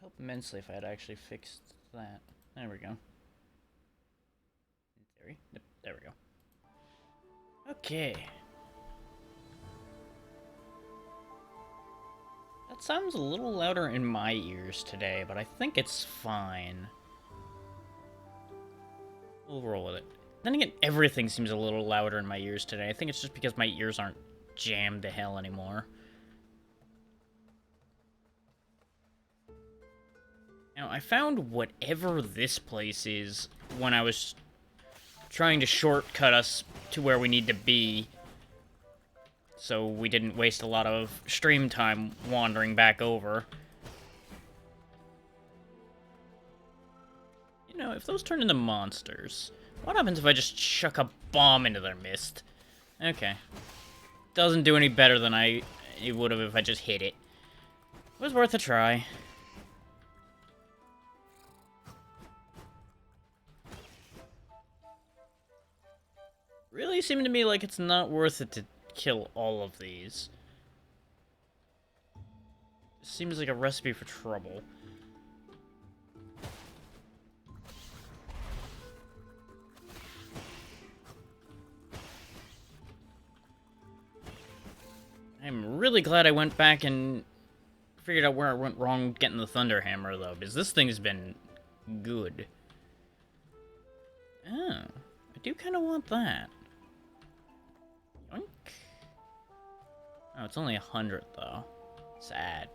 Help immensely if I had actually fixed that. There we go. In theory. Yep, there we go. Okay. That sounds a little louder in my ears today, but I think it's fine. We'll roll with it. Then again, everything seems a little louder in my ears today. I think it's just because my ears aren't jammed to hell anymore. Now, I found whatever this place is when I was trying to shortcut us to where we need to be, so we didn't waste a lot of stream time wandering back over. You know, if those turn into monsters, what happens if I just chuck a bomb into their midst? Okay. Doesn't do any better than it would have if I just hit it. It was worth a try. Really seemed to me like it's not worth it to kill all of these. Seems like a recipe for trouble. I'm really glad I went back and figured out where I went wrong getting the Thunder Hammer, though, because this thing's been good. Oh, I do kind of want that. Yoink. Oh, it's only 100, though. Sad.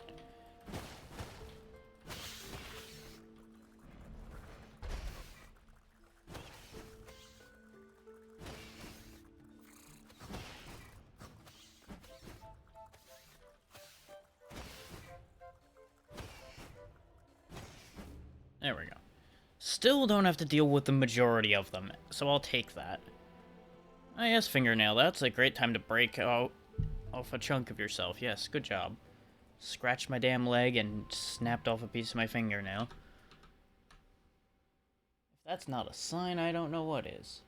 There we go. Still don't have to deal with the majority of them, so I'll take that. Ah, yes, fingernail. That's a great time to break out off a chunk of yourself. Yes, good job. Scratched my damn leg and snapped off a piece of my fingernail. If that's not a sign, I don't know what is.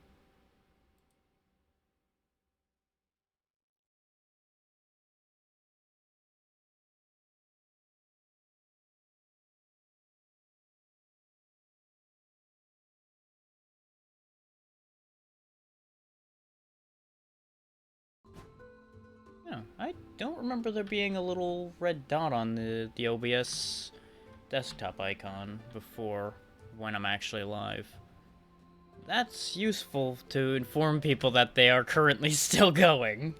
No, I don't remember there being a little red dot on the OBS desktop icon before when I'm actually live. That's useful to inform people that they are currently still going.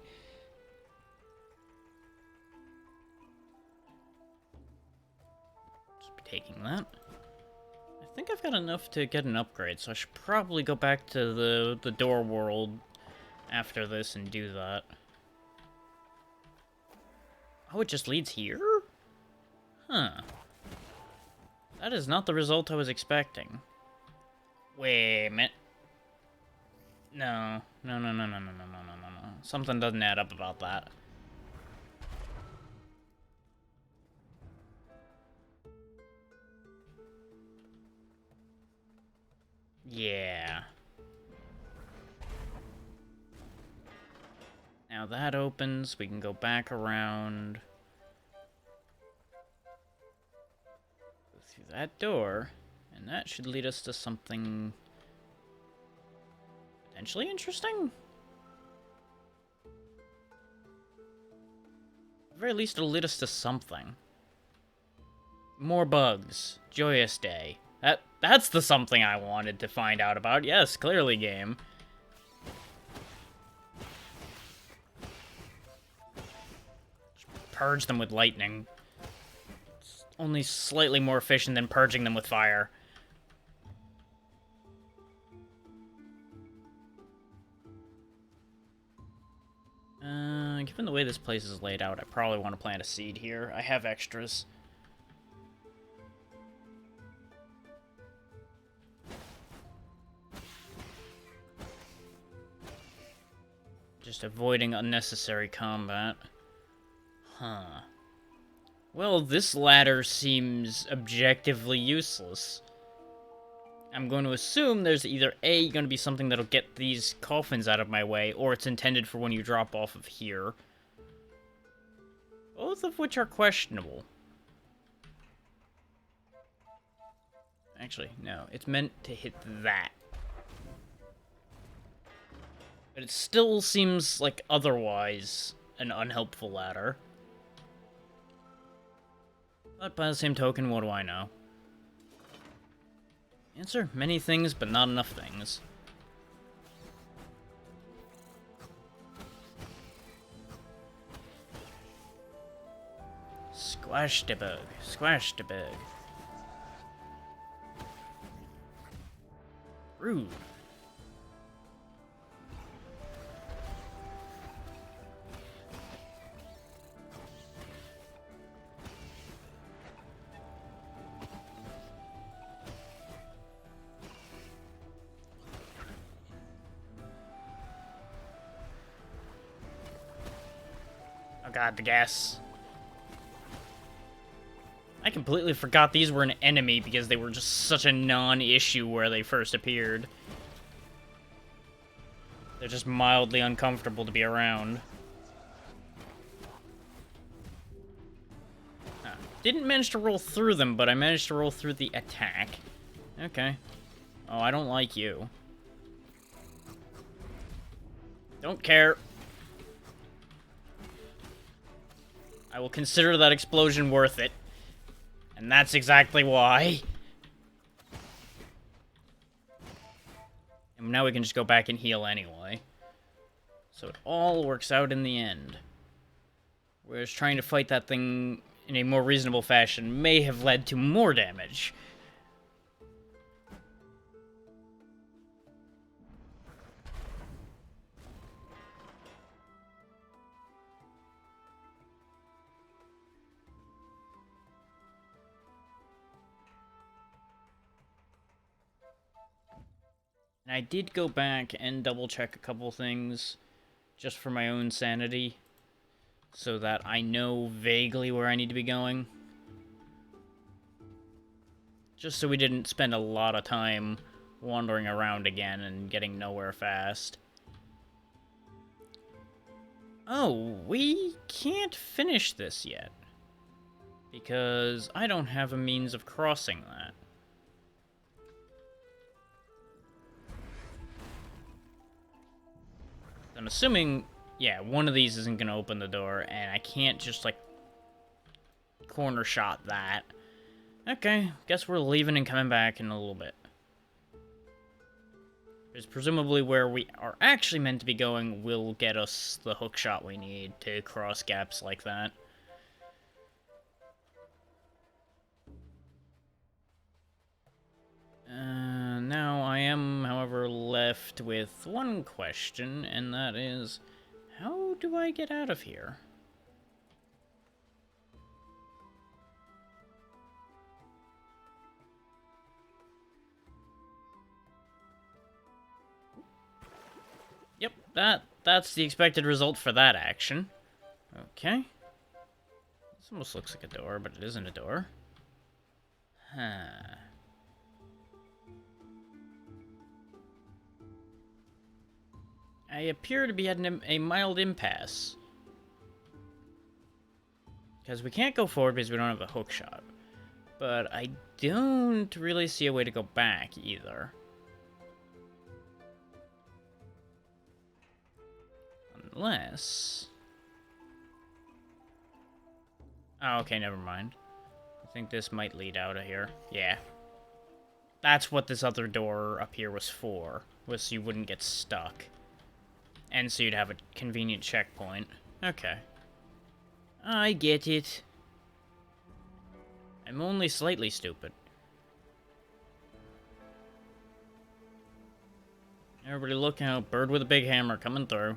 Just be taking that. I think I've got enough to get an upgrade, so I should probably go back to the door world after this and do that. Oh, it just leads here? Huh. That is not the result I was expecting. Wait a minute. No. No, no, no, no, no, no, no, no, no, no. Something doesn't add up about that. Yeah. Now that opens, we can go back around. Go through that door, and that should lead us to something potentially interesting? At the very least, it'll lead us to something. More bugs. Joyous day. That's the something I wanted to find out about. Yes, clearly, game. Purge them with lightning. It's only slightly more efficient than purging them with fire. Given the way this place is laid out, I probably want to plant a seed here. I have extras. Just avoiding unnecessary combat. Huh. Well, this ladder seems objectively useless. I'm going to assume there's either A, going to be something that'll get these coffins out of my way, or it's intended for when you drop off of here. Both of which are questionable. Actually, no. It's meant to hit that. But it still seems like otherwise an unhelpful ladder. But by the same token, what do I know? Answer, many things, but not enough things. Squash the bug. Squash the bug. Rude. Oh god, the gas. I completely forgot these were an enemy because they were just such a non-issue where they first appeared. They're just mildly uncomfortable to be around. Didn't manage to roll through them, but I managed to roll through the attack. Okay. Oh, I don't like you. Don't care. I will consider that explosion worth it. And that's exactly why. And now we can just go back and heal anyway. So it all works out in the end. Whereas trying to fight that thing in a more reasonable fashion may have led to more damage. And I did go back and double check a couple things just for my own sanity so that I know vaguely where I need to be going. Just so we didn't spend a lot of time wandering around again and getting nowhere fast. Oh, we can't finish this yet. Because I don't have a means of crossing that. I'm assuming, yeah, one of these isn't going to open the door, and I can't just, like, corner shot that. Okay, guess we're leaving and coming back in a little bit. Because presumably where we are actually meant to be going will get us the hook shot we need to cross gaps like that. Now I am, however, left with one question, and that is, how do I get out of here? Yep, that's the expected result for that action. Okay. This almost looks like a door, but it isn't a door. Huh. I appear to be at a mild impasse. Because we can't go forward because we don't have a hook shot. But I don't really see a way to go back either. Unless... Oh, okay, never mind. I think this might lead out of here. Yeah. That's what this other door up here was for. Was so you wouldn't get stuck. And so you'd have a convenient checkpoint. Okay. I get it. I'm only slightly stupid. Everybody look out. Bird with a big hammer coming through.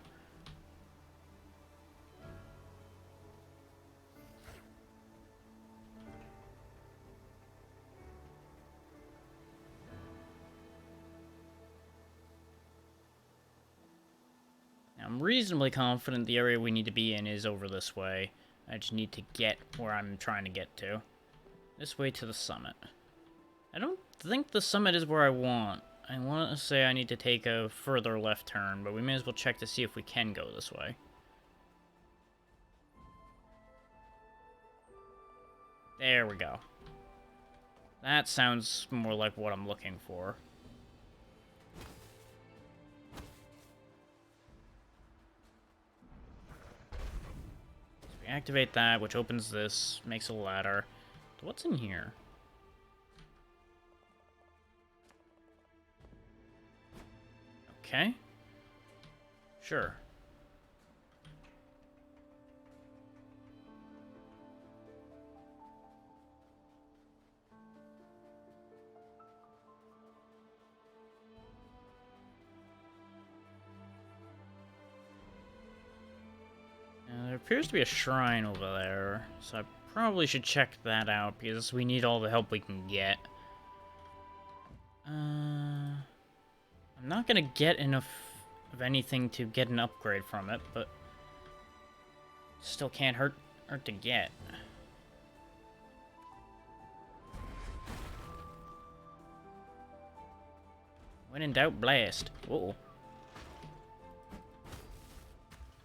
I'm reasonably confident the area we need to be in is over this way. I just need to get where I'm trying to get to. This way to the summit. I don't think the summit is where I want. I want to say I need to take a further left turn, but we may as well check to see if we can go this way. There we go. That sounds more like what I'm looking for. So we activate that, which opens this, makes a ladder. What's in here? Okay. Sure. There appears to be a shrine over there, so I probably should check that out, because we need all the help we can get. I'm not gonna get enough of anything to get an upgrade from it, but still can't hurt to get. When in doubt, blast. Uh-oh.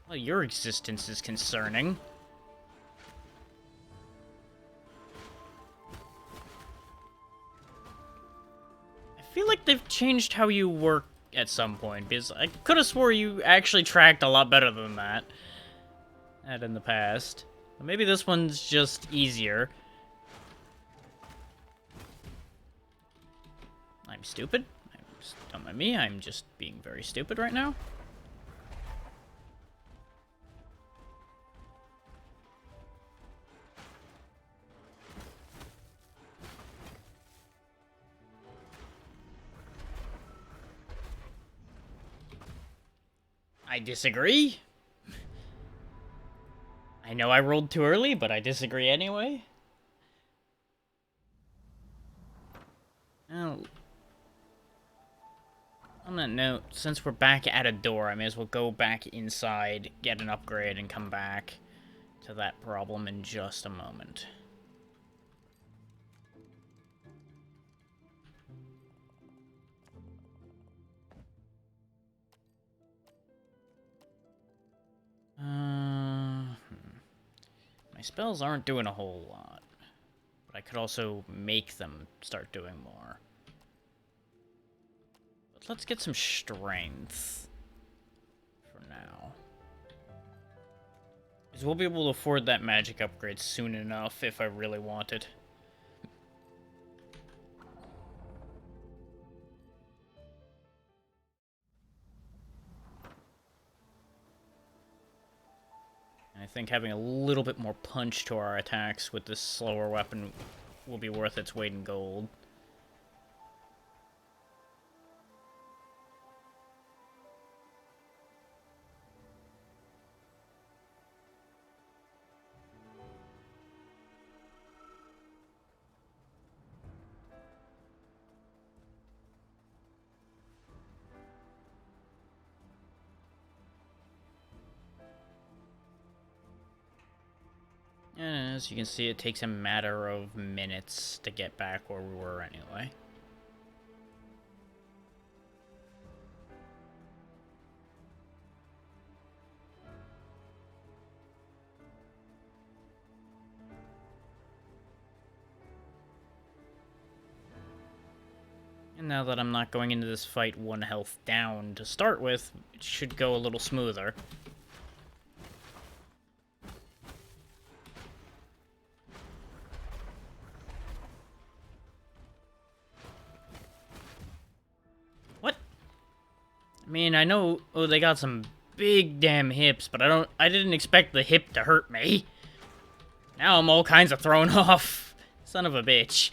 Well, your existence is concerning. I feel like they've changed how you work at some point, because I could have swore you actually tracked a lot better than that in the past. But maybe this one's just easier. I'm stupid. Don't mind me, I'm just being very stupid right now. I disagree. I know I rolled too early, but I disagree anyway. Now, on that note, since we're back at a door, I may as well go back inside, get an upgrade, and come back to that problem in just a moment. My spells aren't doing a whole lot, but I could also make them start doing more. But let's get some strength for now. Because we'll be able to afford that magic upgrade soon enough if I really want it. I think having a little bit more punch to our attacks with this slower weapon will be worth its weight in gold. And as you can see, it takes a matter of minutes to get back where we were anyway. And now that I'm not going into this fight 1 health down to start with, it should go a little smoother. What? I mean, I know they got some big damn hips, but I didn't expect the hip to hurt me. Now I'm all kinds of thrown off. Son of a bitch.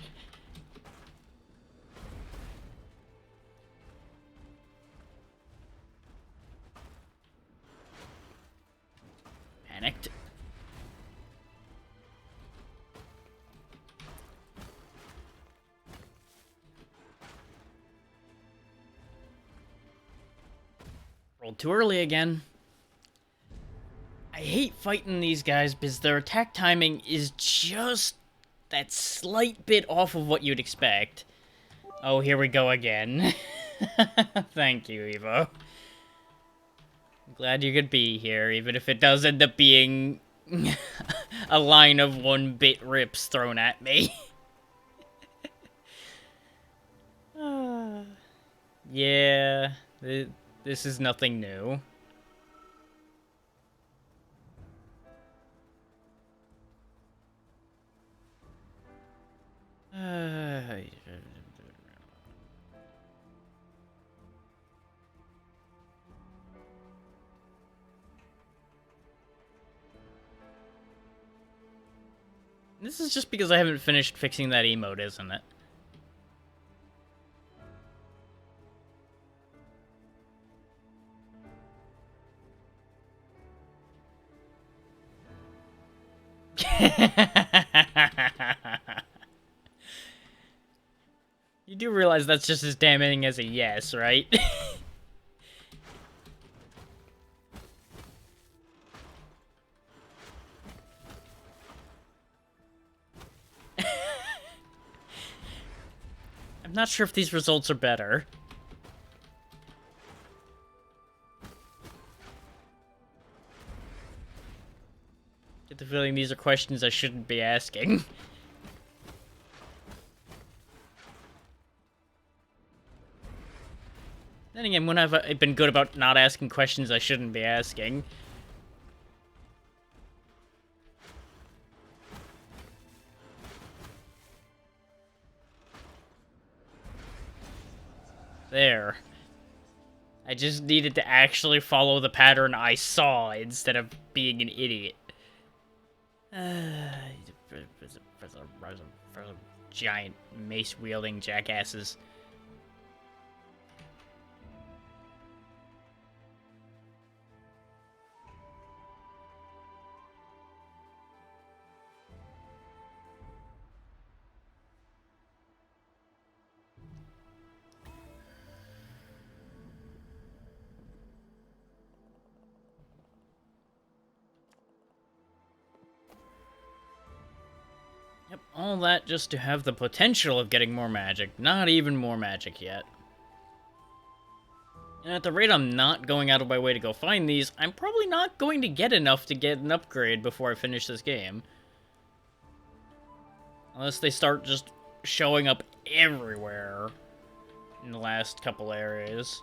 Panicked. Rolled too early again. I hate fighting these guys because their attack timing is just that slight bit off of what you'd expect. Oh, here we go again. Thank you, Evo. I'm glad you could be here, even if it does end up being a line of 1-bit rips thrown at me. Yeah, this is nothing new. This is just because I haven't finished fixing that emote, isn't it? You do realize that's just as damning as a yes, right? I'm not sure if these results are better. Get the feeling these are questions I shouldn't be asking. Then again, when have I been good about not asking questions I shouldn't be asking? There. I just needed to actually follow the pattern I saw instead of being an idiot. Giant mace-wielding jackasses. Yep, all that just to have the potential of getting more magic. Not even more magic yet. And at the rate I'm not going out of my way to go find these, I'm probably not going to get enough to get an upgrade before I finish this game. Unless they start just showing up everywhere in the last couple areas.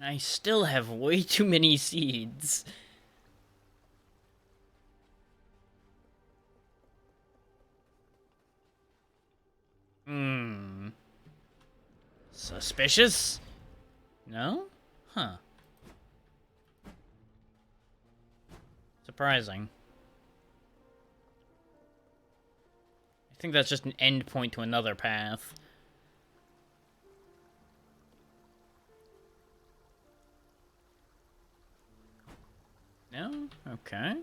I still have way too many seeds. Hmm. Suspicious? No? Huh. Surprising. I think that's just an end point to another path. No? Okay.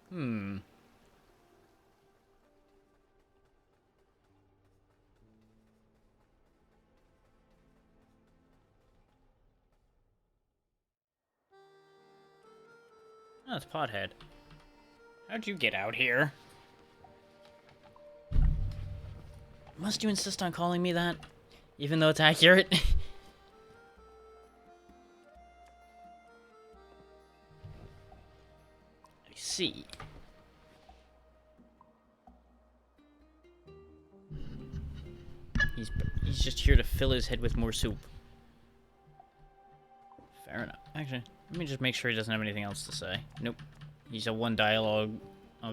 Hmm. Oh, it's Pothead. How'd you get out here? Must you insist on calling me that? Even though it's accurate? I see. He's just here to fill his head with more soup. Fair enough. Actually, let me just make sure he doesn't have anything else to say. Nope. He's a one dialogue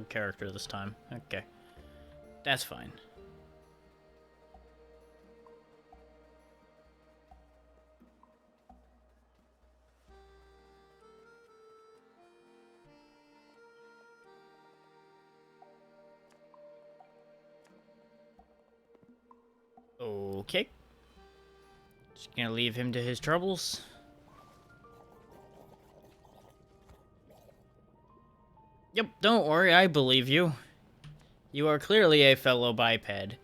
character this time. Okay. That's fine. Okay. Just gonna leave him to his troubles. Yep, don't worry, I believe you. You are clearly a fellow biped.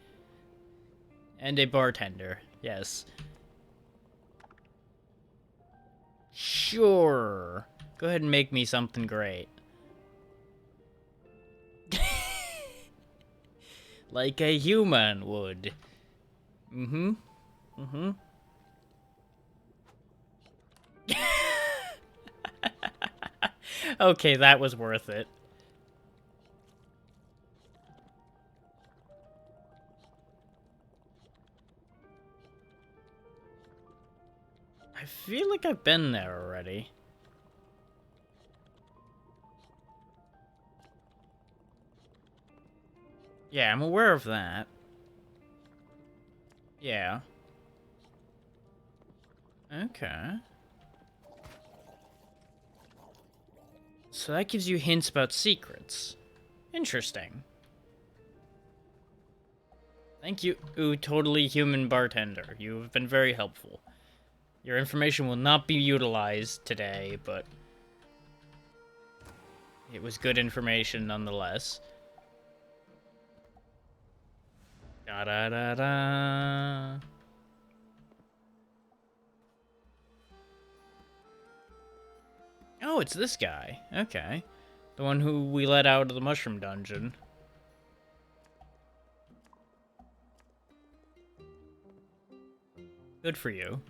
And a bartender, yes. Sure. Go ahead and make me something great. Like a human would. Mm-hmm. Mm-hmm. Okay, that was worth it. I feel like I've been there already. Yeah, I'm aware of that. Yeah. Okay. So that gives you hints about secrets. Interesting. Thank you, ooh, totally human bartender. You have been very helpful. Your information will not be utilized today, but it was good information nonetheless. Da da da da. Oh, it's this guy. Okay. The one who we let out of the mushroom dungeon. Good for you.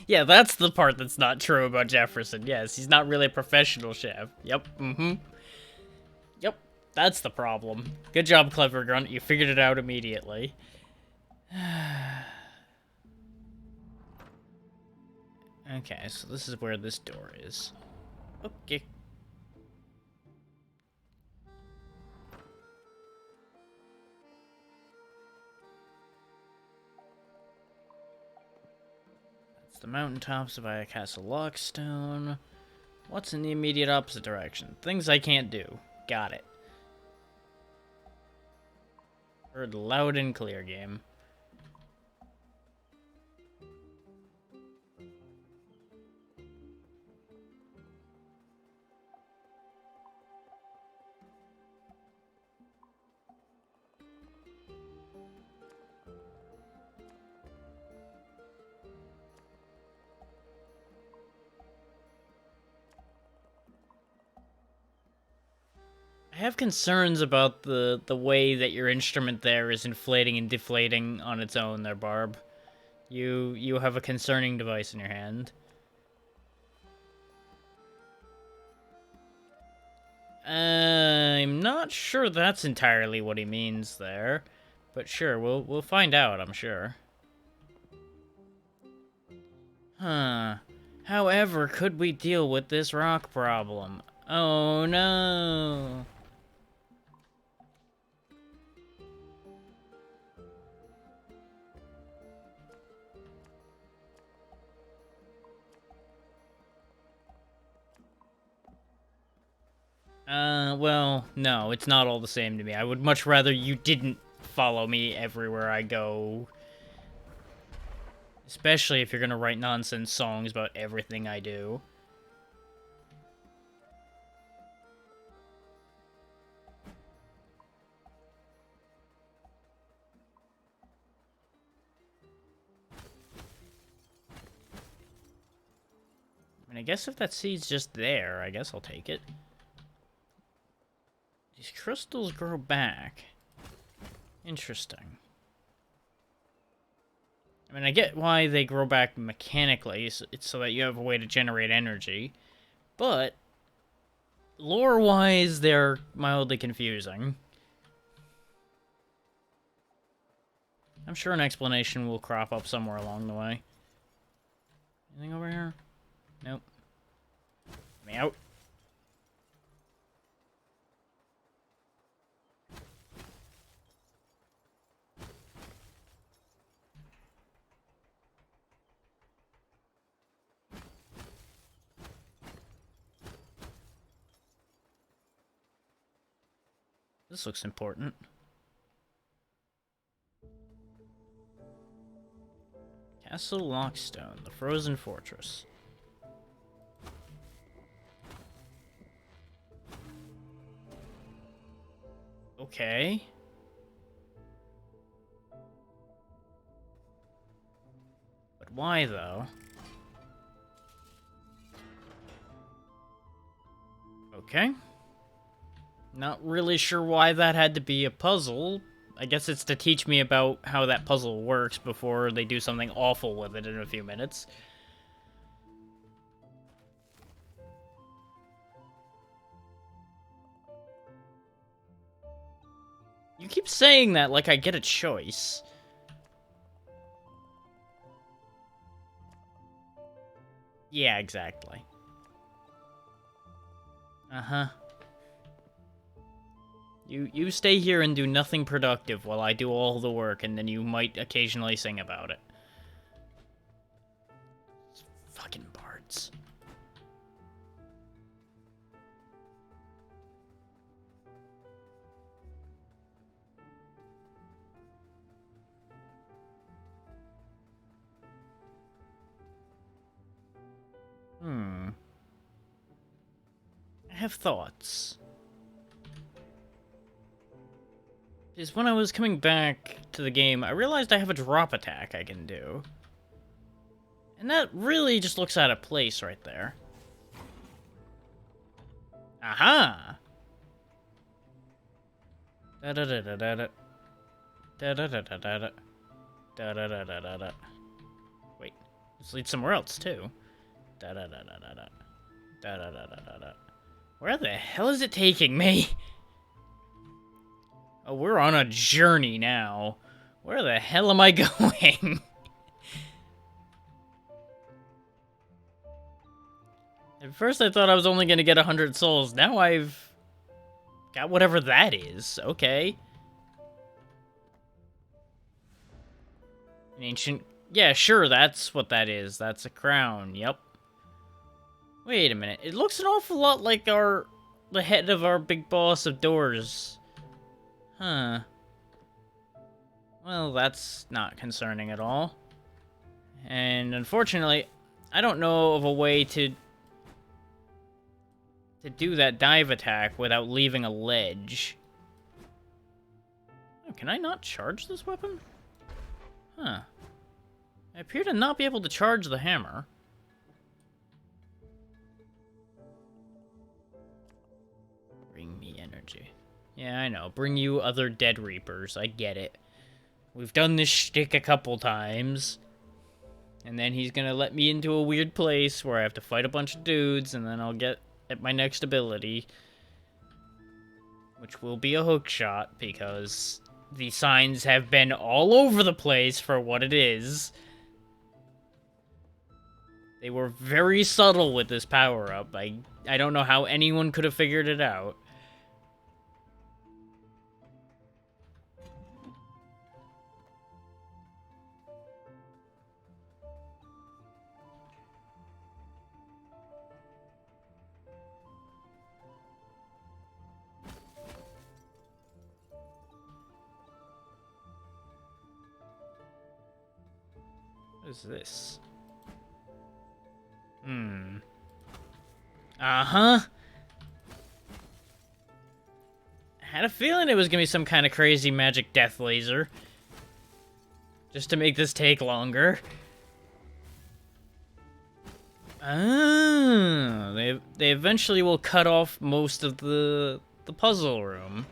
Yeah, that's the part that's not true about Jefferson. Yes, he's not really a professional chef. Yep, mm-hmm. Yep, that's the problem. Good job, Clever Grunt. You figured it out immediately. Okay, so this is where this door is. Okay. That's the mountaintops of Castle Lockstone. What's in the immediate opposite direction? Things I can't do. Got it. Heard loud and clear, game. I have concerns about the way that your instrument there is inflating and deflating on its own there, Barb. You have a concerning device in your hand. I'm not sure that's entirely what he means there, but sure, we'll find out, I'm sure. Huh. However, could we deal with this rock problem? Oh no. Well, no, it's not all the same to me. I would much rather you didn't follow me everywhere I go. Especially if you're gonna write nonsense songs about everything I do. I mean, I guess if that seed's just there, I guess I'll take it. These crystals grow back. Interesting. I mean, I get why they grow back mechanically, it's so that you have a way to generate energy. But, lore-wise, they're mildly confusing. I'm sure an explanation will crop up somewhere along the way. Anything over here? Nope. Let me out. This looks important. Castle Lockstone, the Frozen Fortress. Okay. But why, though? Okay. Not really sure why that had to be a puzzle. I guess it's to teach me about how that puzzle works before they do something awful with it in a few minutes. You keep saying that like I get a choice. Yeah, exactly. Uh-huh. You stay here and do nothing productive while I do all the work, and then you might occasionally sing about it. Fucking bards. I have thoughts. Because when I was coming back to the game, I realized I have a drop attack I can do. And that really just looks out of place right there. Aha! Da-da-da-da-da-da. Da-da-da-da-da-da. Da-da-da-da-da-da. Wait, this leads somewhere else, too. Da-da-da-da-da-da. Da-da-da-da-da-da. Where the hell is it taking me? Oh, we're on a journey now. Where the hell am I going? At first I thought I was only gonna get 100 souls. Now I've got whatever that is. Okay. An ancient... Yeah, sure, that's what that is. That's a crown. Yep. Wait a minute. It looks an awful lot like the head of our big boss of doors. Huh. Well, that's not concerning at all. And unfortunately, I don't know of a way to do that dive attack without leaving a ledge. Oh, can I not charge this weapon? Huh. I appear to not be able to charge the hammer. Bring me energy. Yeah, I know. Bring you other Dead Reapers. I get it. We've done this shtick a couple times. And then he's gonna let me into a weird place where I have to fight a bunch of dudes, and then I'll get at my next ability. Which will be a hook shot, because the signs have been all over the place for what it is. They were very subtle with this power-up. I don't know how anyone could have figured it out. What is this? Uh-huh. Had a feeling it was gonna be some kind of crazy magic death laser. Just to make this take longer. Oh, they eventually will cut off most of the puzzle room.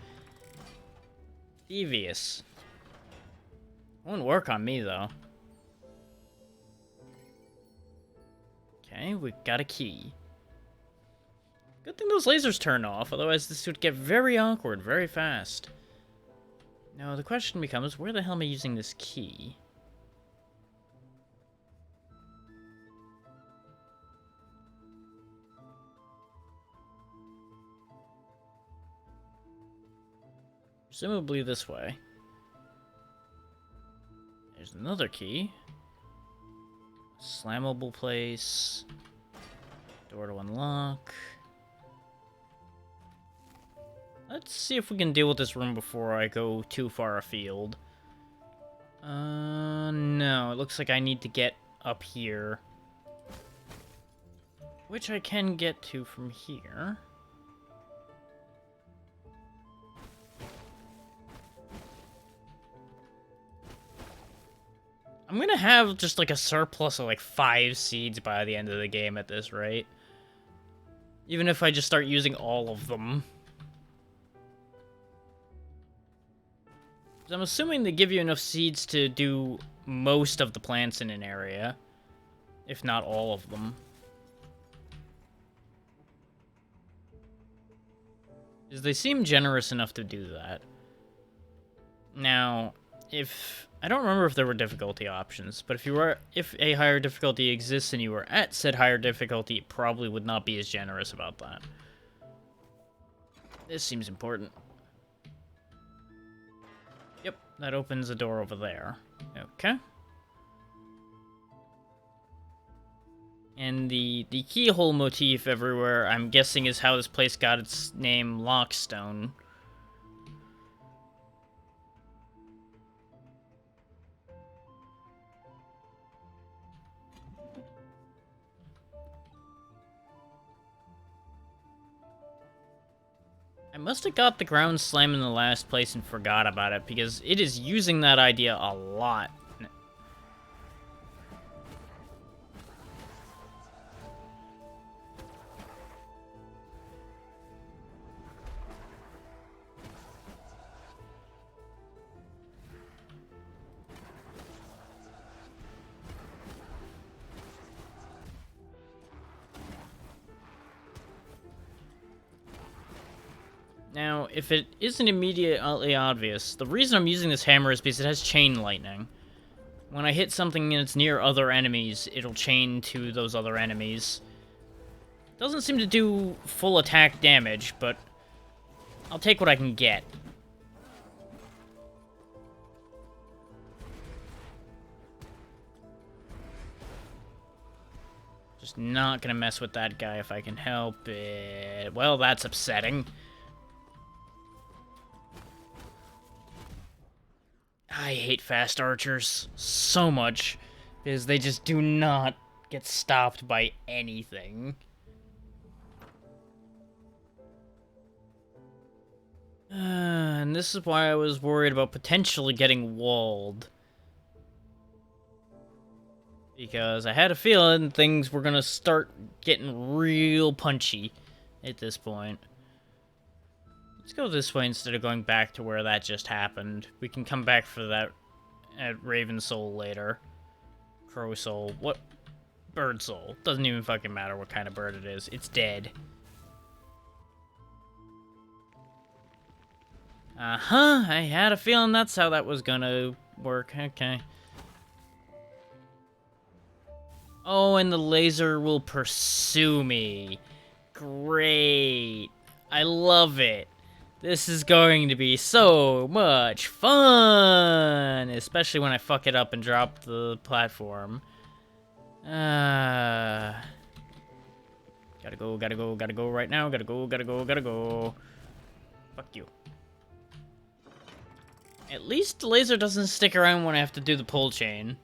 Devious. Won't work on me, though. Okay, we got a key. Good thing those lasers turn off, otherwise this would get very awkward very fast. Now, the question becomes, where the hell am I using this key? Presumably this way. There's another key. Slammable place. Door to unlock. Let's see if we can deal with this room before I go too far afield. No. It looks like I need to get up here. Which I can get to from here. I'm gonna have just like a surplus of like 5 seeds by the end of the game at this rate. Even if I just start using all of them. I'm assuming they give you enough seeds to do most of the plants in an area. If not all of them. Because they seem generous enough to do that. Now, I don't remember if there were difficulty options, but if a higher difficulty exists and you were at said higher difficulty, it probably would not be as generous about that. This seems important. Yep, that opens a door over there. Okay. And the keyhole motif everywhere, I'm guessing, is how this place got its name, Lockstone. I must have got the ground slam in the last place and forgot about it, because it is using that idea a lot. Now, if it isn't immediately obvious, the reason I'm using this hammer is because it has chain lightning. When I hit something and it's near other enemies, it'll chain to those other enemies. Doesn't seem to do full attack damage, but I'll take what I can get. Just not gonna mess with that guy if I can help it. Well, that's upsetting. I hate fast archers so much, because they just do not get stopped by anything. And this is why I was worried about potentially getting walled. Because I had a feeling things were gonna start getting real punchy at this point. Let's go this way instead of going back to where that just happened. We can come back for that at Raven Soul later. Crow Soul. What? Bird Soul. Doesn't even fucking matter what kind of bird it is. It's dead. Uh-huh. I had a feeling that's how that was gonna work. Okay. Oh, and the laser will pursue me. Great. I love it. This is going to be so much fun! Especially when I fuck it up and drop the platform. Gotta go right now. Gotta go. Fuck you. At least the laser doesn't stick around when I have to do the pull chain.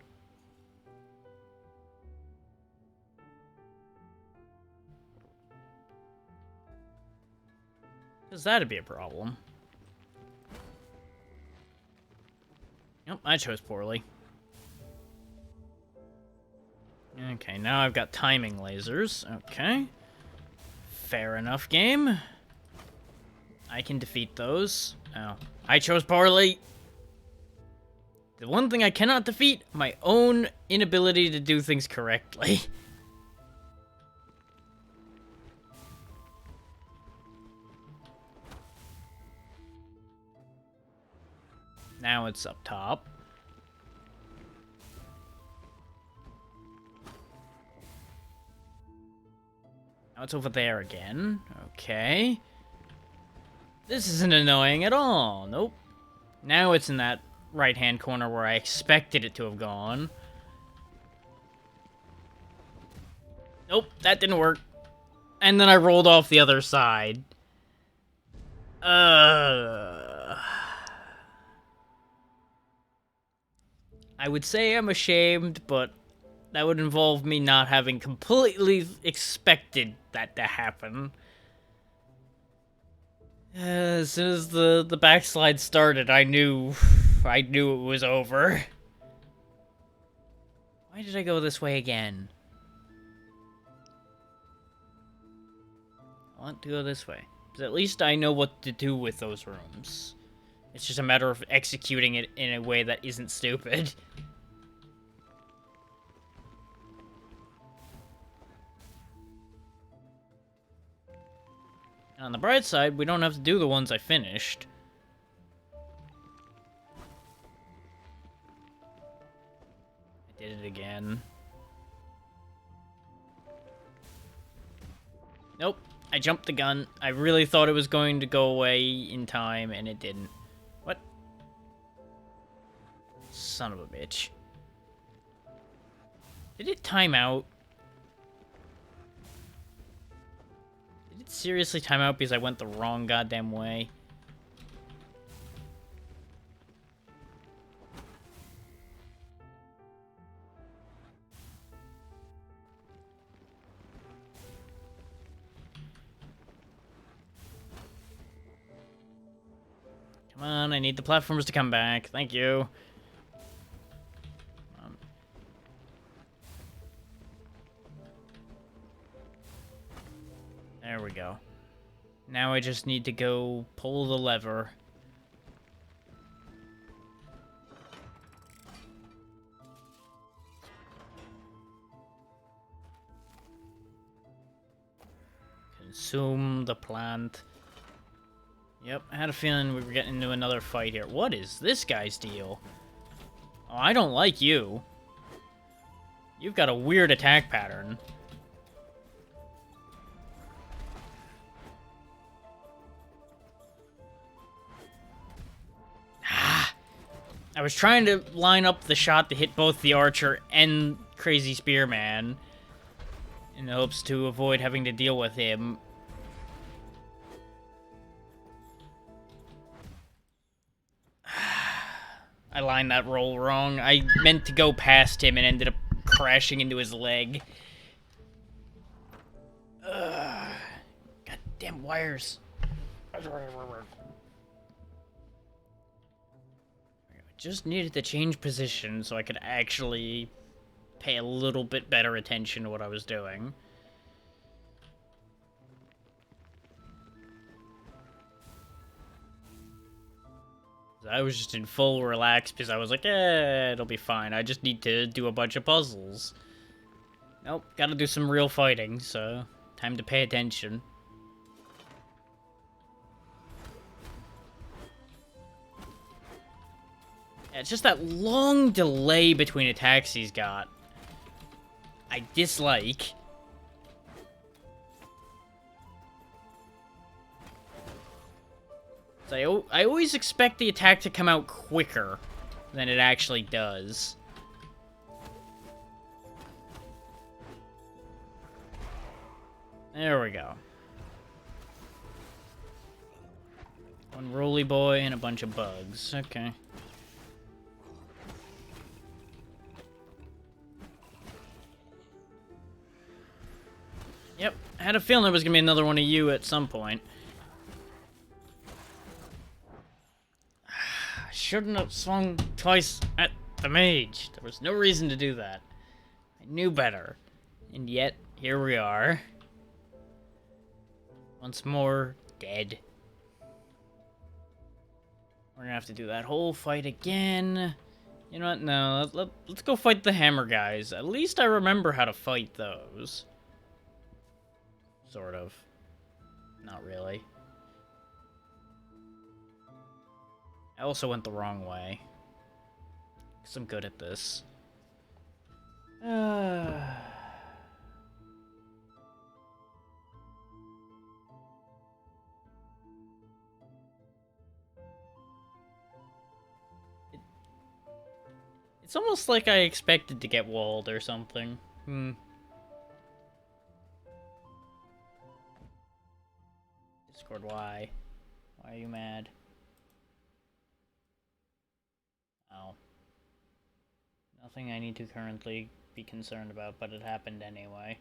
Because that'd be a problem. Nope, I chose poorly. Okay, now I've got timing lasers. Okay. Fair enough, game. I can defeat those. Oh, I chose poorly. The one thing I cannot defeat, my own inability to do things correctly. Now it's up top. Now it's over there again. Okay. This isn't annoying at all. Nope. Now it's in that right-hand corner where I expected it to have gone. Nope, that didn't work. And then I rolled off the other side. I would say I'm ashamed, but that would involve me not having completely expected that to happen. As soon as the backslide started, I knew it was over. Why did I go this way again? I want to go this way. Because at least I know what to do with those rooms. It's just a matter of executing it in a way that isn't stupid. And on the bright side, we don't have to do the ones I finished. I did it again. Nope. I jumped the gun. I really thought it was going to go away in time, and it didn't. What? Son of a bitch. Did it time out? Did it seriously time out because I went the wrong goddamn way? Come on, I need the platforms to come back. Thank you. There we go. Now I just need to go pull the lever. Consume the plant. Yep, I had a feeling we were getting into another fight here. What is this guy's deal? Oh, I don't like you. You've got a weird attack pattern. I was trying to line up the shot to hit both the archer and Crazy Spearman in hopes to avoid having to deal with him. I lined that roll wrong. I meant to go past him and ended up crashing into his leg. Ugh. Goddamn wires. Just needed to change position so I could actually pay a little bit better attention to what I was doing. I was just in full relax because I was like, it'll be fine. I just need to do a bunch of puzzles. Nope, gotta do some real fighting, so time to pay attention. Yeah, it's just that long delay between attacks he's got. I dislike. So I always expect the attack to come out quicker than it actually does. There we go. One roly boy and a bunch of bugs. Okay. Yep, I had a feeling there was gonna be another one of you at some point. Shouldn't have swung twice at the mage. There was no reason to do that. I knew better. And yet, here we are. Once more, dead. We're gonna have to do that whole fight again. You know what? No, let's go fight the hammer guys. At least I remember how to fight those. Sort of. Not really. I also went the wrong way. Because I'm good at this. It's almost like I expected to get walled or something. Discord, why? Why are you mad? Oh. Nothing I need to currently be concerned about, but it happened anyway.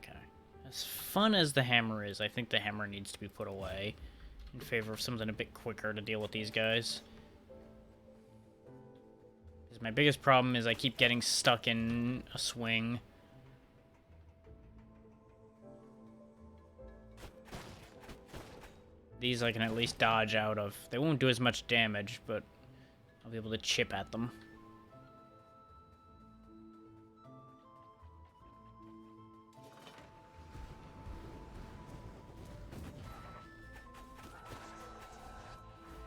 Okay. As fun as the hammer is, I think the hammer needs to be put away in favor of something a bit quicker to deal with these guys. Because my biggest problem is I keep getting stuck in a swing. These I can at least dodge out of. They won't do as much damage, but I'll be able to chip at them.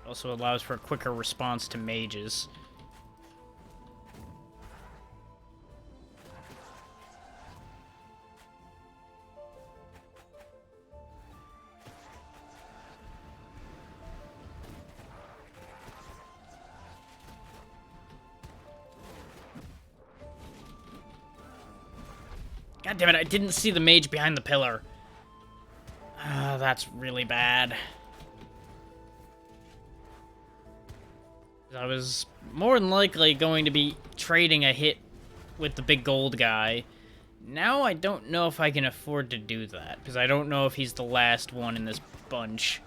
Also allows for a quicker response to mages. God damn it, I didn't see the mage behind the pillar. That's really bad. I was more than likely going to be trading a hit with the big gold guy. Now I don't know if I can afford to do that, because I don't know if he's the last one in this bunch.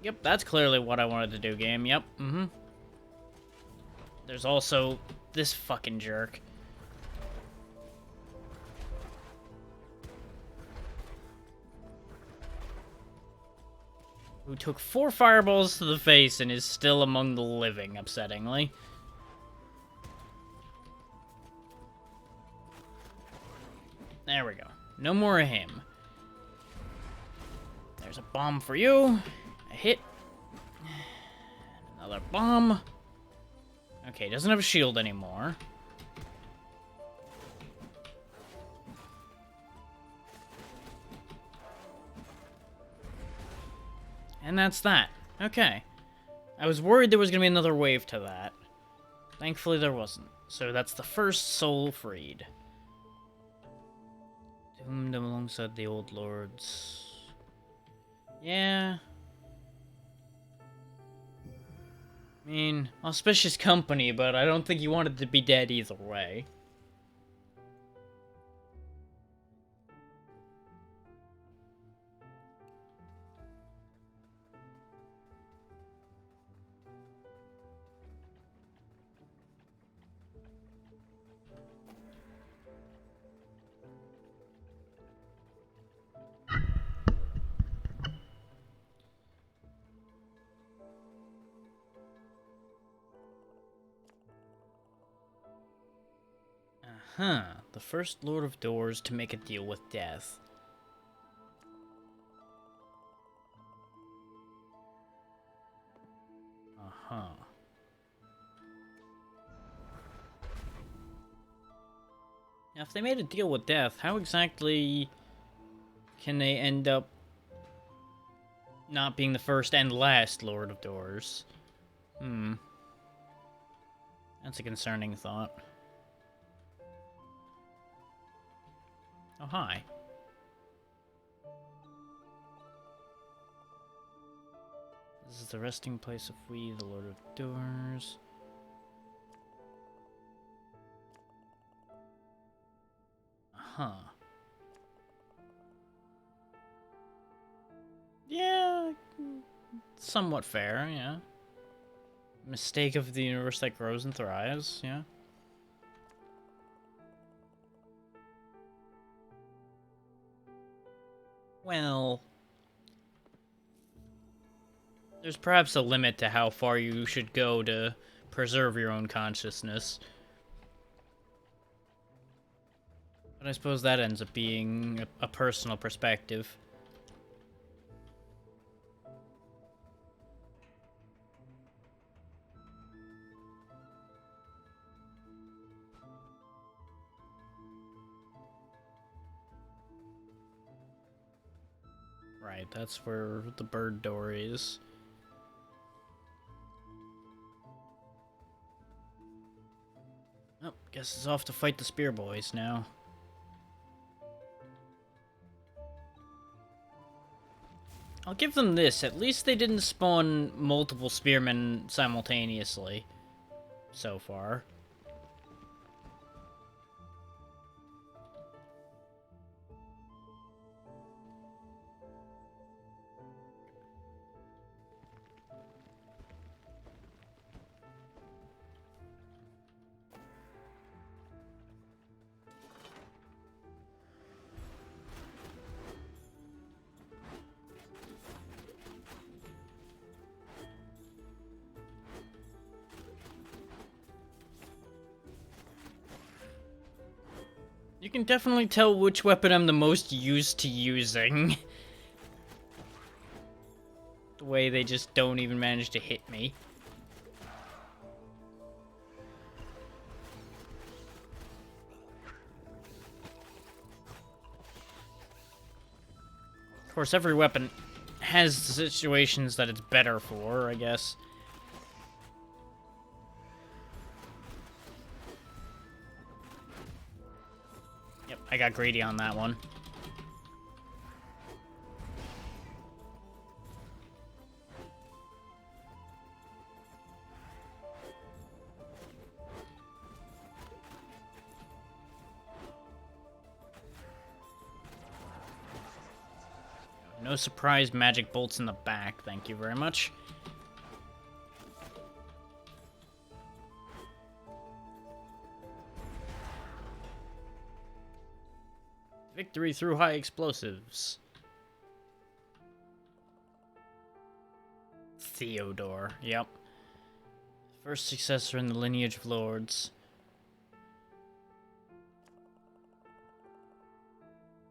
Yep, that's clearly what I wanted to do, game. Yep, There's also this fucking jerk. Who took 4 fireballs to the face and is still among the living, upsettingly. There we go. No more of him. There's a bomb for you. A hit. Another bomb. Okay, doesn't have a shield anymore. And that's that. Okay. I was worried there was going to be another wave to that. Thankfully there wasn't. So that's the first soul freed. Doomed alongside the old lords. Yeah. I mean, auspicious company, but I don't think he wanted to be dead either way. The first Lord of Doors to make a deal with death. Now, if they made a deal with death, how exactly can they end up not being the first and last Lord of Doors? That's a concerning thought. Oh, hi. This is the resting place of we, the Lord of Doors. Yeah, somewhat fair, yeah. Mistake of the universe that grows and thrives, yeah. Well, there's perhaps a limit to how far you should go to preserve your own consciousness. But I suppose that ends up being a personal perspective. Right, that's where the bird door is. Oh, guess it's off to fight the Spear Boys now. I'll give them this. At least they didn't spawn multiple spearmen simultaneously so far. You can definitely tell which weapon I'm the most used to using. The way they just don't even manage to hit me. Of course, every weapon has situations that it's better for, I guess. Yep, I got greedy on that one. No surprise magic bolts in the back, thank you very much. Victory through high explosives. Theodore, yep. First successor in the lineage of lords.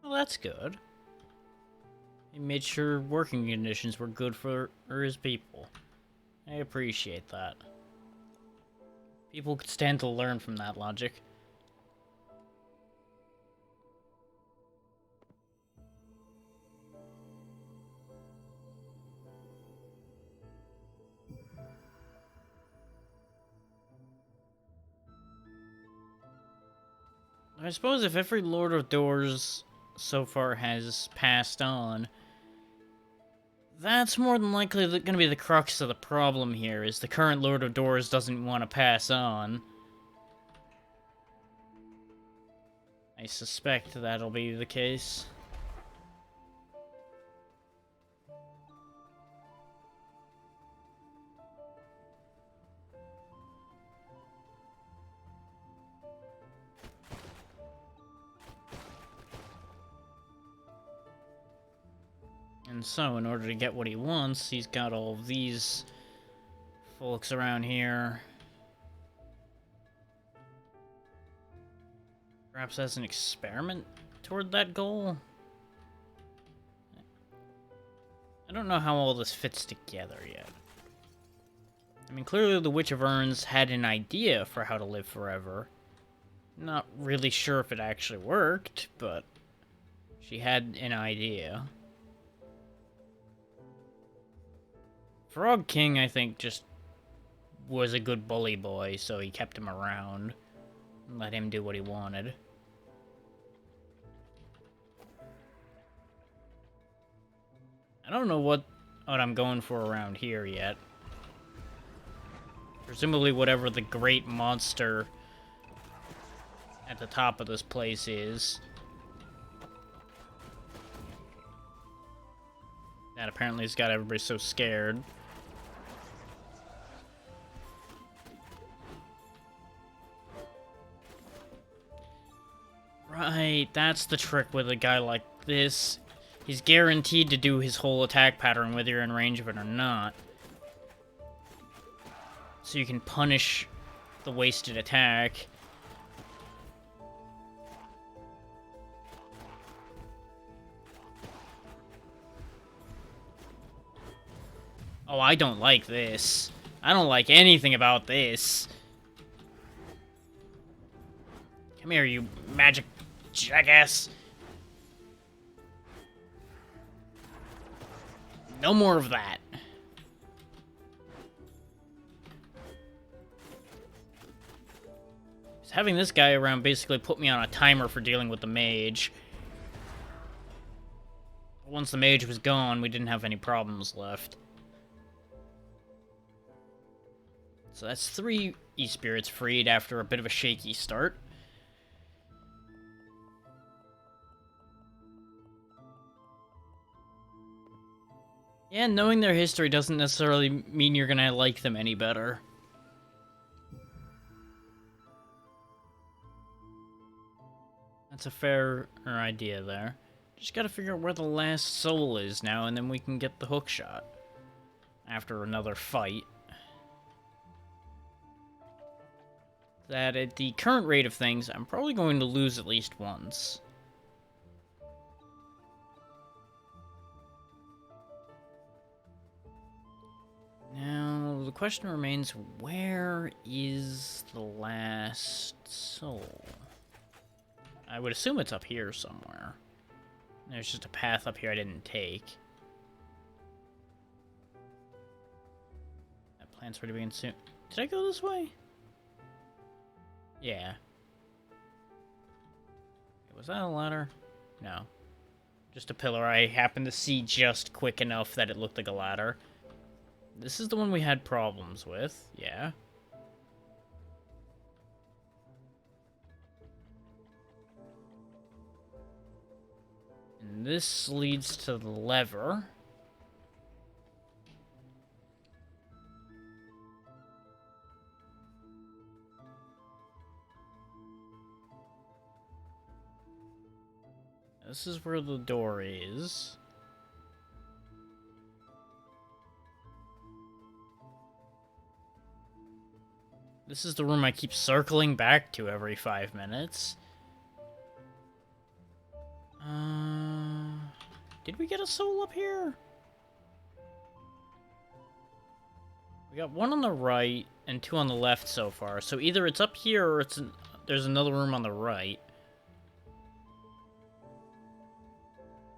Well, that's good. He made sure working conditions were good for his people. I appreciate that. People could stand to learn from that logic. I suppose if every Lord of Doors so far has passed on, that's more than likely going to be the crux of the problem here, is the current Lord of Doors doesn't want to pass on. I suspect that'll be the case. And so, in order to get what he wants, he's got all of these folks around here. Perhaps as an experiment toward that goal? I don't know how all this fits together yet. I mean, clearly the Witch of Urns had an idea for how to live forever. Not really sure if it actually worked, but she had an idea. Frog King, I think, just was a good bully boy, so he kept him around and let him do what he wanted. I don't know what I'm going for around here yet. Presumably whatever the great monster at the top of this place is. That apparently has got everybody so scared. Right, that's the trick with a guy like this. He's guaranteed to do his whole attack pattern whether you're in range of it or not. So you can punish the wasted attack. Oh, I don't like this. I don't like anything about this. Come here, you magic jackass. No more of that. Just having this guy around basically put me on a timer for dealing with the mage. Once the mage was gone, we didn't have any problems left. So that's 3 e-spirits freed after a bit of a shaky start. Yeah, knowing their history doesn't necessarily mean you're gonna like them any better. That's a fair idea there. Just gotta figure out where the last soul is now, and then we can get the hook shot. After another fight. That at the current rate of things, I'm probably going to lose at least once. Now, the question remains, where is the last soul? I would assume it's up here somewhere. There's just a path up here I didn't take. That plant's ready to begin soon. Did I go this way? Yeah. Was that a ladder? No. Just a pillar I happened to see just quick enough that it looked like a ladder. This is the one we had problems with, yeah. And this leads to the lever. This is where the door is. This is the room I keep circling back to every 5 minutes. Did we get a soul up here? We got 1 on the right and 2 on the left so far. So either it's up here or there's another room on the right.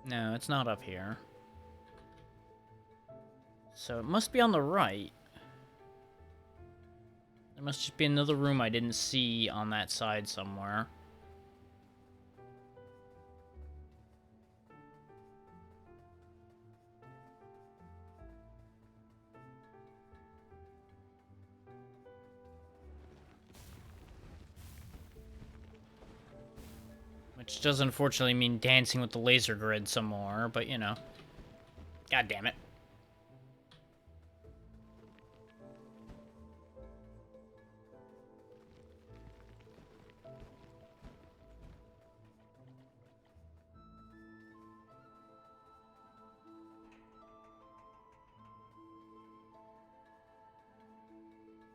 No, it's not up here. So it must be on the right. There must just be another room I didn't see on that side somewhere. Which does unfortunately mean dancing with the laser grid some more, but you know. God damn it.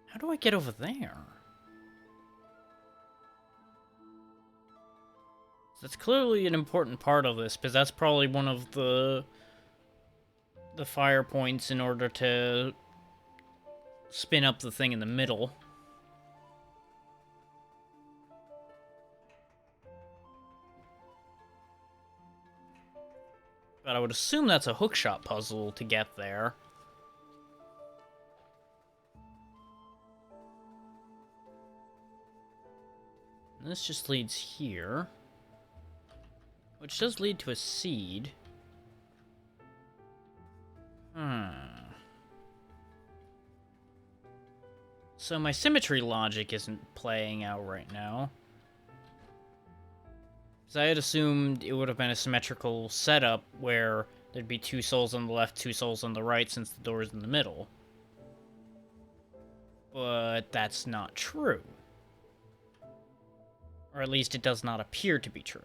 How do I get over there? That's clearly an important part of this, because that's probably one of the fire points in order to spin up the thing in the middle. But I would assume that's a hookshot puzzle to get there. And this just leads here. Which does lead to a seed. So my symmetry logic isn't playing out right now. Because I had assumed it would have been a symmetrical setup where there'd be 2 souls on the left, 2 souls on the right, since the door is in the middle. But that's not true. Or at least it does not appear to be true.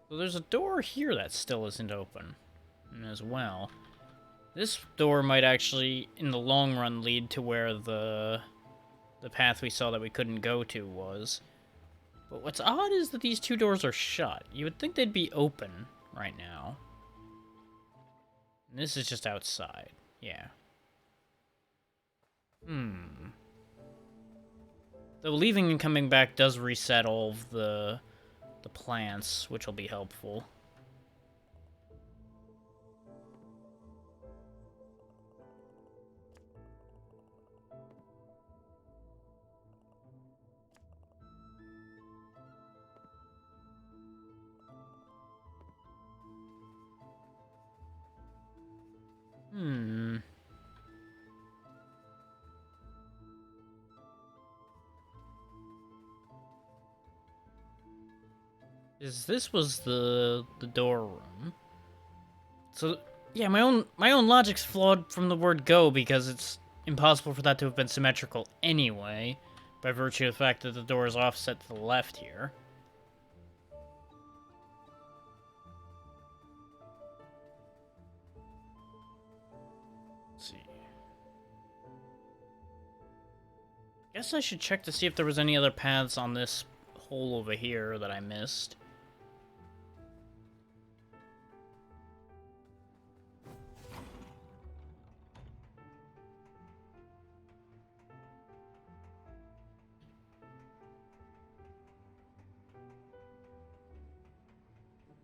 So there's a door here that still isn't open as well. This door might actually, in the long run, lead to where the path we saw that we couldn't go to was. But what's odd is that these 2 doors are shut. You would think they'd be open right now. And this is just outside. Yeah. Though leaving and coming back does reset all of the plants, which will be helpful. This was the door room. So yeah, my own logic's flawed from the word go because it's impossible for that to have been symmetrical anyway, by virtue of the fact that the door is offset to the left here. Let's see. Guess I should check to see if there was any other paths on this hole over here that I missed.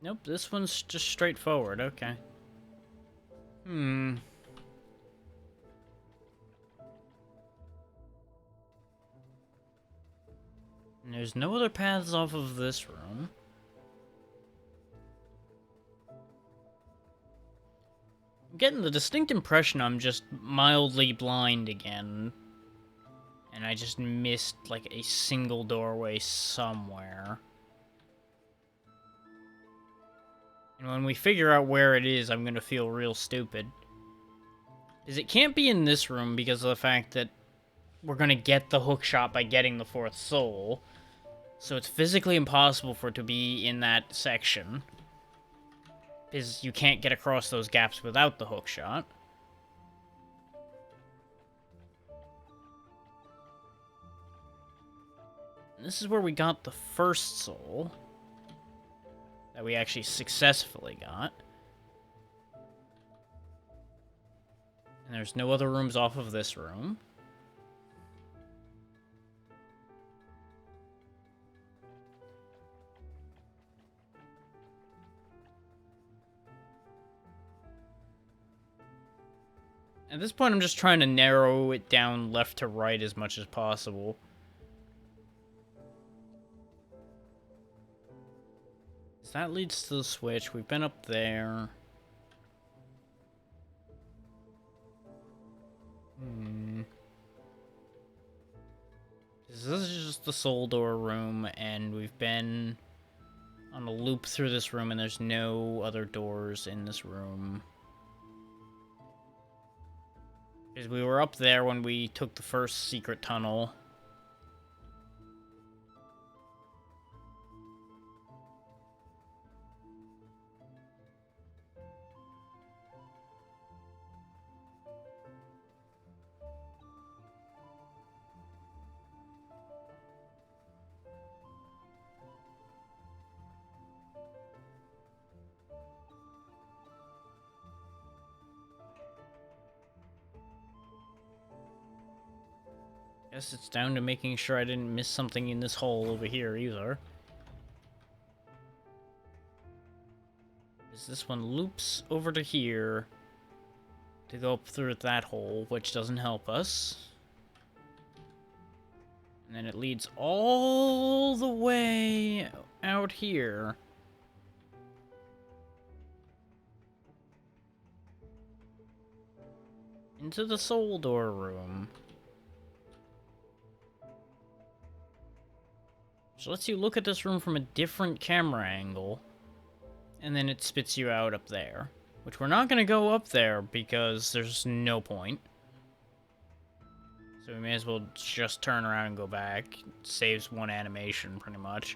Nope, this one's just straightforward, okay. And there's no other paths off of this room. I'm getting the distinct impression I'm just mildly blind again. And I just missed, like, a single doorway somewhere. And when we figure out where it is, I'm gonna feel real stupid. Because it can't be in this room because of the fact that we're gonna get the hookshot by getting the fourth soul. So it's physically impossible for it to be in that section. Because you can't get across those gaps without the hookshot. And this is where we got the first soul. That we actually successfully got. And there's no other rooms off of this room. At this point, I'm just trying to narrow it down left to right as much as possible. So that leads to the switch. We've been up there. This is just the soul door room, and we've been on a loop through this room, and there's no other doors in this room. Because we were up there when we took the first secret tunnel. Guess it's down to making sure I didn't miss something in this hole over here either. Because this one loops over to here to go up through that hole, which doesn't help us. And then it leads all the way out here. Into the soul door room. So lets you look at this room from a different camera angle. And then it spits you out up there. Which we're not going to go up there because there's no point. So we may as well just turn around and go back. It saves one animation, pretty much.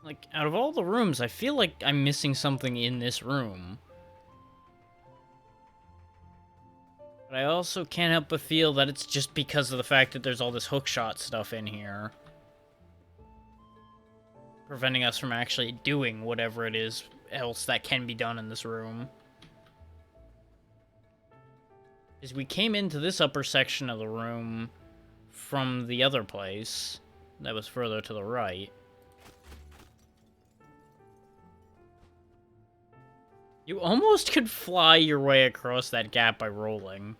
Like, out of all the rooms, I feel like I'm missing something in this room. But I also can't help but feel that it's just because of the fact that there's all this hookshot stuff in here. Preventing us from actually doing whatever it is else that can be done in this room. Because we came into this upper section of the room from the other place that was further to the right. You almost could fly your way across that gap by rolling.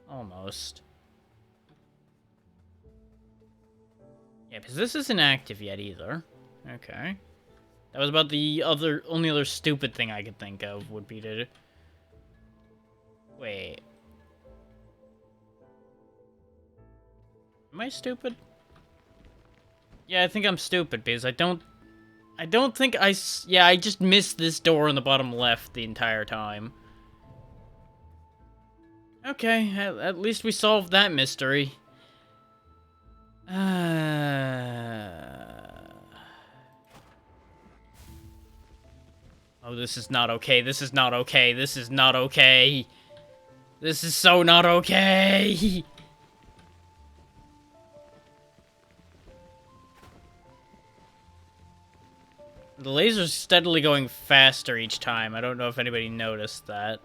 Almost. Yeah, because this isn't active yet either. Okay. That was about the only other stupid thing I could think of would be to... Wait. Am I stupid? Yeah, I think I'm stupid because I don't think yeah, I just missed this door in the bottom left the entire time. Okay, at least we solved that mystery. Oh, this is not okay. This is not okay. This is not okay. This is so not okay. The laser's steadily going faster each time. I don't know if anybody noticed that.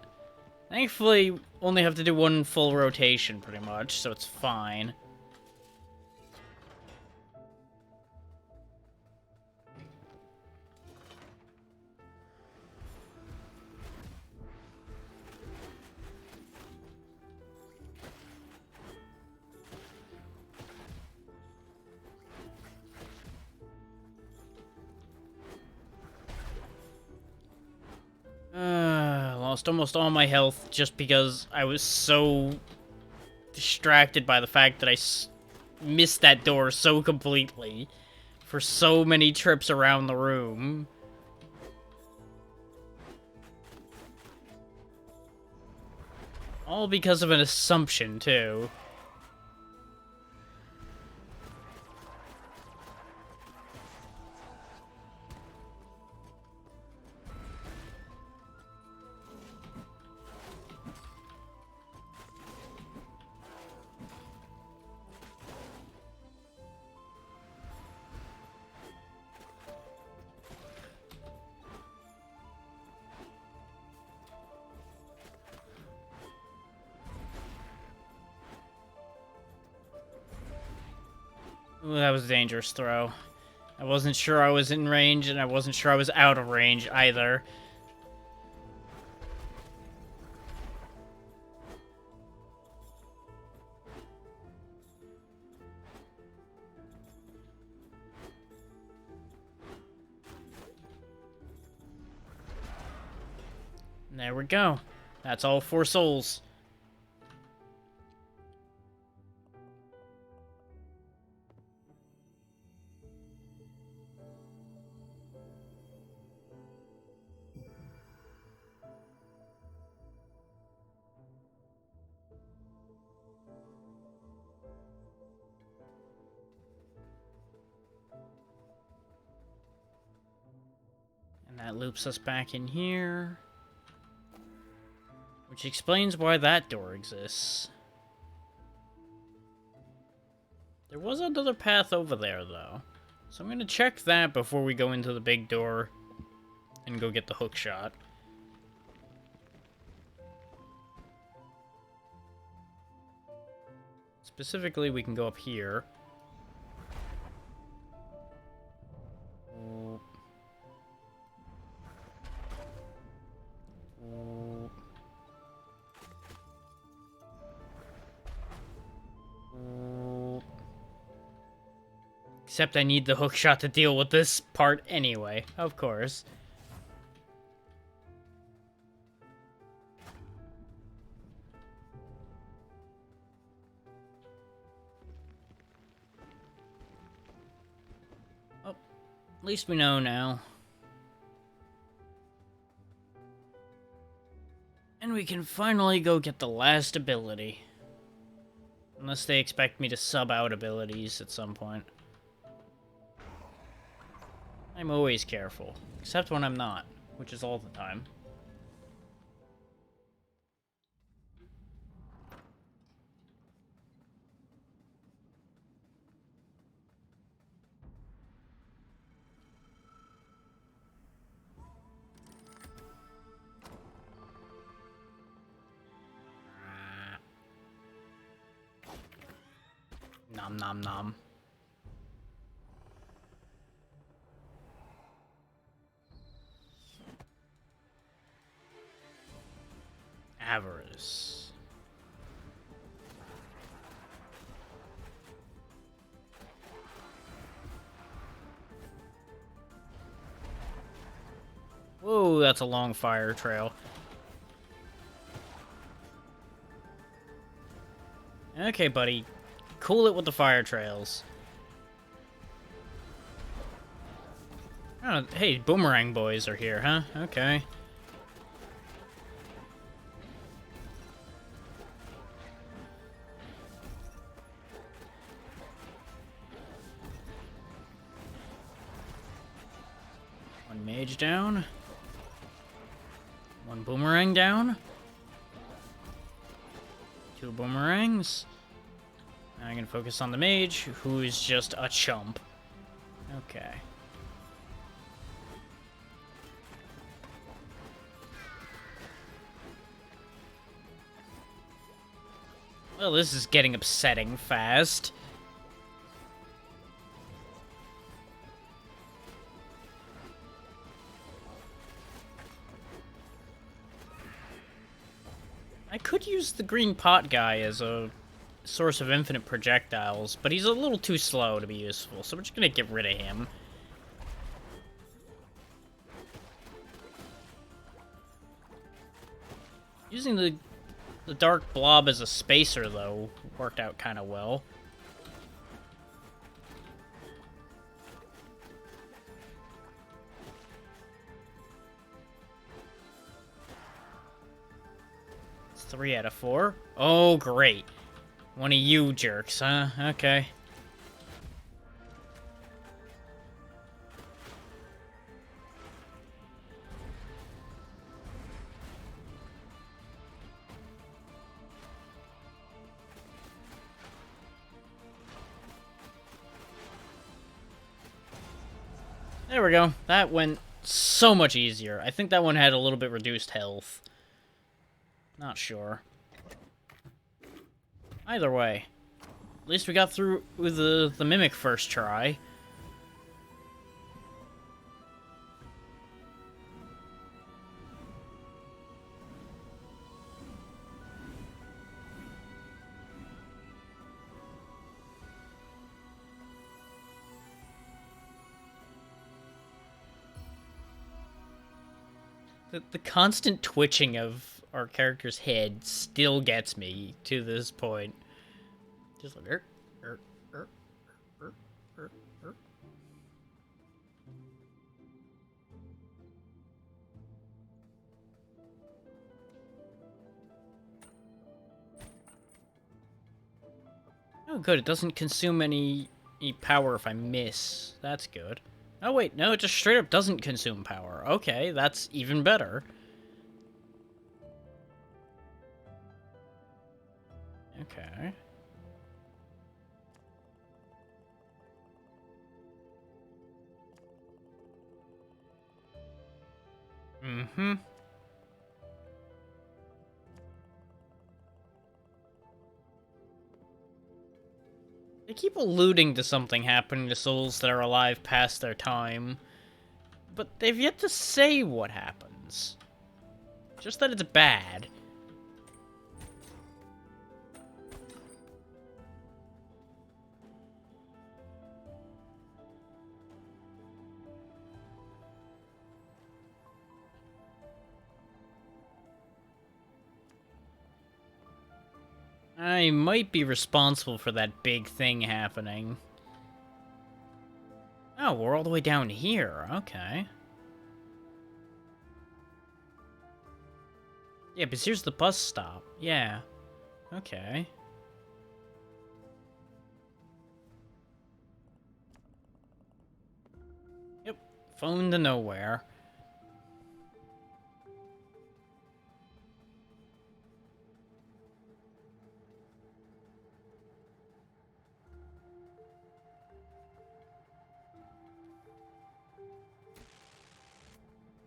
Thankfully, only have to do one full rotation, pretty much, so it's fine. Lost almost all my health just because I was so distracted by the fact that I missed that door so completely for so many trips around the room. All because of an assumption, too. Ooh, that was a dangerous throw. I wasn't sure I was in range, and I wasn't sure I was out of range either. And there we go. That's all 4 souls. And that loops us back in here. Which explains why that door exists. There was another path over there, though. So I'm gonna check that before we go into the big door and go get the hook shot. Specifically, we can go up here. Ooh. Ooh. Ooh. Except I need the hook shot to deal with this part anyway, of course. Oh, at least we know now. And we can finally go get the last ability. Unless they expect me to sub out abilities at some point. I'm always careful, except when I'm not, which is all the time. Nom nom nom. Avarice. Oh, that's a long fire trail. Okay, buddy. Cool it with the fire trails. Oh, hey, Boomerang Boys are here, huh? Okay. One mage down. One boomerang down. Two boomerangs. Now I'm gonna focus on the mage, who is just a chump. Okay. Well, this is getting upsetting fast. I could use the green pot guy as a source of infinite projectiles, but he's a little too slow to be useful, so we're just gonna get rid of him. Using the dark blob as a spacer, though, worked out kind of well. It's 3 out of 4. Oh, great. One of you jerks, huh? Okay. There we go. That went so much easier. I think that one had a little bit reduced health. Not sure. Either way. At least we got through with the Mimic first try. The constant twitching of our character's head still gets me to this point. Just like, er, er, er, er, er, er. Oh, good. It doesn't consume any power if I miss. That's good. Oh, wait. No, it just straight up doesn't consume power. Okay, that's even better. Okay. Mm-hmm. They keep alluding to something happening to souls that are alive past their time, but they've yet to say what happens. Just that it's bad. I might be responsible for that big thing happening. Oh, we're all the way down here. Okay. Yeah, but here's the bus stop. Yeah. Okay. Yep. Phone to nowhere.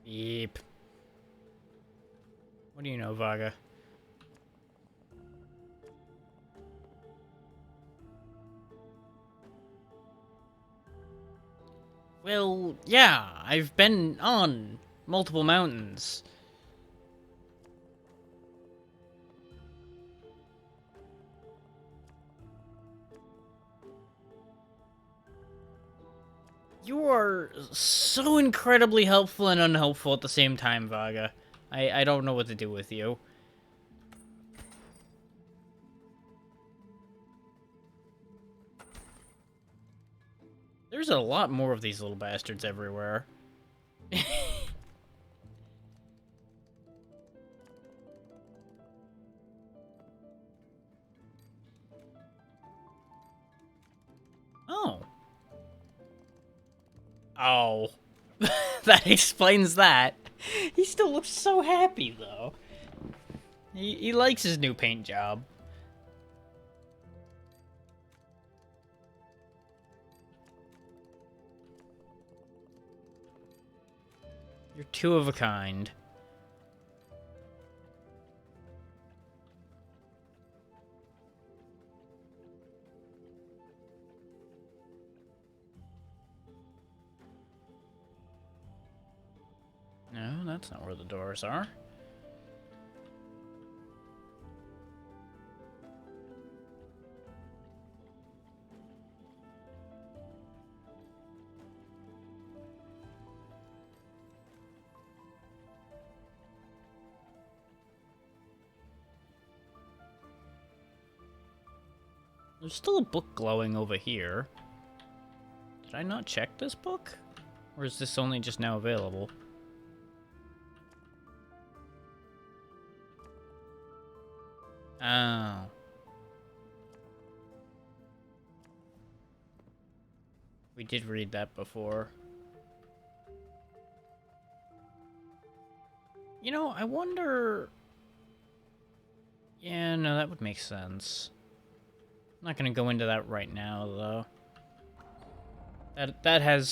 Yep. What do you know, Vaga? Well, yeah, I've been on multiple mountains. You are so incredibly helpful and unhelpful at the same time, Vaga. I don't know what to do with you. There's a lot more of these little bastards everywhere. Oh. Oh. That explains that. He still looks so happy, though. He likes his new paint job. You're two of a kind. No, that's not where the doors are. There's still a book glowing over here. Did I not check this book? Or is this only just now available? Oh. We did read that before. You know, I wonder... Yeah, no, that would make sense. I'm not gonna go into that right now, though. That has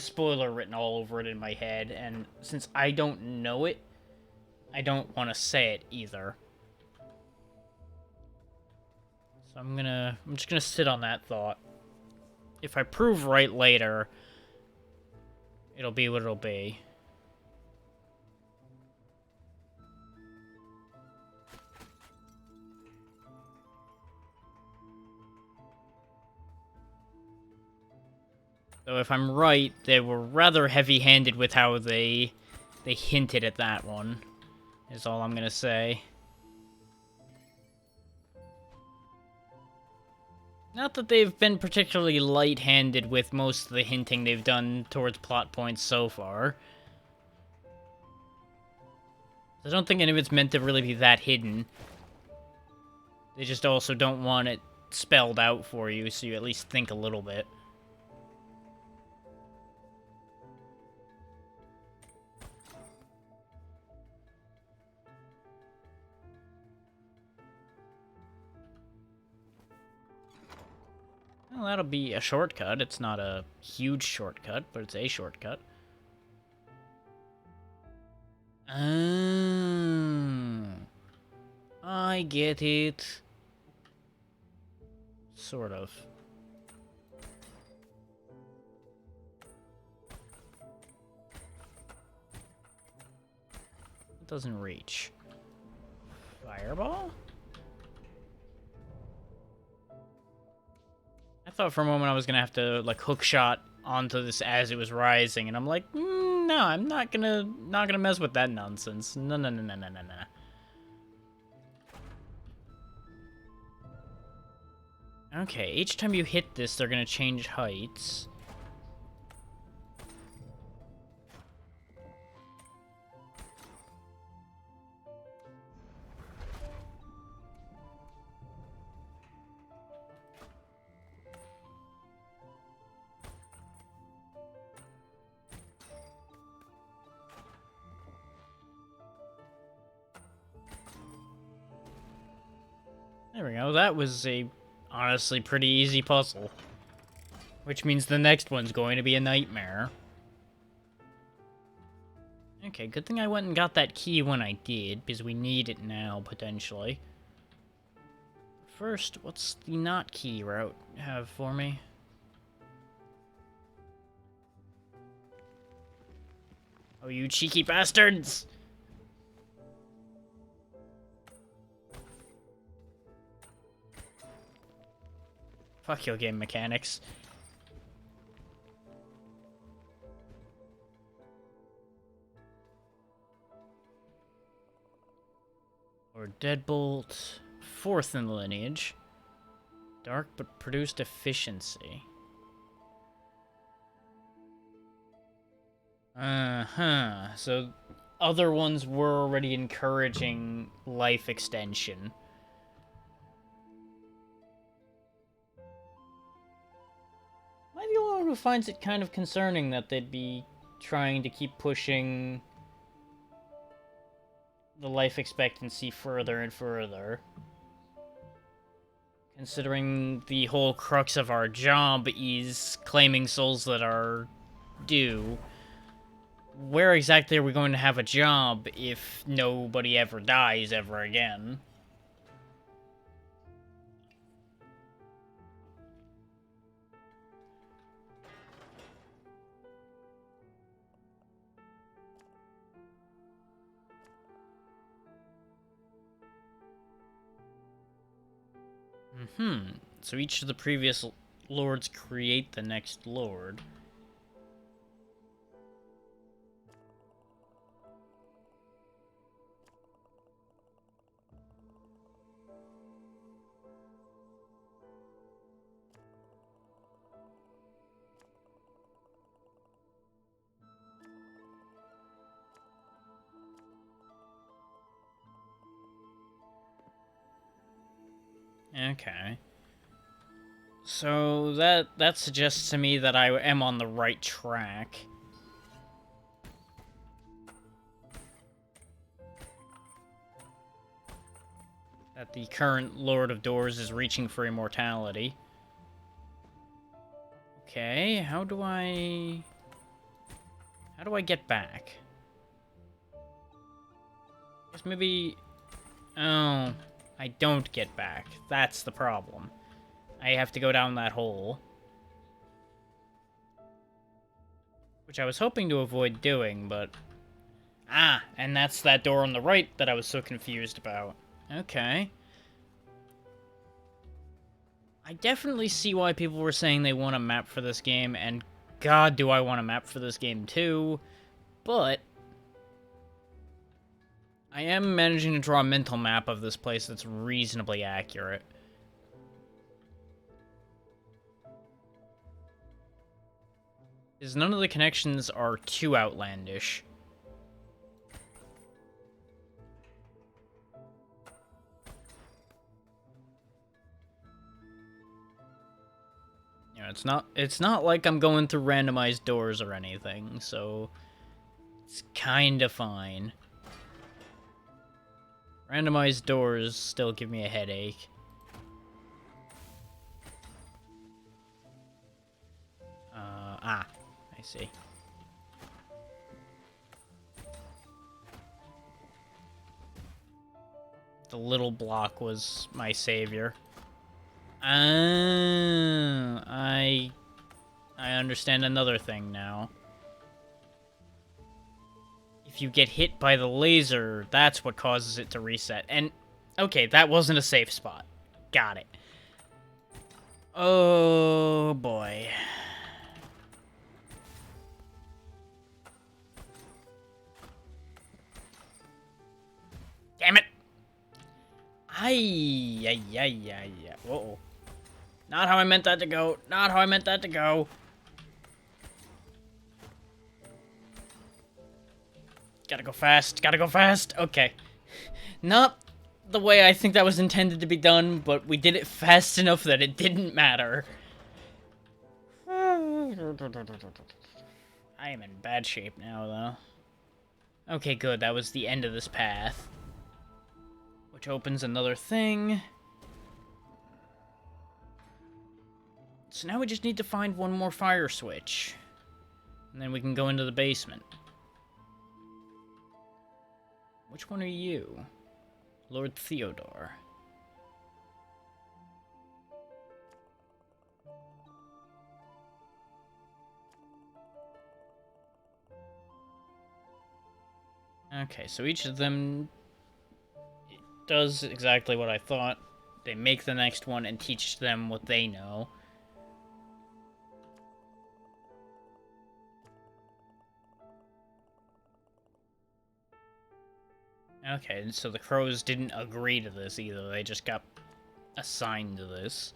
spoiler written all over it in my head, and since I don't know it, I don't want to say it either. So I'm just gonna sit on that thought. If I prove right later, it'll be what it'll be. So if I'm right, they were rather heavy-handed with how they hinted at that one, is all I'm gonna say. Not that they've been particularly light-handed with most of the hinting they've done towards plot points so far. I don't think any of it's meant to really be that hidden. They just also don't want it spelled out for you, so you at least think a little bit. Well, that'll be a shortcut. It's not a huge shortcut, but it's a shortcut. Oh, I get it. Sort of. It doesn't reach. Fireball? I thought for a moment I was gonna have to, like, hook shot onto this as it was rising, and I'm like, no, I'm not gonna mess with that nonsense. No, no, no, no, no, no, no. Okay, each time you hit this, they're gonna change heights. There we go, that was a honestly pretty easy puzzle. Which means the next one's going to be a nightmare. Okay, good thing I went and got that key when I did, because we need it now, potentially. First, what's the not key route have for me? Oh, you cheeky bastards! Fuck your game mechanics. Or Deadbolt, 4th in the lineage. Dark but produced efficiency. Uh-huh. So other ones were already encouraging life extension. Am I the only one who finds it kind of concerning that they'd be trying to keep pushing the life expectancy further and further? Considering the whole crux of our job is claiming souls that are due, where exactly are we going to have a job if nobody ever dies ever again? So each of the previous lords create the next lord. Okay. So that suggests to me that I am on the right track. That the current Lord of Doors is reaching for immortality. Okay, how do I get back? I guess maybe... Oh, I don't get back. That's the problem. I have to go down that hole. Which I was hoping to avoid doing, but... Ah, and that's that door on the right that I was so confused about. Okay. I definitely see why people were saying they want a map for this game, and god do I want a map for this game too, but... I am managing to draw a mental map of this place that's reasonably accurate. Because none of the connections are too outlandish. You know, it's not like I'm going through randomized doors or anything, so it's kinda fine. Randomized doors still give me a headache. I see. The little block was my savior. I understand another thing now. If you get hit by the laser, that's what causes it to reset. And, okay, that wasn't a safe spot. Got it. Oh, boy. Damn it! Ay. Whoa. Not how I meant that to go. Not how I meant that to go. Gotta go fast. Gotta go fast. Okay. Not the way I think that was intended to be done, but we did it fast enough that it didn't matter. I am in bad shape now, though. Okay, good. That was the end of this path. Which opens another thing. So now we just need to find one more fire switch. And then we can go into the basement. Which one are you? Lord Theodore. Okay, so each of them does exactly what I thought. They make the next one and teach them what they know. Okay, so the crows didn't agree to this either. They just got assigned to this.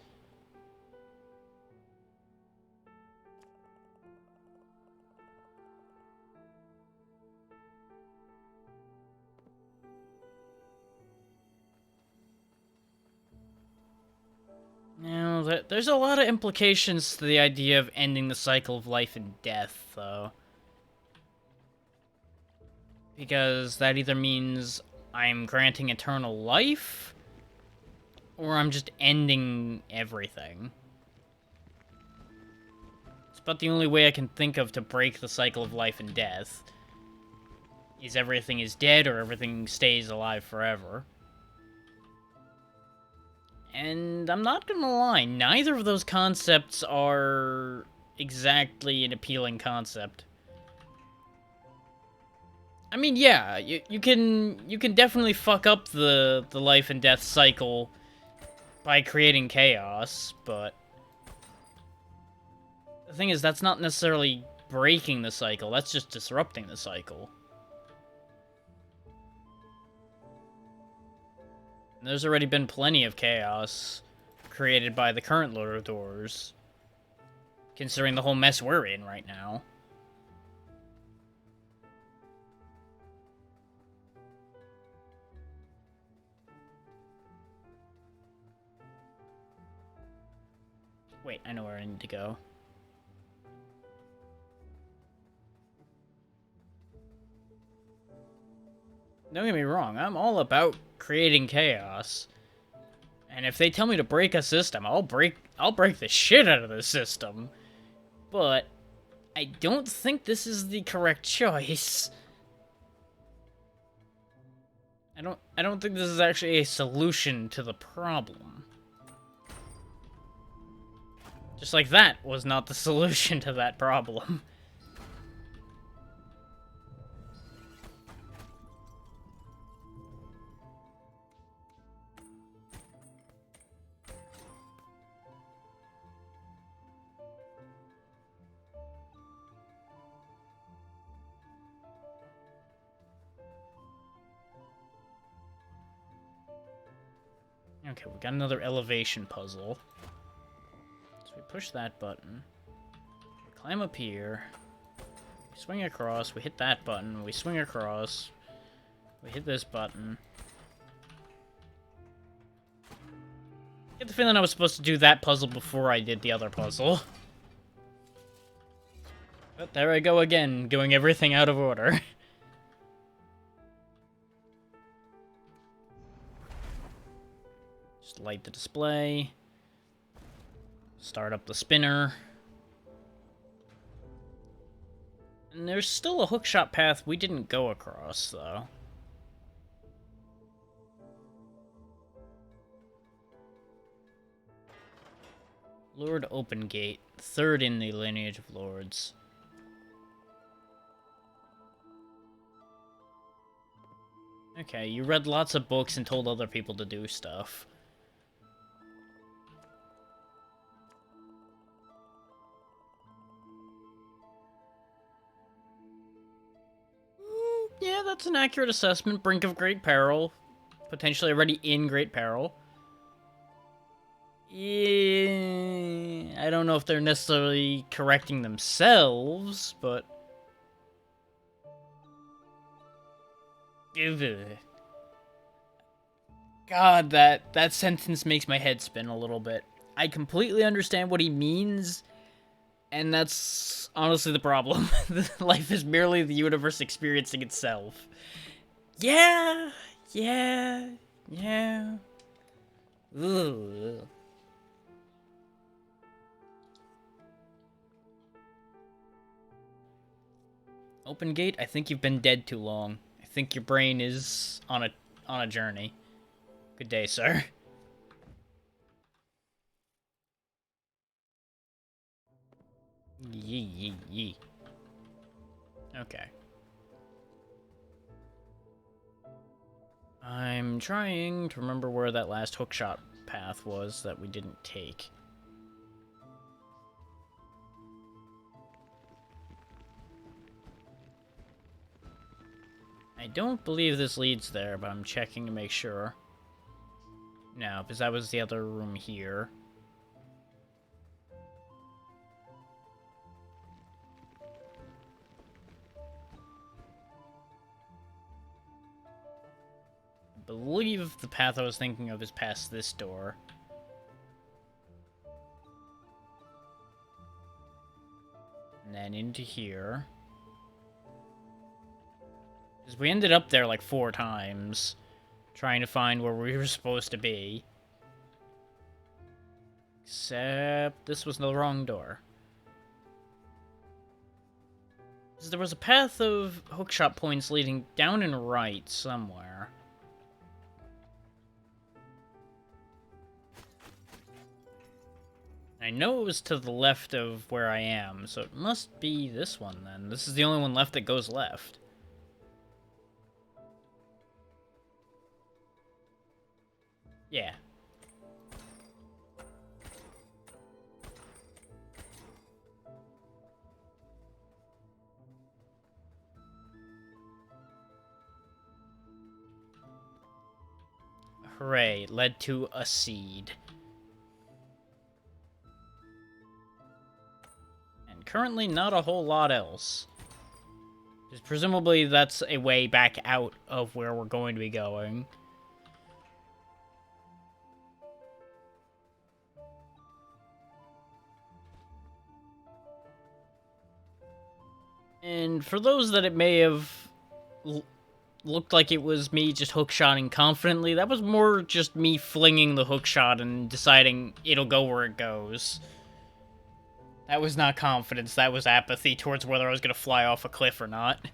Now, there's a lot of implications to the idea of ending the cycle of life and death, though. Because that either means I'm granting eternal life, or I'm just ending everything. It's about the only way I can think of to break the cycle of life and death. Is everything is dead, or everything stays alive forever. And I'm not gonna lie, neither of those concepts are exactly an appealing concept. I mean, yeah, you can definitely fuck up the life and death cycle by creating chaos, but the thing is, that's not necessarily breaking the cycle, that's just disrupting the cycle. And there's already been plenty of chaos created by the current Lord of Doors, considering the whole mess we're in right now. Wait, I know where I need to go. Don't get me wrong, I'm all about creating chaos. And if they tell me to break a system, I'll break the shit out of the system. But I don't think this is the correct choice. I don't think this is actually a solution to the problem. Just like that was not the solution to that problem. Okay, we got another elevation puzzle. So we push that button. We climb up here. We swing across. We hit that button. We swing across. We hit this button. I get the feeling I was supposed to do that puzzle before I did the other puzzle. But there I go again, doing everything out of order. Just light the display. Start up the spinner. And there's still a hookshot path we didn't go across, though. Lord Opengate, third in the lineage of lords. Okay, you read lots of books and told other people to do stuff. Yeah, that's an accurate assessment. Brink of great peril. Potentially already in great peril. Yeah, I don't know if they're necessarily correcting themselves, but... God, that sentence makes my head spin a little bit. I completely understand what he means, and that's honestly the problem. Life is merely the universe experiencing itself. Yeah, yeah, yeah. Ugh. Opengate, I think you've been dead too long. I think your brain is on a journey. Good day, sir. Yee yee yee. Okay. I'm trying to remember where that last hookshot path was that we didn't take. I don't believe this leads there, but I'm checking to make sure. No, because that was the other room here. I believe the path I was thinking of is past this door. And then into here. Because we ended up there like 4 times, trying to find where we were supposed to be. Except this was the wrong door. Because there was a path of hookshot points leading down and right somewhere. I know it was to the left of where I am, so it must be this one then. This is the only one left that goes left. Yeah. Hooray, led to a seed. And currently not a whole lot else. Because presumably that's a way back out of where we're going to be going. And for those that it may have looked like it was me just hookshotting confidently, that was more just me flinging the hookshot and deciding it'll go where it goes. That was not confidence, that was apathy towards whether I was going to fly off a cliff or not.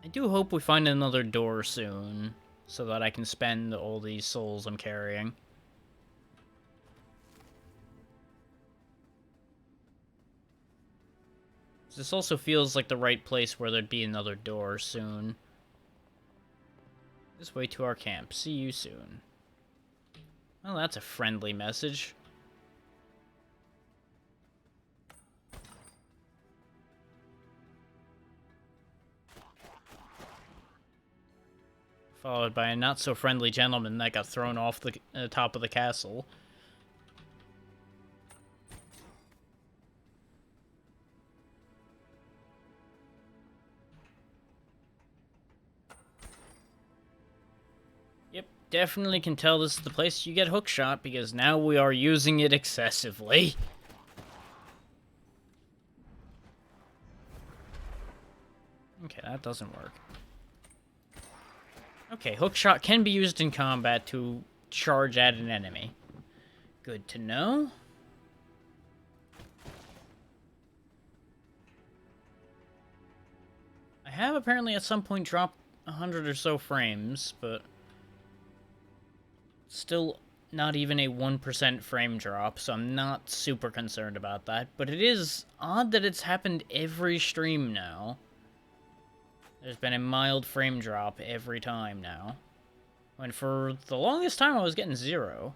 I do hope we find another door soon, so that I can spend all these souls I'm carrying. This also feels like the right place where there'd be another door soon. This way to our camp. See you soon. Well, that's a friendly message. Followed by a not-so-friendly gentleman that got thrown off the top of the castle. Yep, definitely can tell this is the place you get hookshot, because now we are using it excessively. Okay, that doesn't work. Okay, hookshot can be used in combat to charge at an enemy. Good to know. I have apparently at some point dropped 100 or so frames, but still not even a 1% frame drop, so I'm not super concerned about that. But it is odd that it's happened every stream now. There's been a mild frame drop every time now. When for the longest time I was getting 0.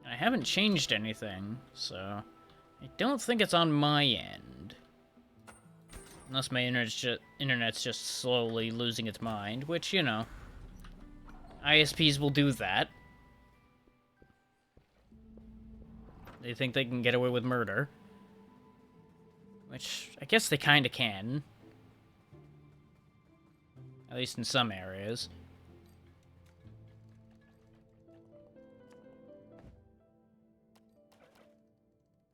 And I haven't changed anything, so I don't think it's on my end. Unless my internet's just slowly losing its mind, which, you know, ISPs will do that. They think they can get away with murder. Which, I guess they kinda can. At least in some areas.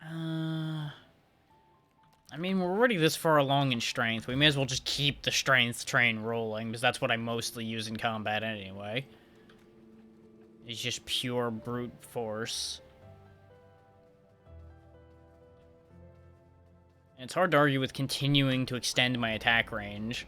I mean, we're already this far along in strength. We may as well just keep the strength train rolling, because that's what I mostly use in combat anyway. It's just pure brute force. And it's hard to argue with continuing to extend my attack range.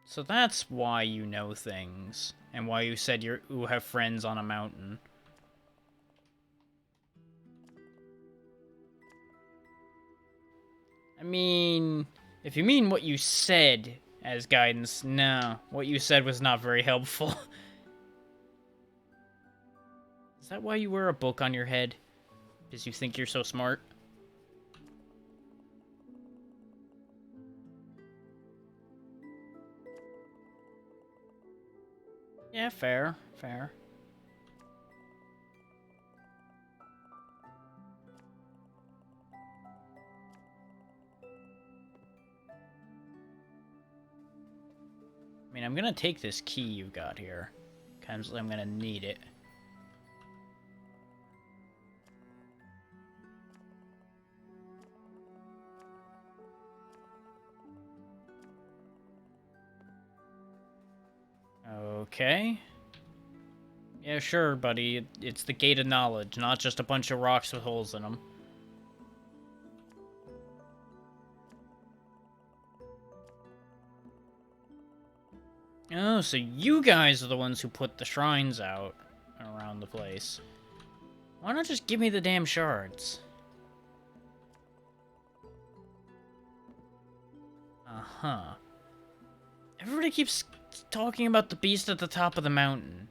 So that's why you know things, and why you said you have friends on a mountain. I mean, if you mean what you said as guidance, no. What you said was not very helpful. Is that why you wear a book on your head? Because you think you're so smart? Yeah, fair, fair. I mean, I'm gonna take this key you got here. Because I'm gonna need it. Okay. Yeah, sure, buddy. It's the Gate of Knowledge, not just a bunch of rocks with holes in them. Oh, so you guys are the ones who put the shrines out around the place. Why not just give me the damn shards? Uh-huh. Everybody keeps talking about the beast at the top of the mountain.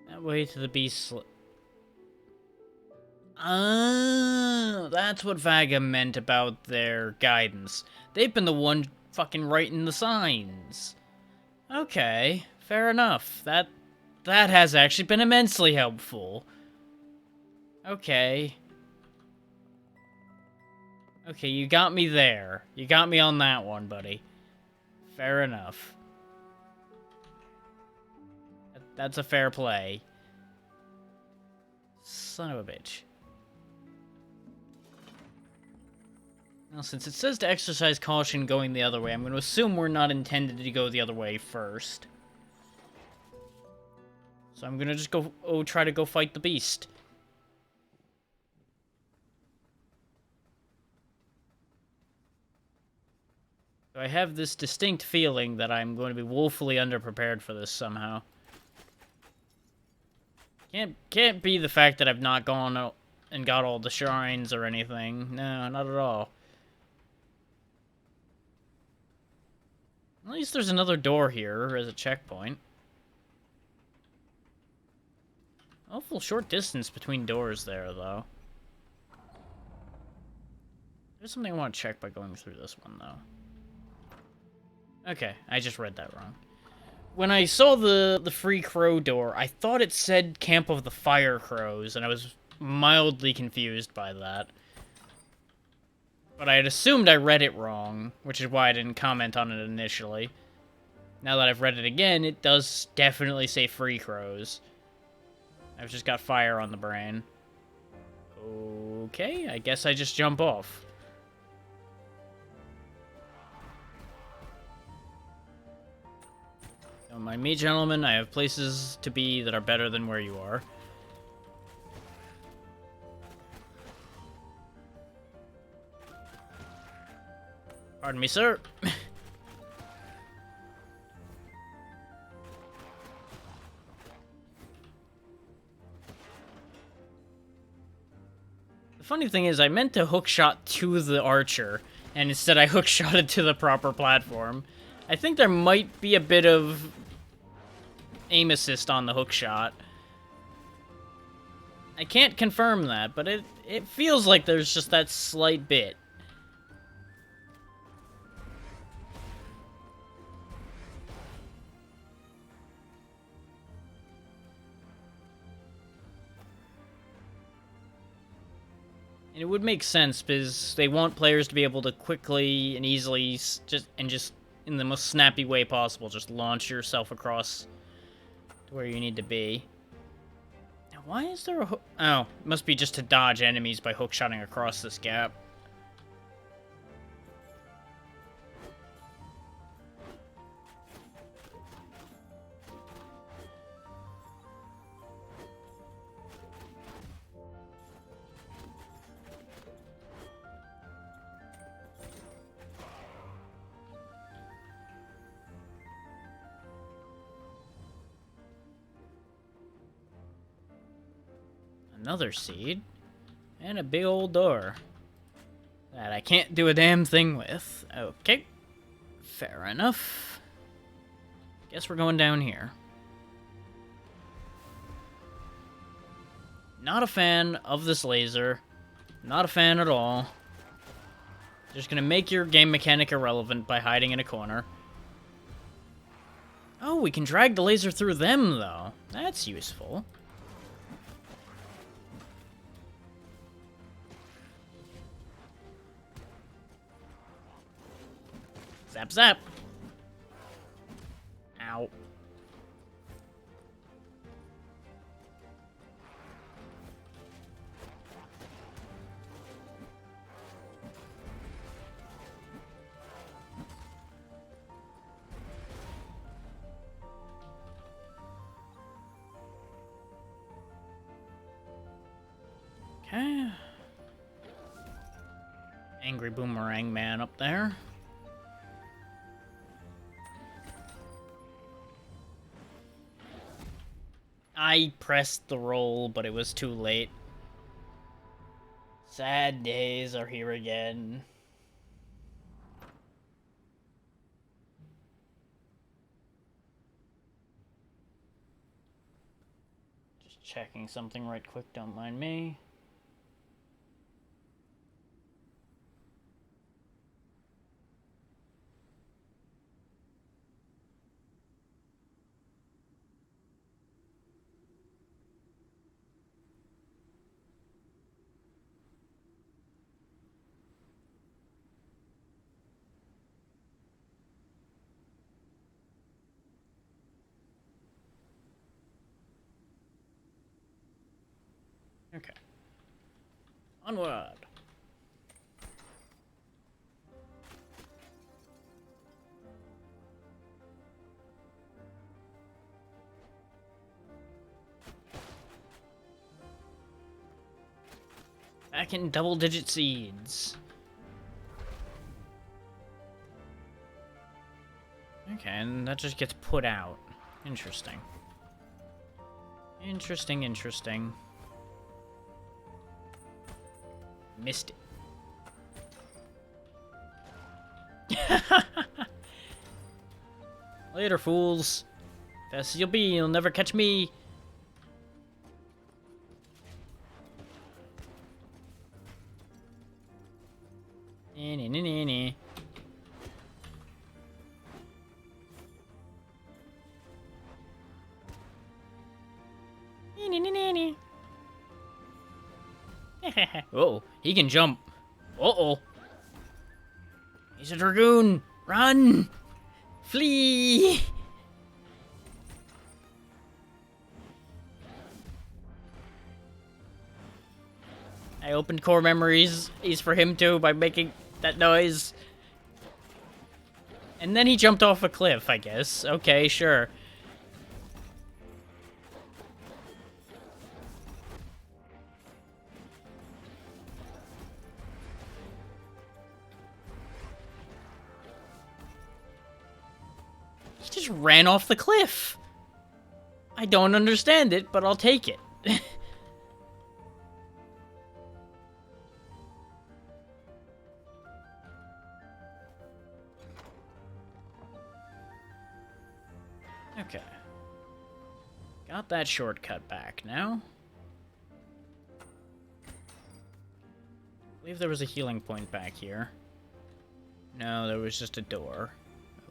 That way to the beast. Oh, that's what Vaga meant about their guidance. They've been the one fucking writing the signs. Okay, fair enough. That has actually been immensely helpful. Okay. Okay, you got me there. You got me on that one, buddy. Fair enough. That's a fair play. Son of a bitch. Now, since it says to exercise caution going the other way, I'm going to assume we're not intended to go the other way first. So I'm going to just go, try to go fight the beast. So I have this distinct feeling that I'm going to be woefully underprepared for this somehow. Can't be the fact that I've not gone out and got all the shrines or anything. No, not at all. At least there's another door here as a checkpoint. Awful short distance between doors there, though. There's something I want to check by going through this one, though. Okay, I just read that wrong. When I saw the Free Crow door, I thought it said Camp of the Fire Crows, and I was mildly confused by that. But I had assumed I read it wrong, which is why I didn't comment on it initially. Now that I've read it again, it does definitely say Free Crows. I've just got fire on the brain. Okay, I guess I just jump off. Don't mind me, gentlemen. I have places to be that are better than where you are. Pardon me, sir. The funny thing is, I meant to hookshot to the archer, and instead I hookshotted to the proper platform. I think there might be a bit of aim assist on the hookshot. I can't confirm that, but it feels like there's just that slight bit. And it would make sense because they want players to be able to quickly and easily just in the most snappy way possible just launch yourself across to where you need to be. Now, why is there a hook? Oh, it must be just to dodge enemies by hookshotting across this gap. Another seed. And a big old door. That I can't do a damn thing with. Okay. Fair enough. Guess we're going down here. Not a fan of this laser. Not a fan at all. Just gonna make your game mechanic irrelevant by hiding in a corner. Oh, we can drag the laser through them, though. That's useful. Zap, zap. Ow. Okay. Angry Boomerang Man up there. I pressed the roll, but it was too late. Sad days are here again. Just checking something right quick, don't mind me. Okay. Onward. Back in double-digit seeds. Okay, and that just gets put out. Interesting. Interesting. Missed it. Later, fools. Fast as you'll be, you'll never catch me. Nee. Oh, he can jump. Uh-oh. He's a Dragoon. Run! Flee! I opened core memories. He's for him too by making that noise. And then he jumped off a cliff, I guess. Okay, sure. He just ran off the cliff. I don't understand it, but I'll take it. Okay. Got that shortcut back now. I believe there was a healing point back here. No, there was just a door.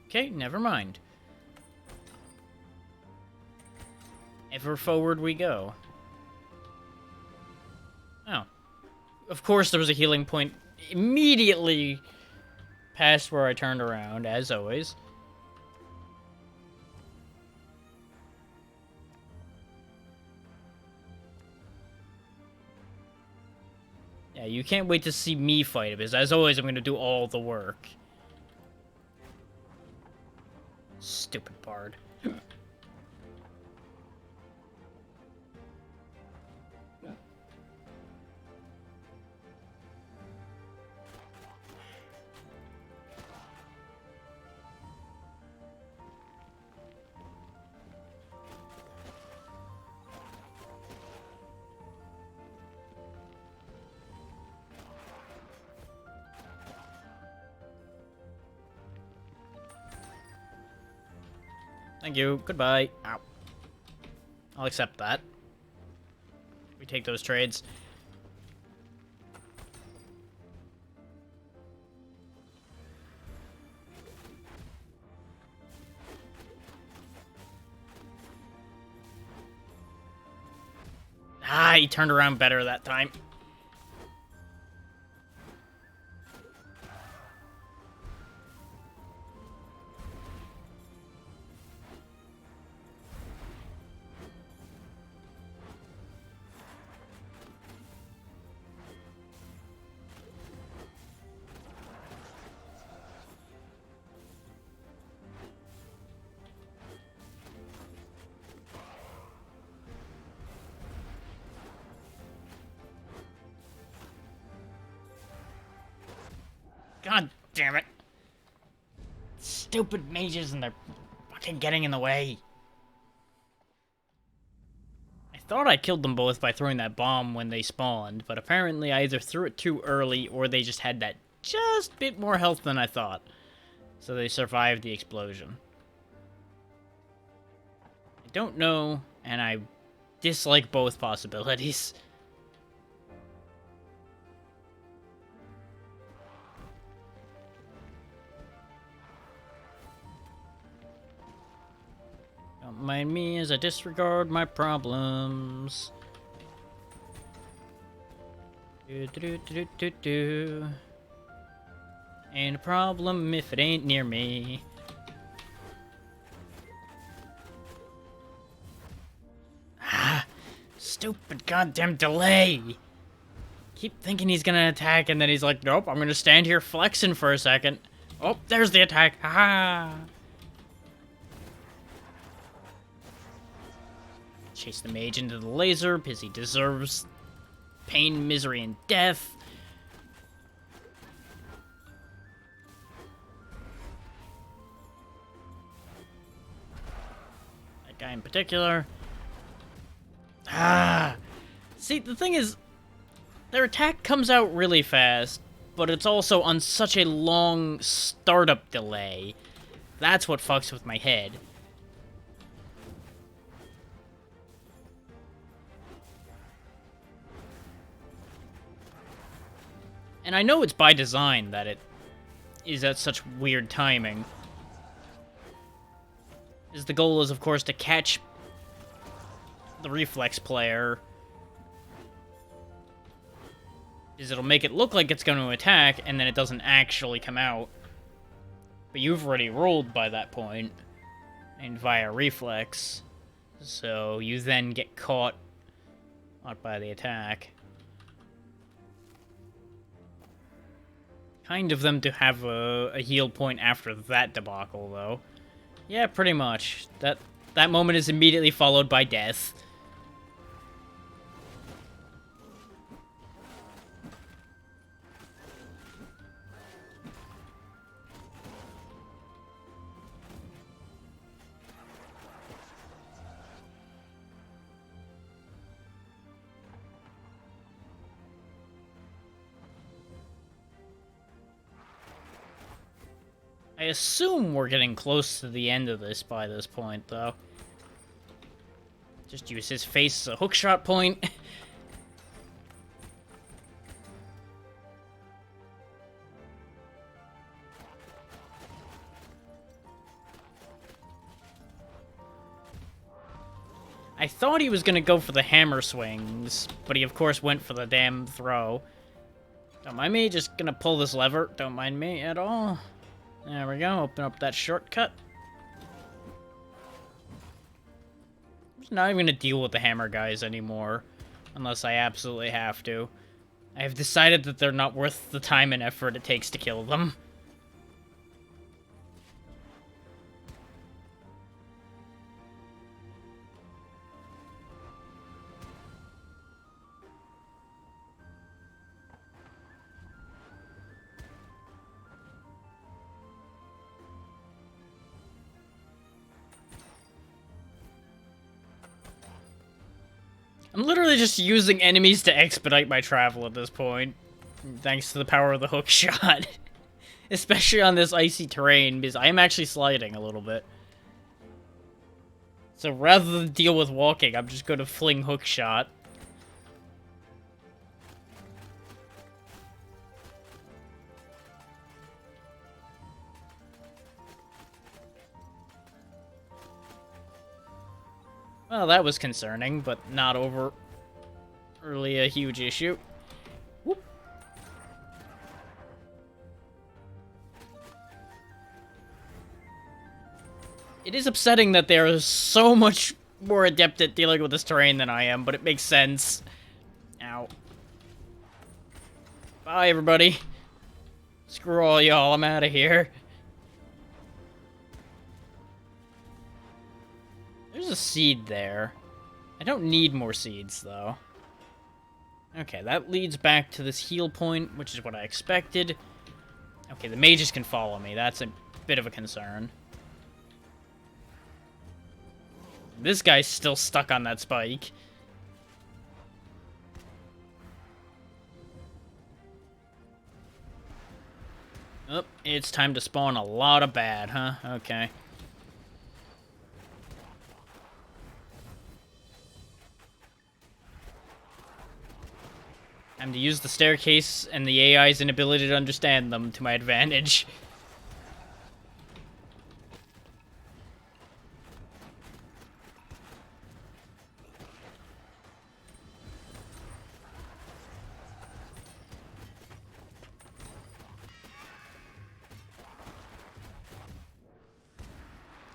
Okay, never mind. Ever forward we go. Oh. Of course, there was a healing point immediately past where I turned around, as always. Yeah, you can't wait to see me fight it, because as always, I'm going to do all the work. Stupid bard. Thank you. Goodbye. Ow. I'll accept that. We take those trades. Ah, he turned around better that time. God damn it. Stupid mages and they're fucking getting in the way. I thought I killed them both by throwing that bomb when they spawned, but apparently I either threw it too early or they just had that just bit more health than I thought. So they survived the explosion. I don't know, and I dislike both possibilities. Don't mind me as I disregard my problems. Do. Ain't a problem if it ain't near me. Ah, stupid goddamn delay. Keep thinking he's gonna attack and then he's like, nope, I'm gonna stand here flexing for a second. Oh, there's the attack. Haha. Chase the mage into the laser because he deserves pain, misery, and death. That guy in particular. Ah! See, the thing is, their attack comes out really fast, but it's also on such a long startup delay. That's what fucks with my head. And I know it's by design that it is at such weird timing. As the goal is, of course, to catch the reflex player. Is it'll make it look like it's going to attack, and then it doesn't actually come out. But you've already rolled by that point, and via reflex. So you then get caught, not by the attack. Kind of them to have a heal point after that debacle, though. Yeah, pretty much. That moment is immediately followed by death. I assume we're getting close to the end of this by this point, though. Just use his face as a hookshot point. I thought he was gonna go for the hammer swings, but he of course went for the damn throw. Don't mind me, just gonna pull this lever. Don't mind me at all. There we go, open up that shortcut. I'm just not even gonna deal with the hammer guys anymore. Unless I absolutely have to. I have decided that they're not worth the time and effort it takes to kill them. I'm literally just using enemies to expedite my travel at this point. Thanks to the power of the hook shot. Especially on this icy terrain, because I am actually sliding a little bit. So rather than deal with walking, I'm just going to fling hook shot. Well, that was concerning, but not overly a huge issue. Whoop. It is upsetting that they're so much more adept at dealing with this terrain than I am, but it makes sense. Ow. Bye, everybody. Screw all y'all, I'm out of here. There's a seed there. I don't need more seeds, though. Okay, that leads back to this heal point, which is what I expected. Okay, the mages can follow me. That's a bit of a concern. This guy's still stuck on that spike. Oh, it's time to spawn a lot of bad, huh? Okay. Time to use the staircase and the AI's inability to understand them to my advantage.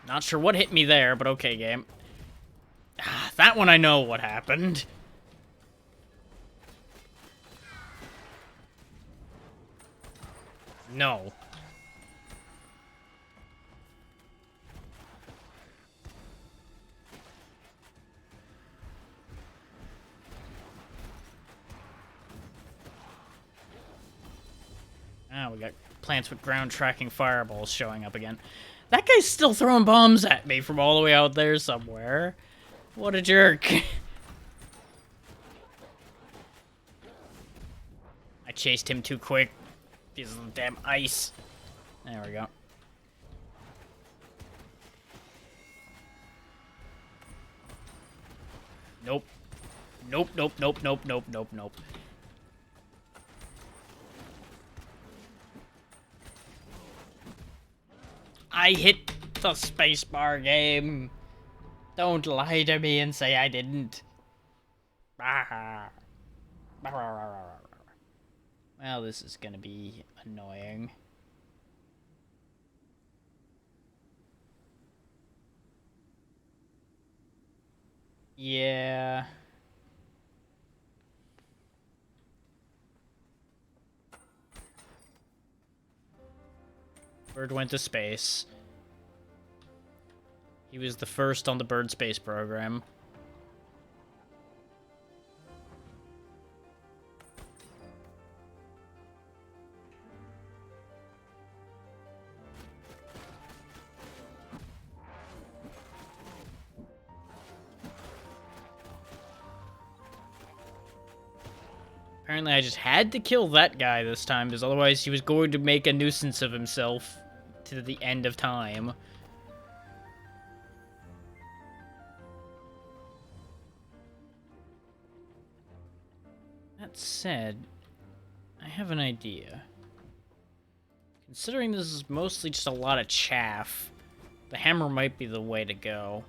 Not sure what hit me there, but okay, game. That one I know what happened. No. Ah, we got plants with ground tracking fireballs showing up again. That guy's still throwing bombs at me from all the way out there somewhere. What a jerk. I chased him too quick. Because of the damn ice. There we go. Nope. Nope, nope, nope, nope, nope, nope, nope. I hit the spacebar, game. Don't lie to me and say I didn't. Well, this is gonna be annoying. Yeah. Bird went to space. He was the first on the bird space program. Apparently I just had to kill that guy this time, because otherwise he was going to make a nuisance of himself to the end of time. That said, I have an idea. Considering this is mostly just a lot of chaff, the hammer might be the way to go.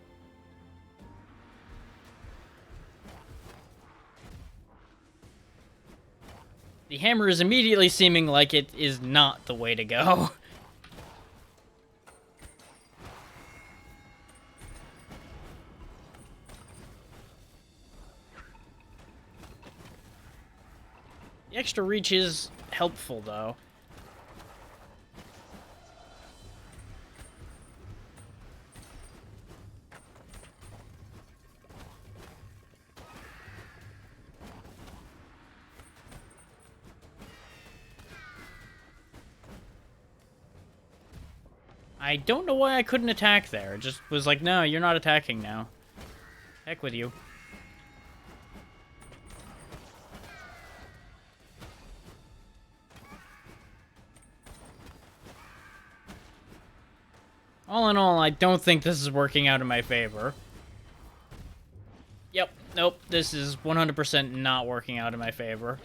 The hammer is immediately seeming like it is not the way to go. The extra reach is helpful, though. I don't know why I couldn't attack there. It just was like, no, you're not attacking now. Heck with you. All in all, I don't think this is working out in my favor. Yep, nope, this is 100% not working out in my favor.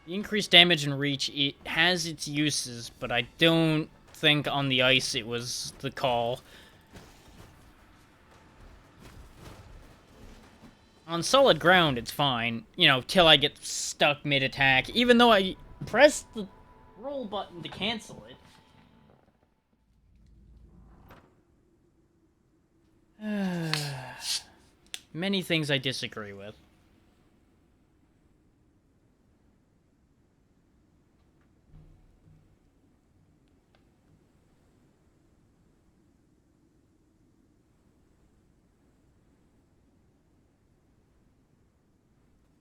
The increased damage and reach, it has its uses, but I don't think on the ice it was the call. On solid ground, it's fine, you know, till I get stuck mid-attack, even though I pressed the roll button to cancel it. Many things I disagree with.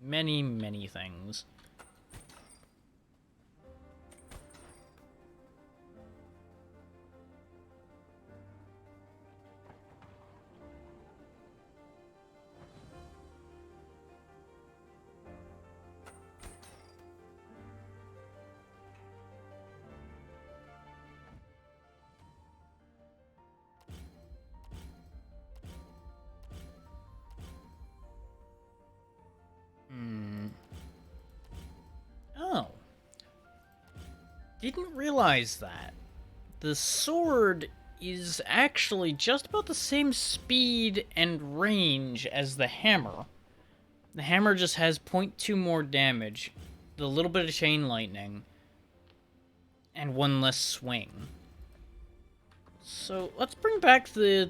Many, many things. Oh. Didn't realize that. The sword is actually just about the same speed and range as the hammer. The hammer just has 0.2 more damage, the little bit of chain lightning, and one less swing. So let's bring back the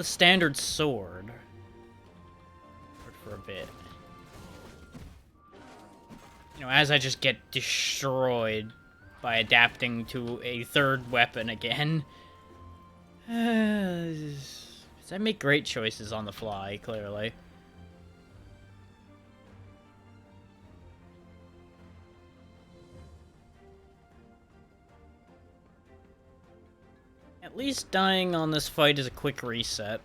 standard sword for a bit. You know, as I just get destroyed by adapting to a third weapon again. I make great choices on the fly, clearly. At least dying on this fight is a quick reset.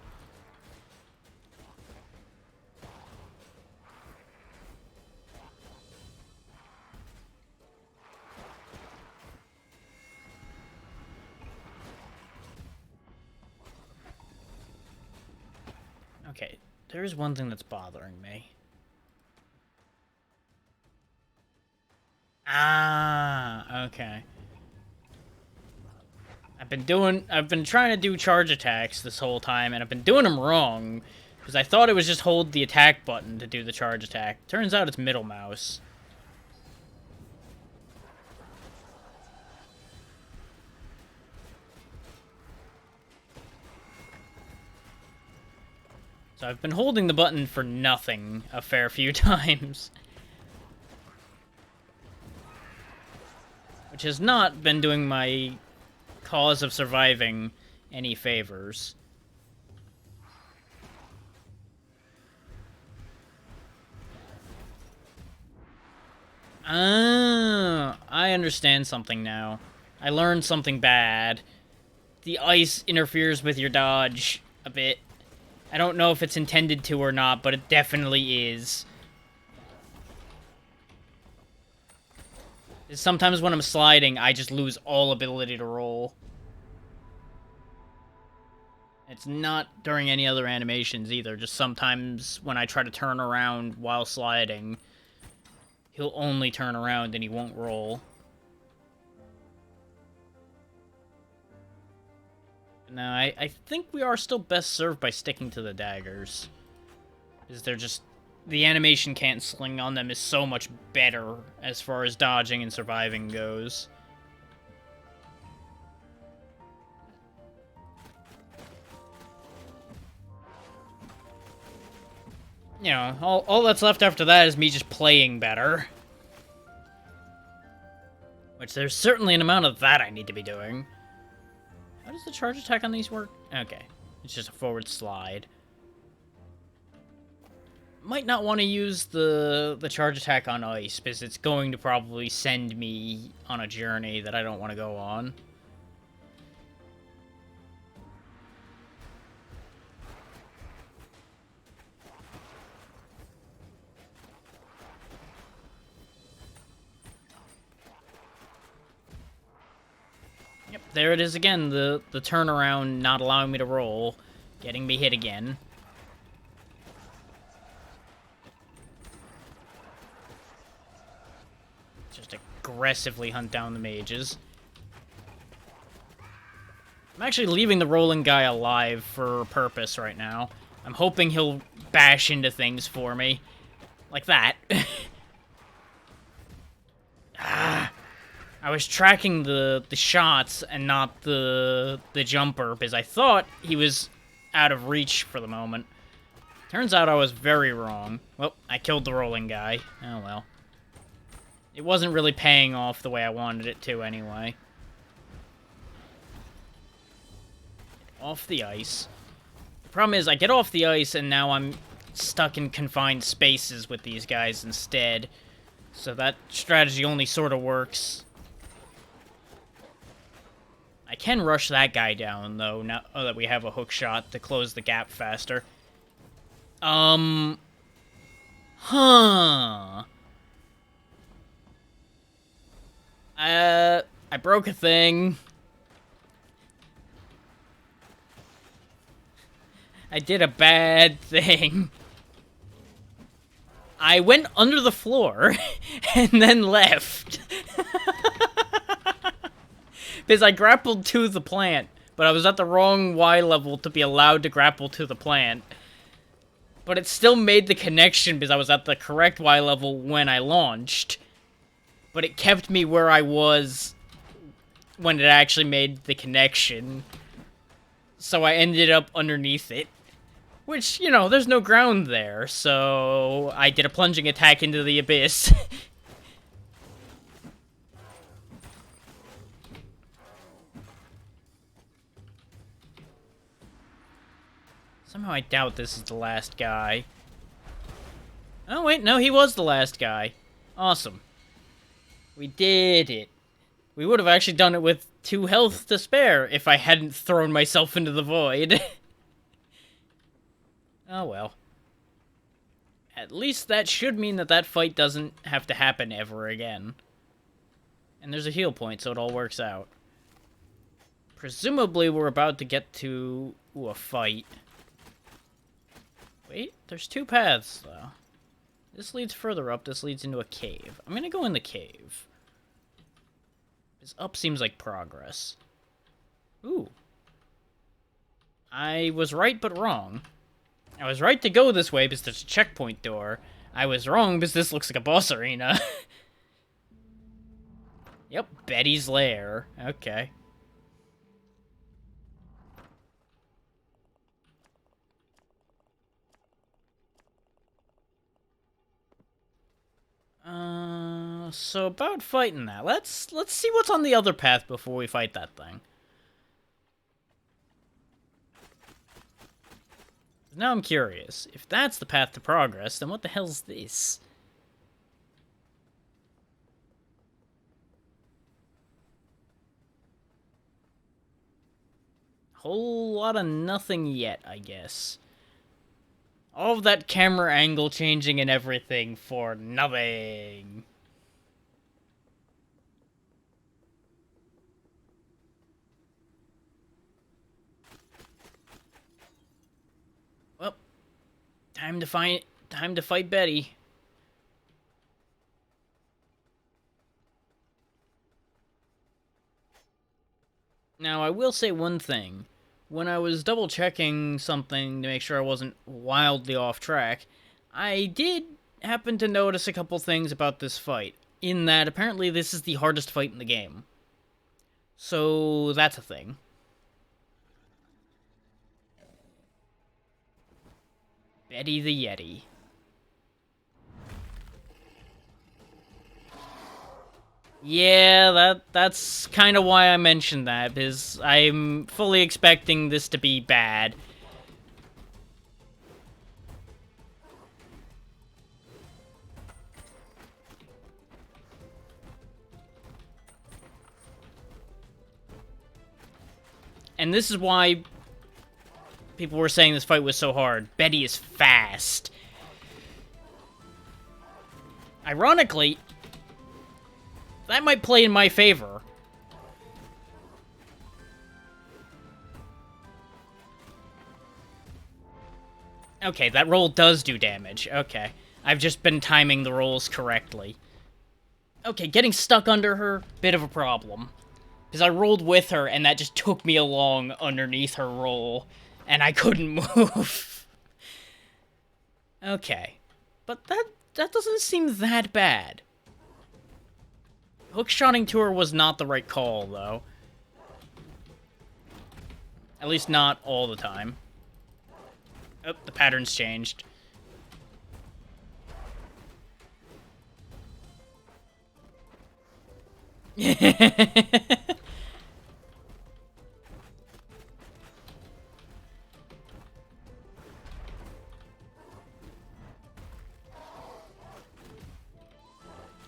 Okay, there's one thing that's bothering me. Ah, okay. I've been trying to do charge attacks this whole time, and I've been doing them wrong, because I thought it was just hold the attack button to do the charge attack. Turns out it's middle mouse. So I've been holding the button for nothing a fair few times. Which has not been doing my cause of surviving any favors. Ah, I understand something now. I learned something bad. The ice interferes with your dodge a bit. I don't know if it's intended to or not, but it definitely is. Sometimes when I'm sliding, I just lose all ability to roll. It's not during any other animations either, just sometimes when I try to turn around while sliding, he'll only turn around and he won't roll. No, I think we are still best served by sticking to the daggers. Because they're just... The animation canceling on them is so much better as far as dodging and surviving goes. You know, all that's left after that is me just playing better. Which there's certainly an amount of that I need to be doing. How does the charge attack on these work? Okay. It's just a forward slide. Might not want to use the charge attack on ice, because it's going to probably send me on a journey that I don't want to go on. Yep, there it is again, the turnaround not allowing me to roll, getting me hit again. Just aggressively hunt down the mages. I'm actually leaving the rolling guy alive for a purpose right now. I'm hoping he'll bash into things for me. Like that. Ah. I was tracking the shots and not the jumper because I thought he was out of reach for the moment. Turns out I was very wrong. Well, I killed the rolling guy. Oh well. It wasn't really paying off the way I wanted it to anyway. Off the ice. The problem is I get off the ice and now I'm stuck in confined spaces with these guys instead. So that strategy only sort of works. I can rush that guy down, though, now that we have a hook shot to close the gap faster. Huh. I broke a thing. I did a bad thing. I went under the floor and then left. Because I grappled to the plant, but I was at the wrong Y level to be allowed to grapple to the plant. But it still made the connection because I was at the correct Y level when I launched. But it kept me where I was when it actually made the connection. So I ended up underneath it. Which, you know, there's no ground there, so I did a plunging attack into the abyss. Somehow I doubt this is the last guy. Oh, wait, no, he was the last guy. Awesome. We did it. We would have actually done it with 2 health to spare if I hadn't thrown myself into the void. Oh, well. At least that should mean that that fight doesn't have to happen ever again. And there's a heal point, so it all works out. Presumably, we're about to get to a fight. Wait, there's 2 paths, though. This leads further up, this leads into a cave. I'm gonna go in the cave. This up seems like progress. Ooh. I was right, but wrong. I was right to go this way because there's a checkpoint door. I was wrong because this looks like a boss arena. Yep, Betty's Lair. Okay. So about fighting that. Let's see what's on the other path before we fight that thing. Now I'm curious. If that's the path to progress, then what the hell's this? Whole lot of nothing yet, I guess. All of that camera angle changing and everything for nothing. Well, time to fight Betty. Now, I will say one thing. When I was double checking something to make sure I wasn't wildly off track, I did happen to notice a couple things about this fight. In that, apparently, this is the hardest fight in the game. So, that's a thing. Betty the Yeti. Yeah, that's kind of why I mentioned that, because I'm fully expecting this to be bad. And this is why people were saying this fight was so hard. Betty is fast. Ironically, that might play in my favor. Okay, that roll does do damage. Okay. I've just been timing the rolls correctly. Okay, getting stuck under her, bit of a problem. Because I rolled with her, and that just took me along underneath her roll, and I couldn't move. Okay. But that doesn't seem that bad. Hookshotting to her was not the right call, though. At least not all the time. Oh, the pattern's changed.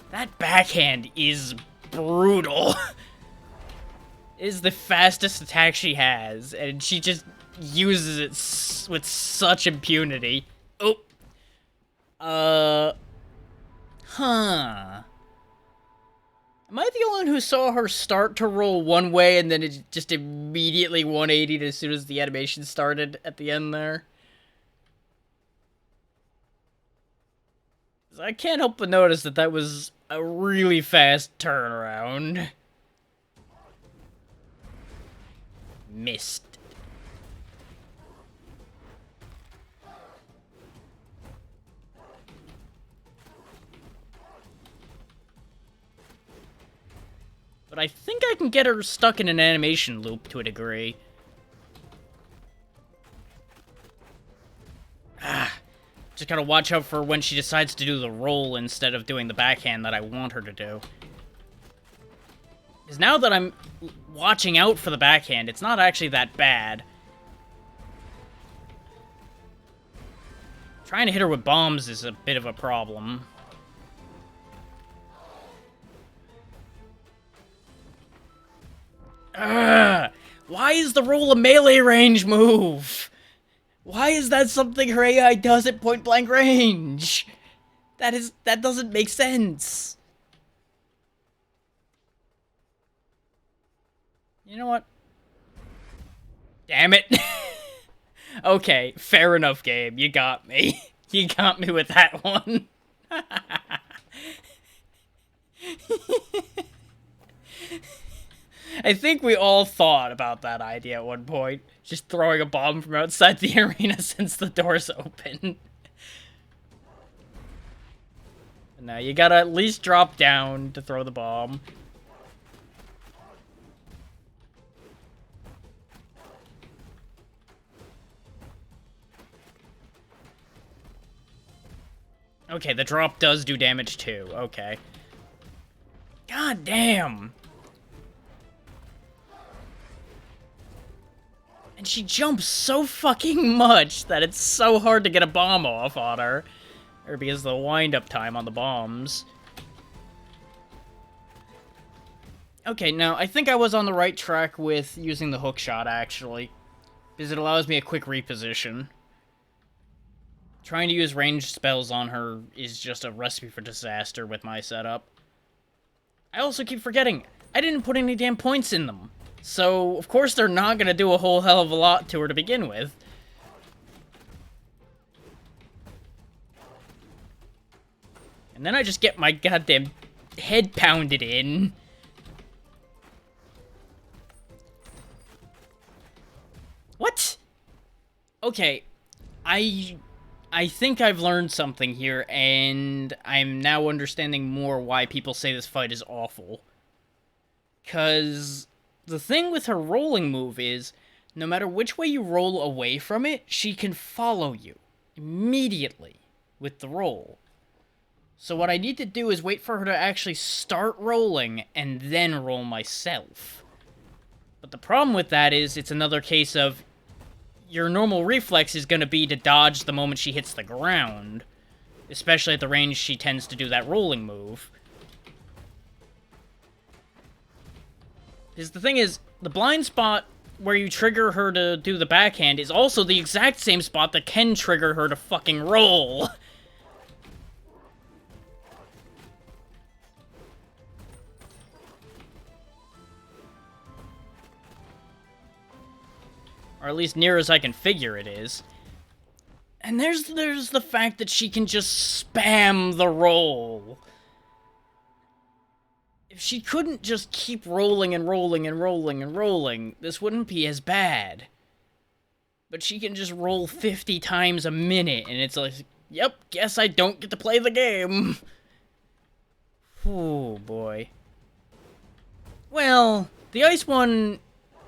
That backhand is brutal. It is the fastest attack she has, and she just uses it with such impunity. Oh. Huh. Am I the only one who saw her start to roll one way and then it just immediately 180'd as soon as the animation started at the end there? I can't help but notice that that was a really fast turnaround. Missed. But I think I can get her stuck in an animation loop to a degree. Just gotta watch out for when she decides to do the roll instead of doing the backhand that I want her to do. Because now that I'm watching out for the backhand, it's not actually that bad. Trying to hit her with bombs is a bit of a problem. Ugh! Why is the roll a melee range move? Why is that something her AI does at point-blank range? That doesn't make sense. You know what? Damn it. Okay, fair enough, game. You got me. You got me with that one. I think we all thought about that idea at one point. Just throwing a bomb from outside the arena since the door's open. Now you gotta at least drop down to throw the bomb. Okay, the drop does do damage too. Okay. God damn. And she jumps so fucking much that it's so hard to get a bomb off on her. Or because of the wind-up time on the bombs. Okay, now, I think I was on the right track with using the hook shot, actually. Because it allows me a quick reposition. Trying to use ranged spells on her is just a recipe for disaster with my setup. I also keep forgetting, I didn't put any damn points in them. So, of course they're not gonna do a whole hell of a lot to her to begin with. And then I just get my goddamn head pounded in. Okay, I think I've learned something here, and I'm now understanding more why people say this fight is awful. Because the thing with her rolling move is, no matter which way you roll away from it, she can follow you immediately with the roll. So what I need to do is wait for her to actually start rolling, and then roll myself. But the problem with that is, it's another case of, your normal reflex is going to be to dodge the moment she hits the ground. Especially at the range she tends to do that rolling move. Because the thing is, the blind spot where you trigger her to do the backhand is also the exact same spot that can trigger her to fucking roll. Or at least near as I can figure it is. And there's the fact that she can just spam the roll. If she couldn't just keep rolling and rolling and rolling and rolling, this wouldn't be as bad. But she can just roll 50 times a minute, and it's like, yep, guess I don't get to play the game. Oh boy. Well, the ice one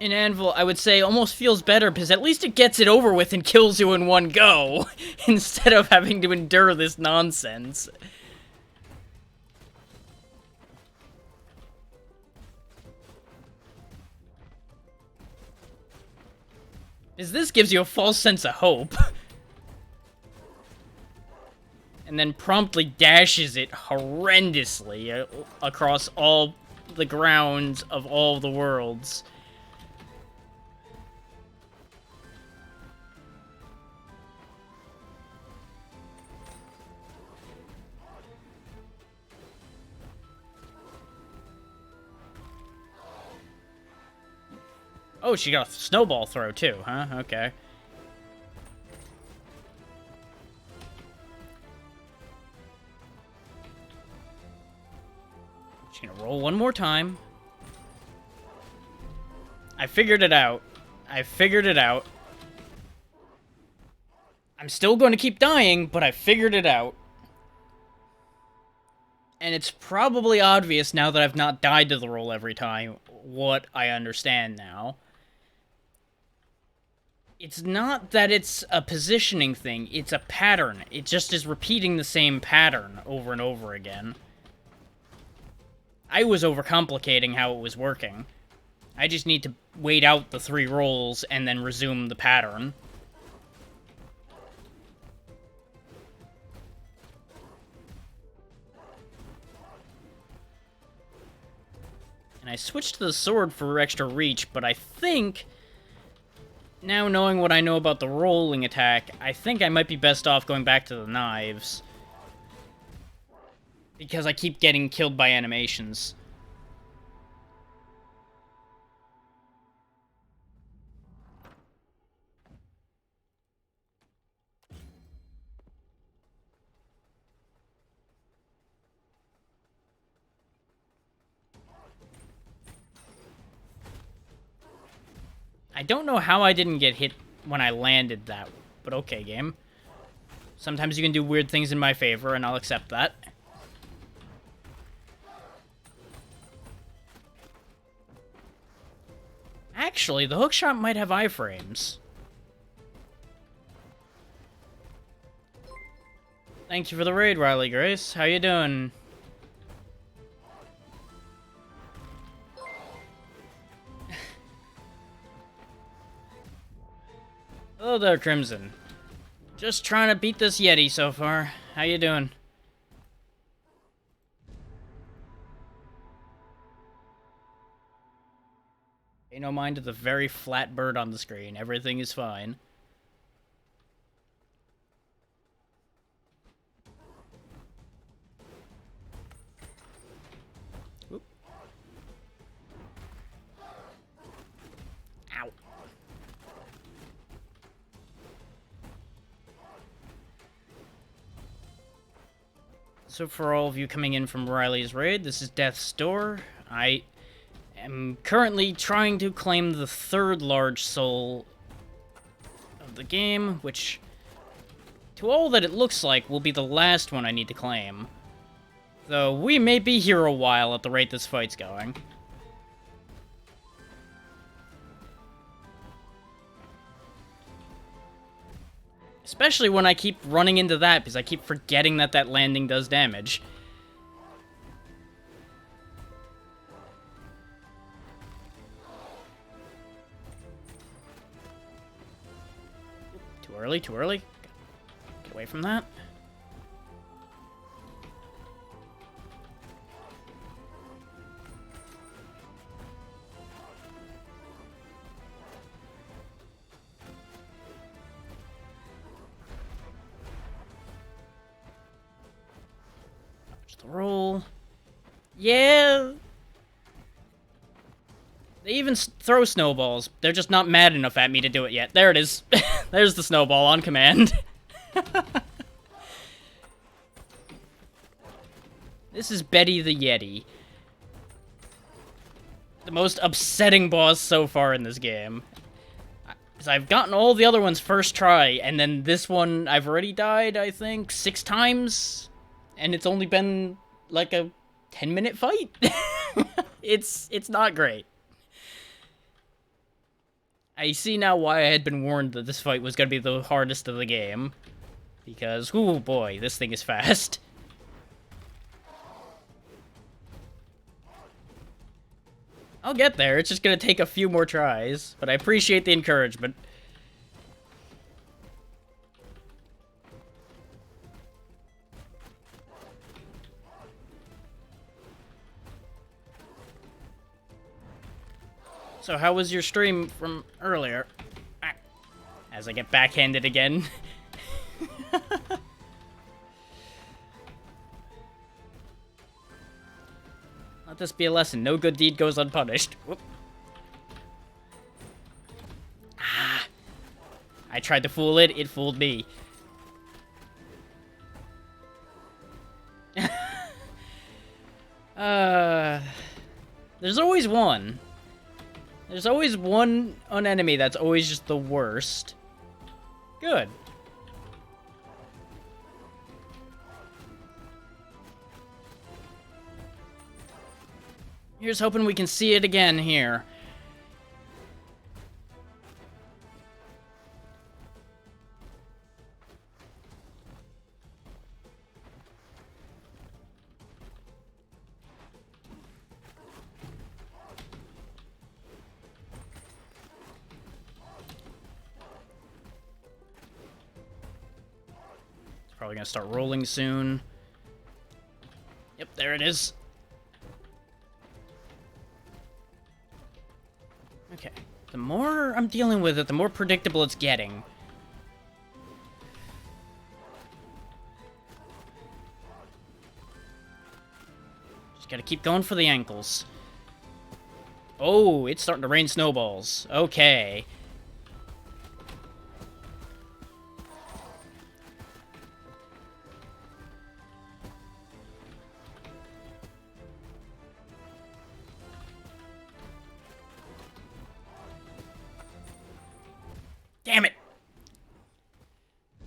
in Anvil, I would say, almost feels better, because at least it gets it over with and kills you in one go, instead of having to endure this nonsense. Because this gives you a false sense of hope. And then promptly dashes it horrendously across all the grounds of all the worlds. Oh, she got a snowball throw too, huh? Okay. She's gonna roll one more time. I figured it out. I figured it out. I'm still going to keep dying, but I figured it out. And it's probably obvious now that I've not died to the roll every time what I understand now. It's not that it's a positioning thing, it's a pattern. It just is repeating the same pattern over and over again. I was overcomplicating how it was working. I just need to wait out the 3 rolls and then resume the pattern. And I switched to the sword for extra reach, but I think, now knowing what I know about the rolling attack, I think I might be best off going back to the knives. Because I keep getting killed by animations. I don't know how I didn't get hit when I landed that, but okay, game. Sometimes you can do weird things in my favor, and I'll accept that. Actually, the hookshot might have iframes. Thank you for the raid, Riley Grace. How you doing? Hello there, Crimson. Just trying to beat this Yeti so far. How you doing? Pay no mind to the very flat bird on the screen. Everything is fine. Oop. Ow. So for all of you coming in from Riley's raid, this is Death's Door. I am currently trying to claim the 3rd large soul of the game, which, to all that it looks like, will be the last one I need to claim. Though, we may be here a while at the rate this fight's going. Especially when I keep running into that, because I keep forgetting that that landing does damage. Too early, too early. Get away from that. The roll. Yeah. They even throw snowballs. They're just not mad enough at me to do it yet. There it is. There's the snowball on command. This is Betty the Yeti. The most upsetting boss so far in this game. Because I've gotten all the other ones first try, and then this one I've already died, I think, 6 times? And it's only been, like, a 10-minute fight? It's not great. I see now why I had been warned that this fight was going to be the hardest of the game. Because, oh boy, this thing is fast. I'll get there, it's just going to take a few more tries. But I appreciate the encouragement. So how was your stream from earlier? As I get backhanded again. Let this be a lesson. No good deed goes unpunished. Whoop. Ah. I tried to fool it. It fooled me. There's always one. There's always one enemy that's always just the worst. Good. Here's hoping we can see it again here. Probably gonna start rolling soon. Yep, there it is. Okay. The more I'm dealing with it, the more predictable it's getting. Just gotta keep going for the ankles. Oh, it's starting to rain snowballs. Okay. Damn it!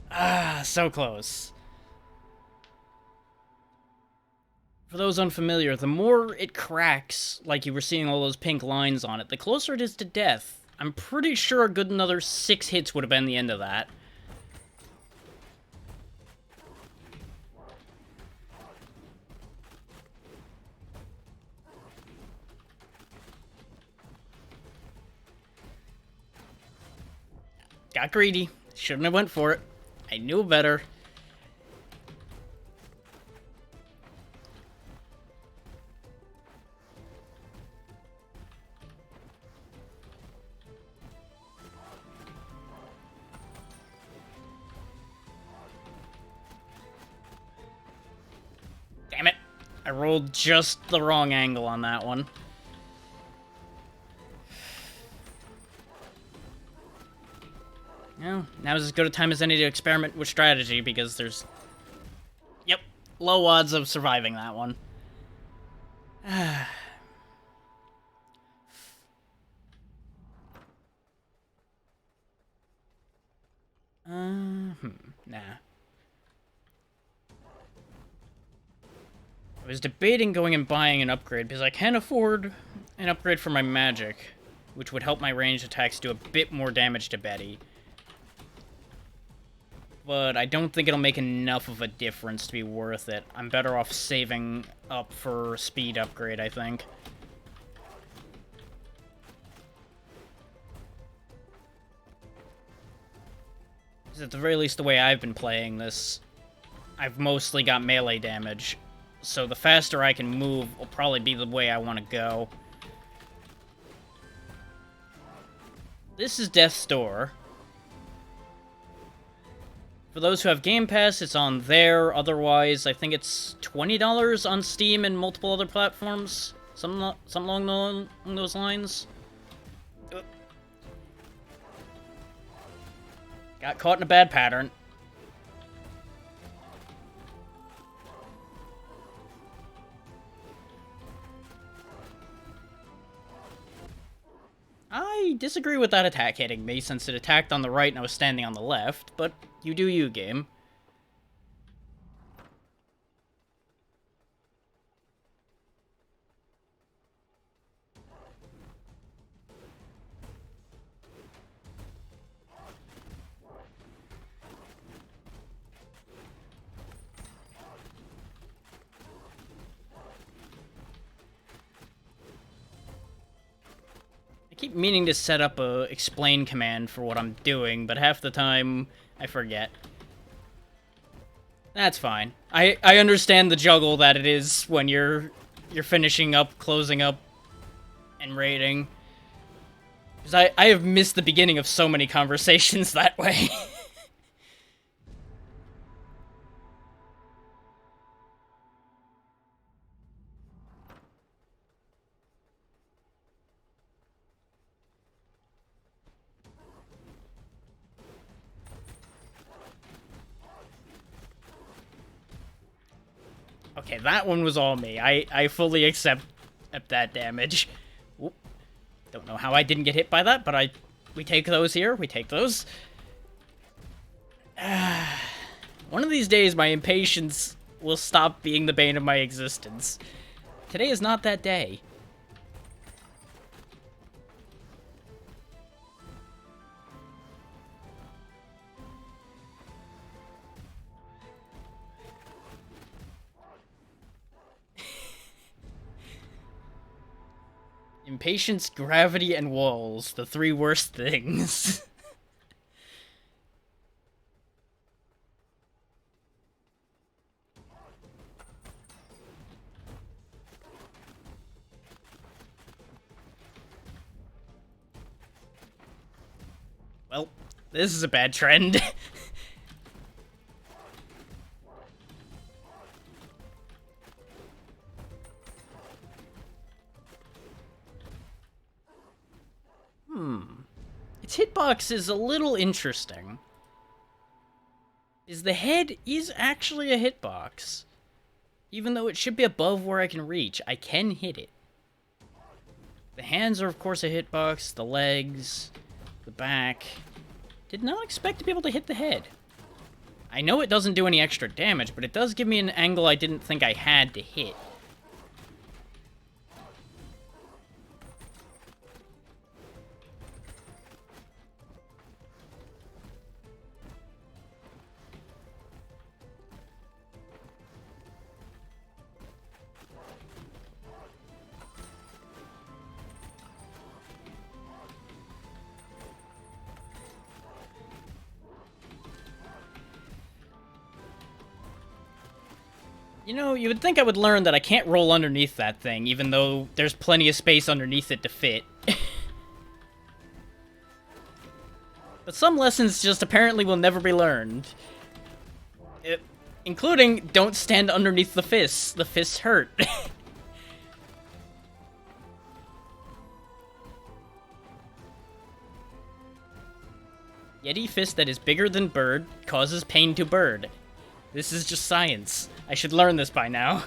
Ah, so close. For those unfamiliar, the more it cracks, like you were seeing all those pink lines on it, the closer it is to death. I'm pretty sure a good another 6 hits would have been the end of that. Got greedy. Shouldn't have went for it. I knew better. Damn it. I rolled just the wrong angle on that one. Well, now's as good a time as any to experiment with strategy, because there's... Yep, low odds of surviving that one. Nah. I was debating going and buying an upgrade, because I can afford an upgrade for my magic, which would help my ranged attacks do a bit more damage to Betty. But I don't think it'll make enough of a difference to be worth it. I'm better off saving up for speed upgrade, I think. At the very least, the way I've been playing this, I've mostly got melee damage. So the faster I can move will probably be the way I want to go. This is Death's Door. For those who have Game Pass, it's on there. Otherwise, I think it's $20 on Steam and multiple other platforms. Something along those lines. Got caught in a bad pattern. I disagree with that attack hitting me, since it attacked on the right and I was standing on the left, but you do you, game. I keep meaning to set up a explain command for what I'm doing, but half the time I forget. That's fine. I understand the juggle that it is when you're finishing up, closing up, and raiding. Because I have missed the beginning of so many conversations that way. Okay, that one was all me. I fully accept that damage. Oop. Don't know how I didn't get hit by that, but we take those here. We take those. One of these days, my impatience will stop being the bane of my existence. Today is not that day. Impatience, gravity, and walls. The three worst things. Well, this is a bad trend. Its hitbox is a little interesting. The head is actually a hitbox. Even though it should be above where I can reach, I can hit it. The hands are, of course, a hitbox. The legs, the back. Did not expect to be able to hit the head. I know it doesn't do any extra damage, but it does give me an angle I didn't think I had to hit. You know, you would think I would learn that I can't roll underneath that thing, even though there's plenty of space underneath it to fit. But some lessons just apparently will never be learned. Including, don't stand underneath the fists. The fists hurt. Yeti fist that is bigger than bird causes pain to bird. This is just science. I should learn this by now.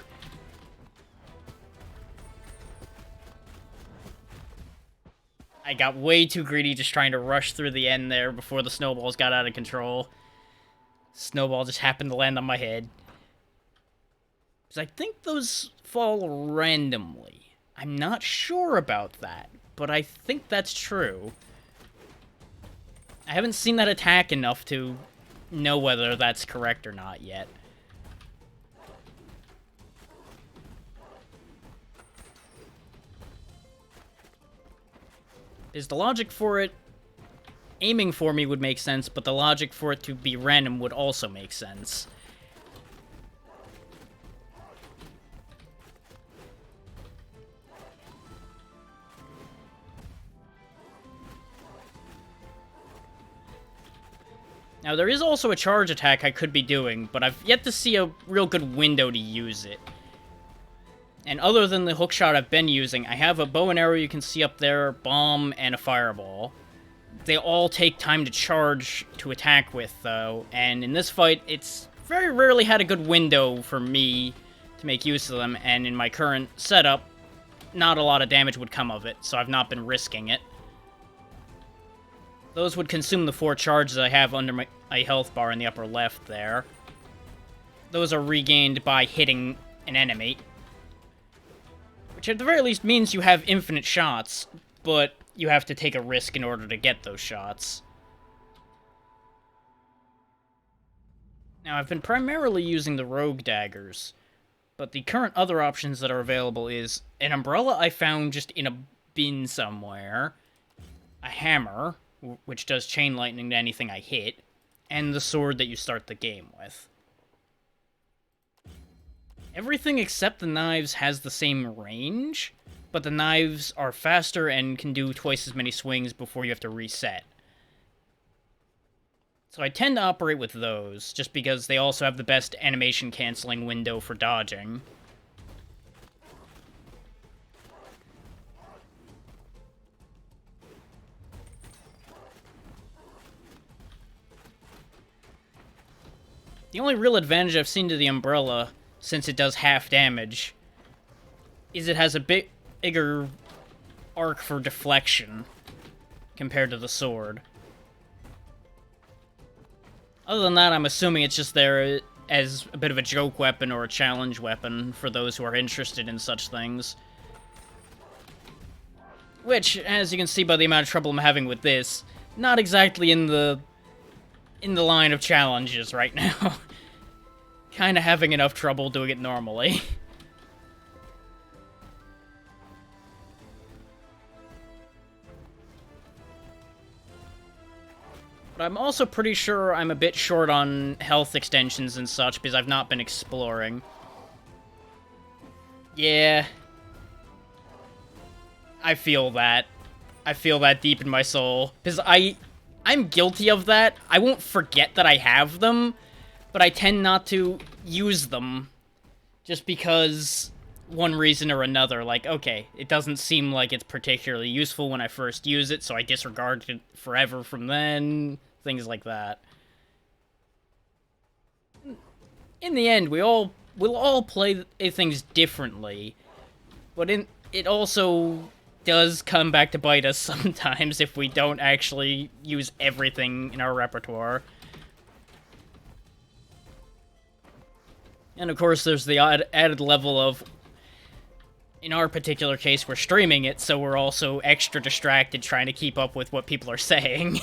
I got way too greedy just trying to rush through the end there before the snowballs got out of control. Snowball just happened to land on my head. Because I think those fall randomly. I'm not sure about that, but I think that's true. I haven't seen that attack enough to know whether that's correct or not yet. Is the logic for it aiming for me would make sense, but the logic for it to be random would also make sense. Now, there is also a charge attack I could be doing, but I've yet to see a real good window to use it. And other than the hookshot I've been using, I have a bow and arrow you can see up there, bomb, and a fireball. They all take time to charge to attack with, though, and in this fight, it's very rarely had a good window for me to make use of them, and in my current setup, not a lot of damage would come of it, so I've not been risking it. Those would consume the 4 charges I have under my health bar in the upper left there. Those are regained by hitting an enemy. Which at the very least means you have infinite shots, but you have to take a risk in order to get those shots. Now, I've been primarily using the rogue daggers, but the current other options that are available is an umbrella I found just in a bin somewhere, a hammer, which does chain lightning to anything I hit, and the sword that you start the game with. Everything except the knives has the same range, but the knives are faster and can do twice as many swings before you have to reset. So I tend to operate with those, just because they also have the best animation canceling window for dodging. The only real advantage I've seen to the umbrella, since it does half damage, is it has a bigger arc for deflection compared to the sword. Other than that, I'm assuming it's just there as a bit of a joke weapon or a challenge weapon for those who are interested in such things. Which, as you can see by the amount of trouble I'm having with this, not exactly in the line of challenges right now. Kinda having enough trouble doing it normally. But I'm also pretty sure I'm a bit short on health extensions and such because I've not been exploring. Yeah. I feel that. I feel that deep in my soul. Because I'm guilty of that. I won't forget that I have them, but I tend not to use them just because one reason or another. Like, okay, it doesn't seem like it's particularly useful when I first use it, so I disregard it forever from then. Things like that. In the end, we'll all play things differently, but it also does come back to bite us sometimes if we don't actually use everything in our repertoire. And of course, there's the added level of, in our particular case, we're streaming it, so we're also extra distracted trying to keep up with what people are saying.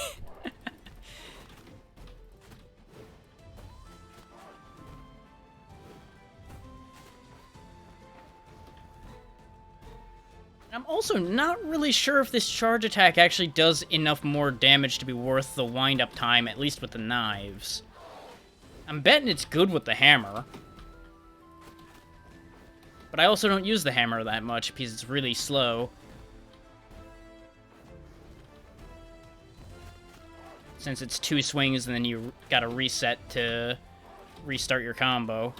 I'm also not really sure if this charge attack actually does enough more damage to be worth the wind-up time, at least with the knives. I'm betting it's good with the hammer. But I also don't use the hammer that much because it's really slow. Since it's 2 swings and then you gotta reset to restart your combo.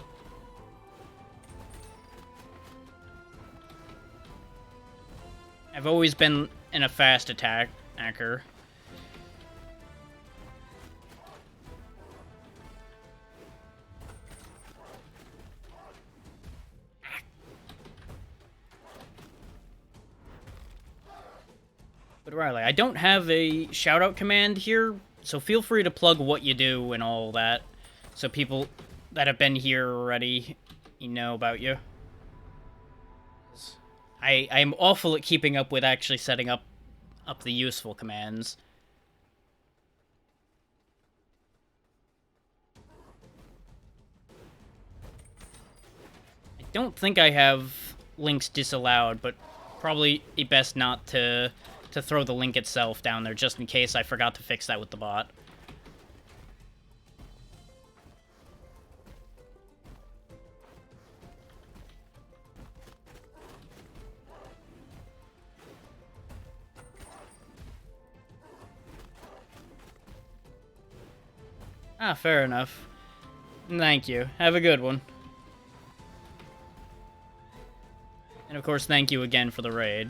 I've always been in a fast attacker. But But Riley, I don't have a shout-out command here, so feel free to plug what you do and all that, so people that have been here already, know about you. I'm awful at keeping up with actually setting up the useful commands. I don't think I have links disallowed, but probably best not to throw the link itself down there, just in case I forgot to fix that with the bot. Ah, fair enough. Thank you. Have a good one. And of course, thank you again for the raid.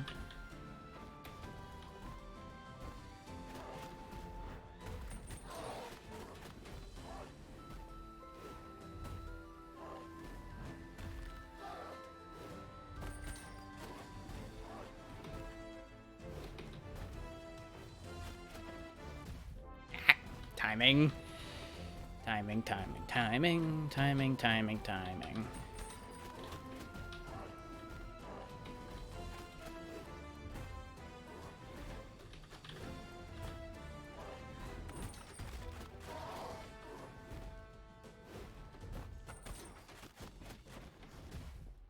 Timing. Timing.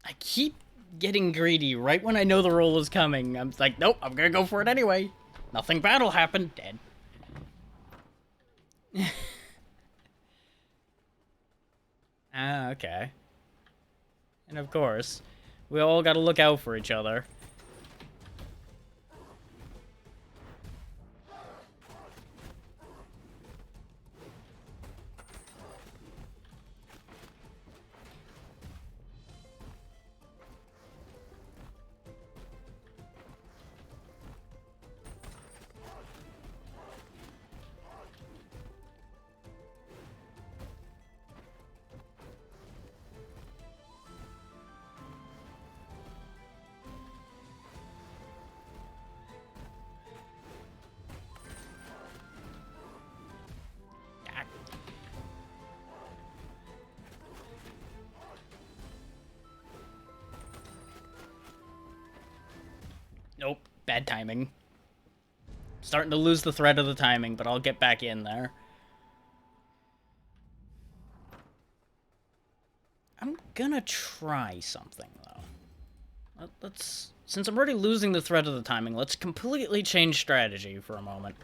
I keep getting greedy right when I know the roll is coming. I'm like, nope, I'm gonna go for it anyway. Nothing bad will happen. Dead. Ah, okay. And of course, we all gotta look out for each other. Nope, bad timing. Starting to lose the thread of the timing, but I'll get back in there. I'm gonna try something, though. Since I'm already losing the thread of the timing, let's completely change strategy for a moment.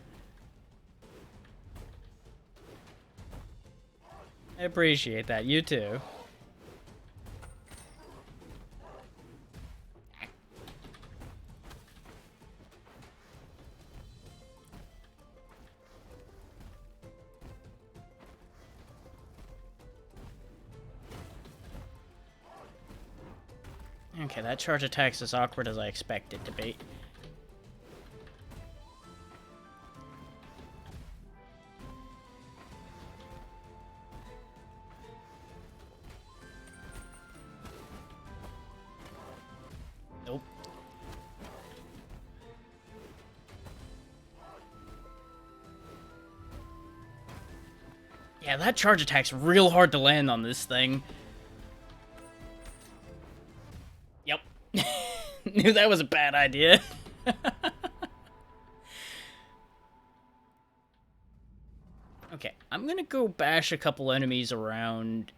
I appreciate that. You too. Okay, that charge attack's as awkward as I expected to be. Nope. Yeah, that charge attack's real hard to land on this thing. Yep. Knew that was a bad idea. Okay, I'm gonna go bash a couple enemies around,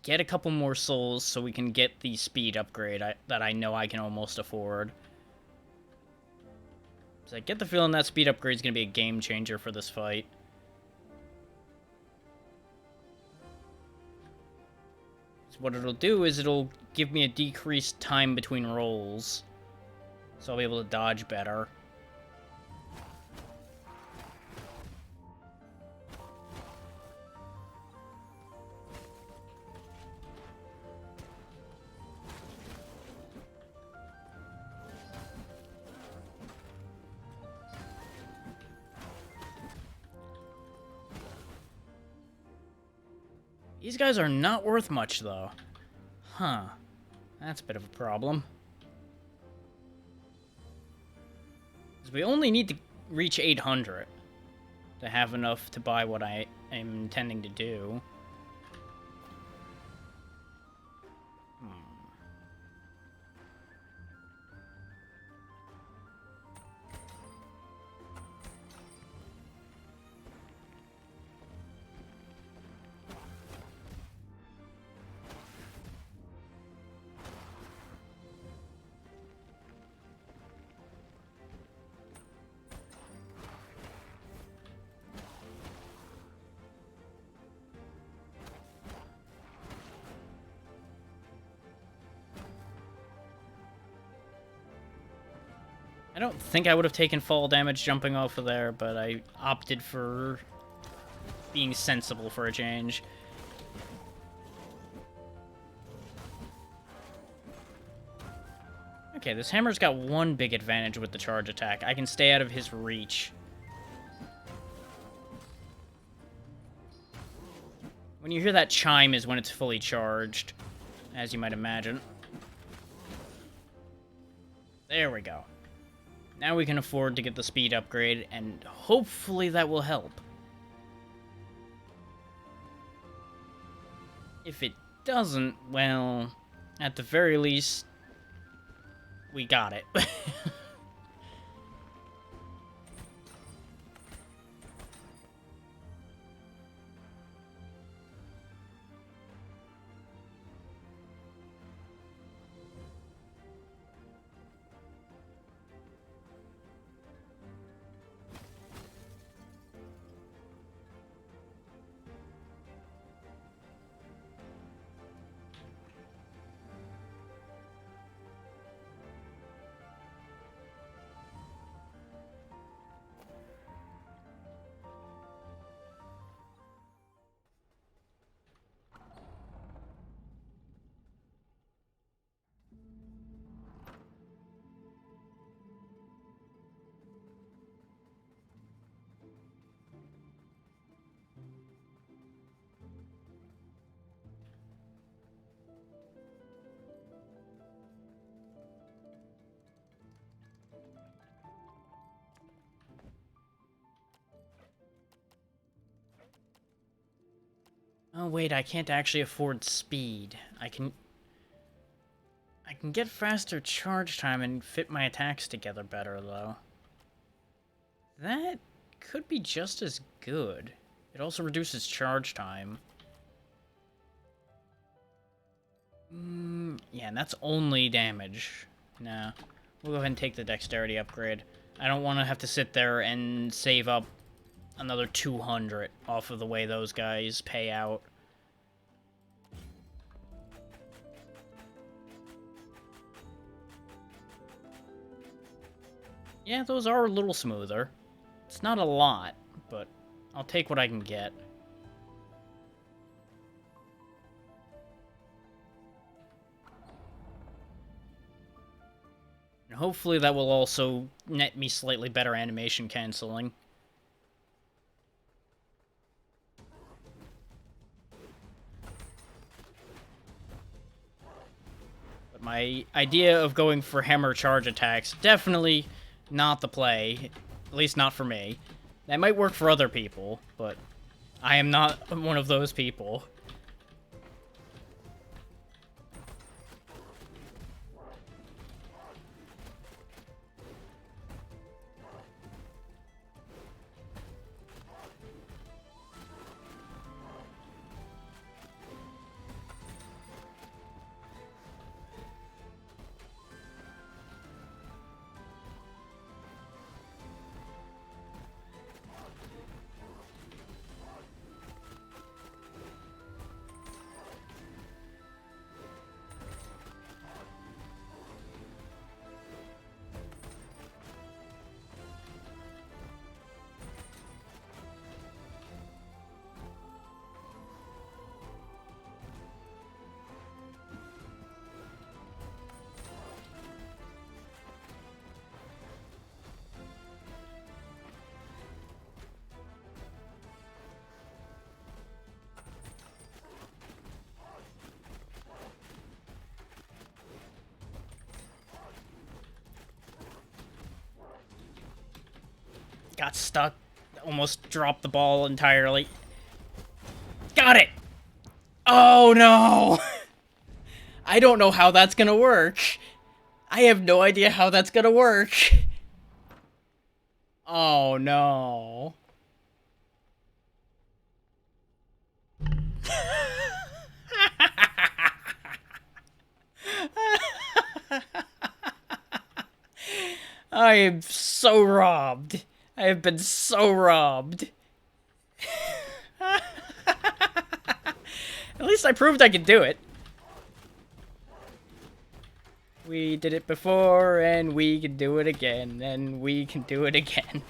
get a couple more souls so we can get the speed upgrade that I know I can almost afford. So I get the feeling that speed upgrade is gonna be a game changer for this fight. So what it'll do is it'll give me a decreased time between rolls, so I'll be able to dodge better. These guys are not worth much, though. Huh. That's a bit of a problem. 'Cause we only need to reach 800 to have enough to buy what I am intending to do. I don't think I would have taken fall damage jumping off of there, but I opted for being sensible for a change. Okay, this hammer's got one big advantage with the charge attack. I can stay out of his reach. When you hear that chime is when it's fully charged, as you might imagine. There we go. Now we can afford to get the speed upgrade, and hopefully that will help. If it doesn't, well, at the very least, we got it. Oh wait, I can't actually afford speed. I can get faster charge time and fit my attacks together better, though. That could be just as good. It also reduces charge time. Yeah, and that's only damage. Nah, we'll go ahead and take the dexterity upgrade. I don't want to have to sit there and save up another 200 off of the way those guys pay out. Yeah, those are a little smoother. It's not a lot, but I'll take what I can get. And hopefully that will also net me slightly better animation canceling. But my idea of going for hammer charge attacks, definitely not the play. At least not for me. That might work for other people, but I am not one of those people. Got stuck. Almost dropped the ball entirely. Got it! Oh, no! I don't know how that's gonna work. I have no idea how that's gonna work. Oh, no. I am so robbed. I have been so robbed. At least I proved I could do it. We did it before, and we can do it again, and we can do it again.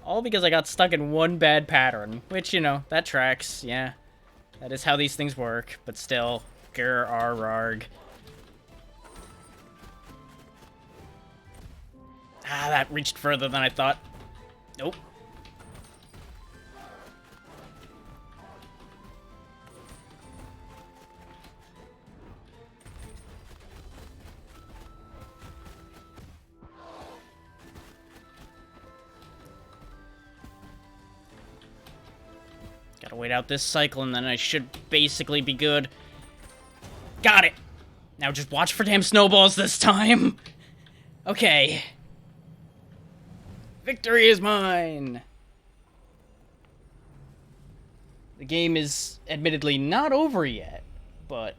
All because I got stuck in one bad pattern, which, you know, that tracks, yeah. That is how these things work, but still, grr, arg. Ah, that reached further than I thought. Nope. Gotta wait out this cycle, and then I should basically be good. Got it! Now just watch for damn snowballs this time! Okay. Victory is mine! The game is admittedly not over yet, but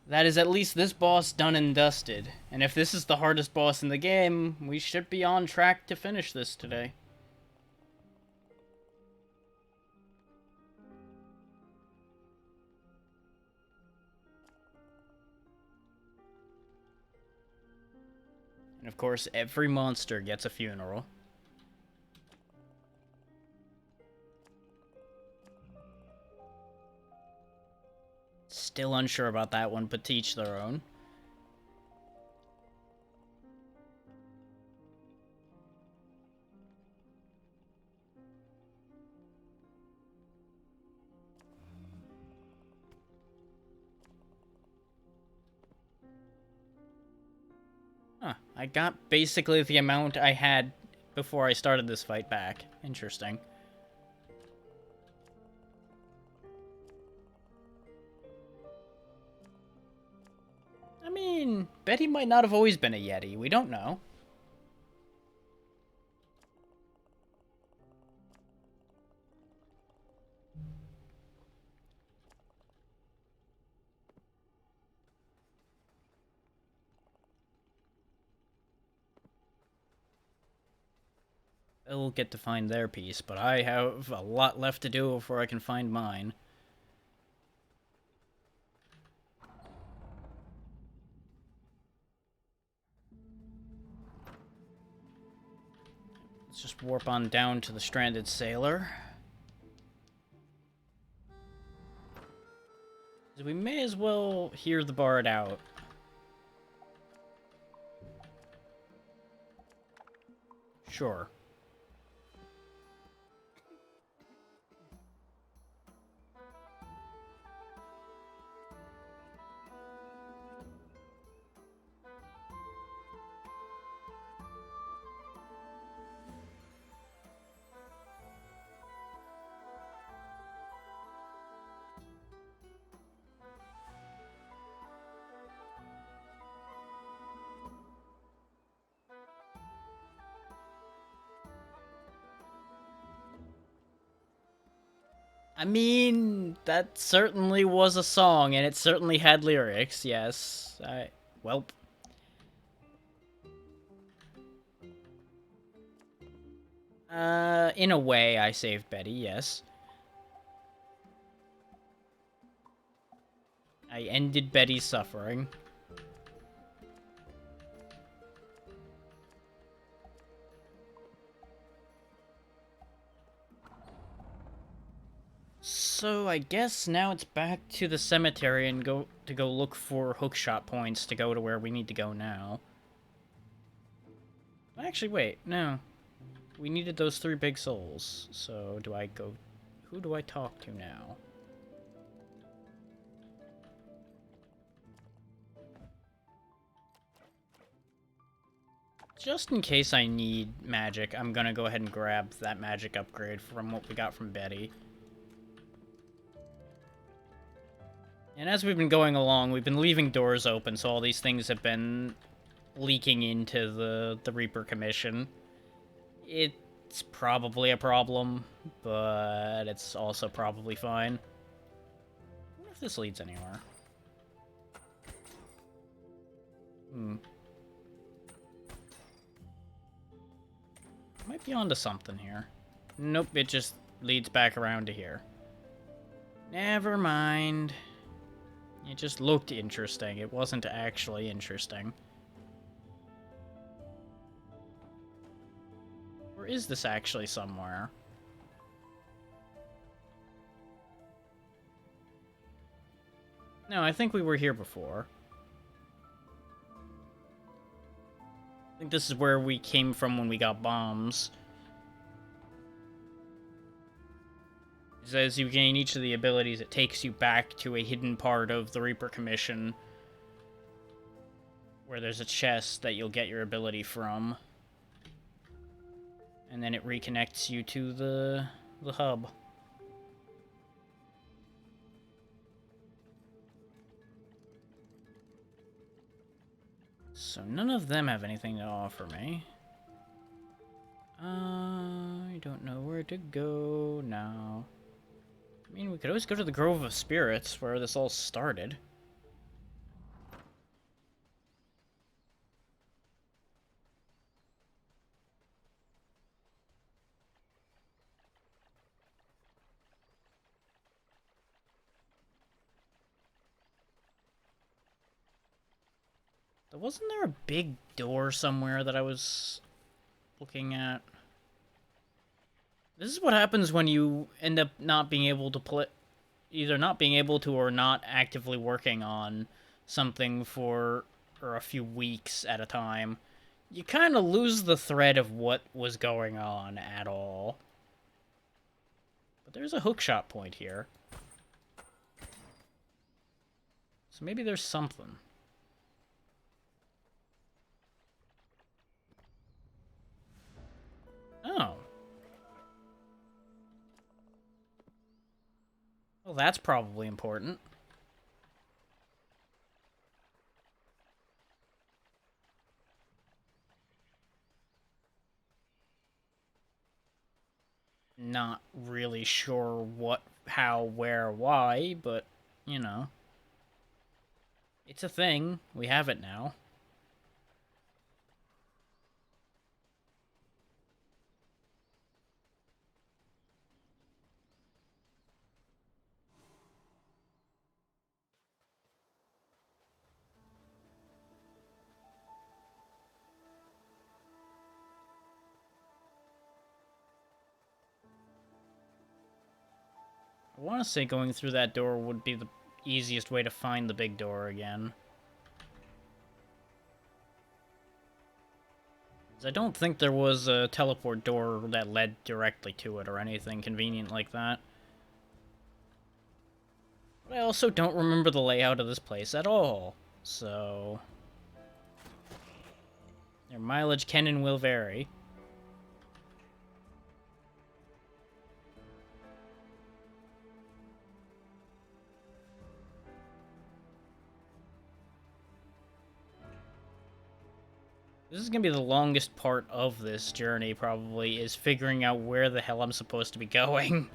that is at least this boss done and dusted. And if this is the hardest boss in the game, we should be on track to finish this today. And of course, every monster gets a funeral. Still unsure about that one, but to each their own. Huh, I got basically the amount I had before I started this fight back. Interesting. I mean, Betty might not have always been a Yeti. We don't know. They'll get to find their piece, but I have a lot left to do before I can find mine. Let's just warp on down to the stranded sailor. We may as well hear the bard out. Sure. I mean, that certainly was a song, and it certainly had lyrics, yes. Welp. In a way, I saved Betty, yes. I ended Betty's suffering. So I guess now it's back to the cemetery and go look for hookshot points to go to where we need to go now. Actually, wait, no. We needed those 3 big souls. So do I go... Who do I talk to now? just in case I need magic, I'm gonna go ahead and grab that magic upgrade from what we got from Betty. And as we've been going along, we've been leaving doors open, so all these things have been leaking into the Reaper Commission. It's probably a problem, but it's also probably fine. I wonder if this leads anywhere. Might be onto something here. Nope, it just leads back around to here. Never mind. It just looked interesting. It wasn't actually interesting. Or is this actually somewhere? No, I think we were here before. I think this is where we came from when we got bombs. As you gain each of the abilities, it takes you back to a hidden part of the Reaper Commission where there's a chest that you'll get your ability from. And then it reconnects you to the hub. So none of them have anything to offer me. I don't know where to go now. I mean, we could always go to the Grove of Spirits, where this all started. Wasn't there a big door somewhere that I was looking at? This is what happens when you end up not being able to play, either not being able to or not actively working on something for a few weeks at a time. You kind of lose the thread of what was going on at all. But there's a hookshot point here. So maybe there's something. Oh. Well, that's probably important. Not really sure what, how, where, why, but, you know. It's a thing. We have it now. I want to say going through that door would be the easiest way to find the big door again. I don't think there was a teleport door that led directly to it or anything convenient like that. But I also don't remember the layout of this place at all, so... Your mileage can and will vary. This is gonna be the longest part of this journey, probably, is figuring out where the hell I'm supposed to be going.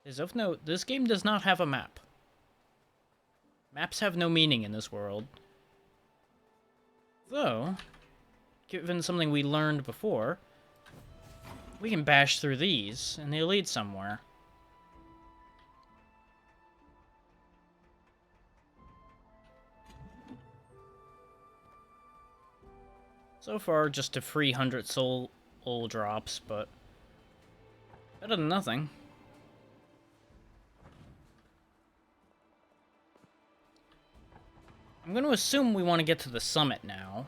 As of note, this game does not have a map. Maps have no meaning in this world. Though, given something we learned before, we can bash through these, and they lead somewhere. So far, just a free 100 soul drops, but better than nothing. I'm going to assume we want to get to the summit now.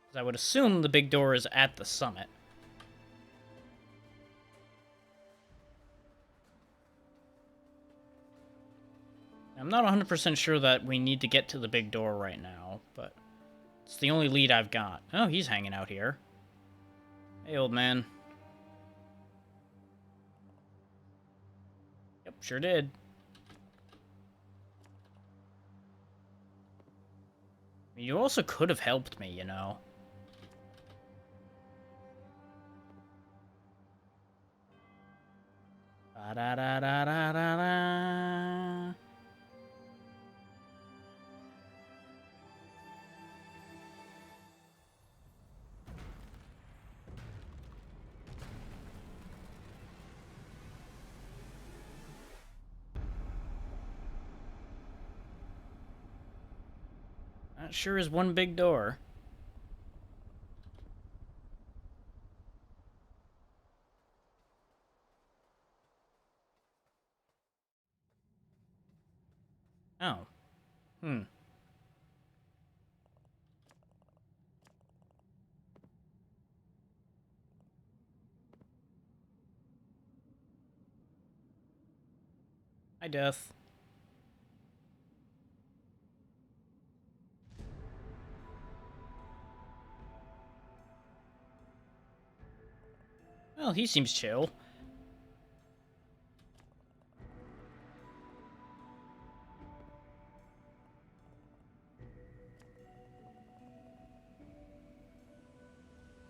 'Cause I would assume the big door is at the summit. I'm not 100% sure that we need to get to the big door right now, but it's the only lead I've got. Oh, he's hanging out here. Hey, old man. Yep, sure did. You also could have helped me, you know. Ba-da-da-da-da-da-da. That sure is one big door. Oh. Hmm. Hi, Death. Well, he seems chill.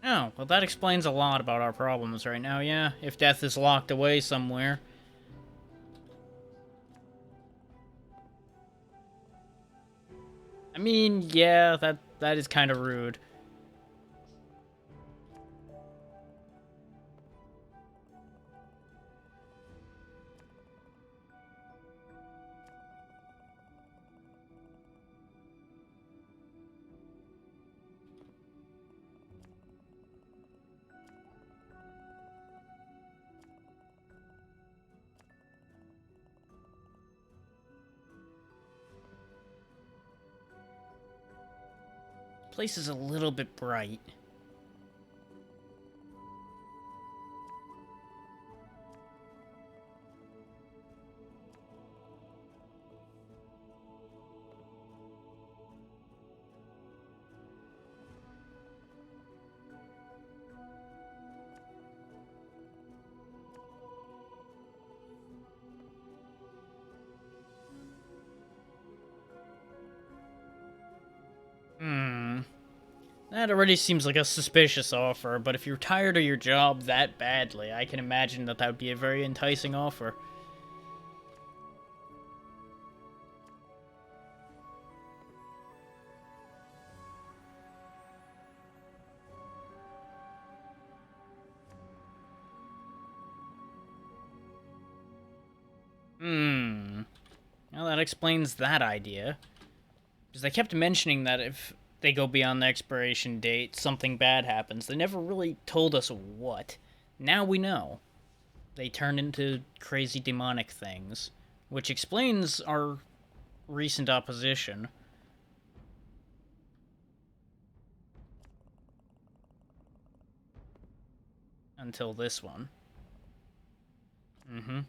Oh, well that explains a lot about our problems right now, yeah. If Death is locked away somewhere. I mean, yeah, that is kind of rude. Place is a little bit bright. Hmm. That already seems like a suspicious offer, but if you're tired of your job that badly, I can imagine that would be a very enticing offer. Hmm. Well, that explains that idea. Because they kept mentioning that if they go beyond the expiration date, something bad happens. They never really told us what. Now we know. They turn into crazy demonic things, which explains our recent opposition. Until this one. Mm-hmm.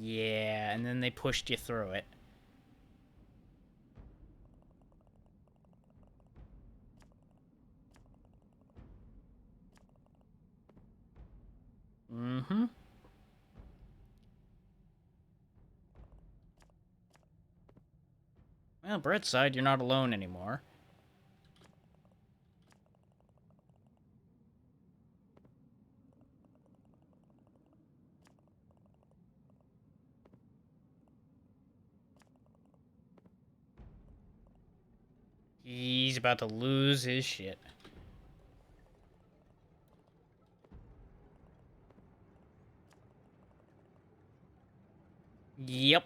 Yeah, and then they pushed you through it. Mm-hmm. Well, Brett's side, you're not alone anymore. He's about to lose his shit. Yep,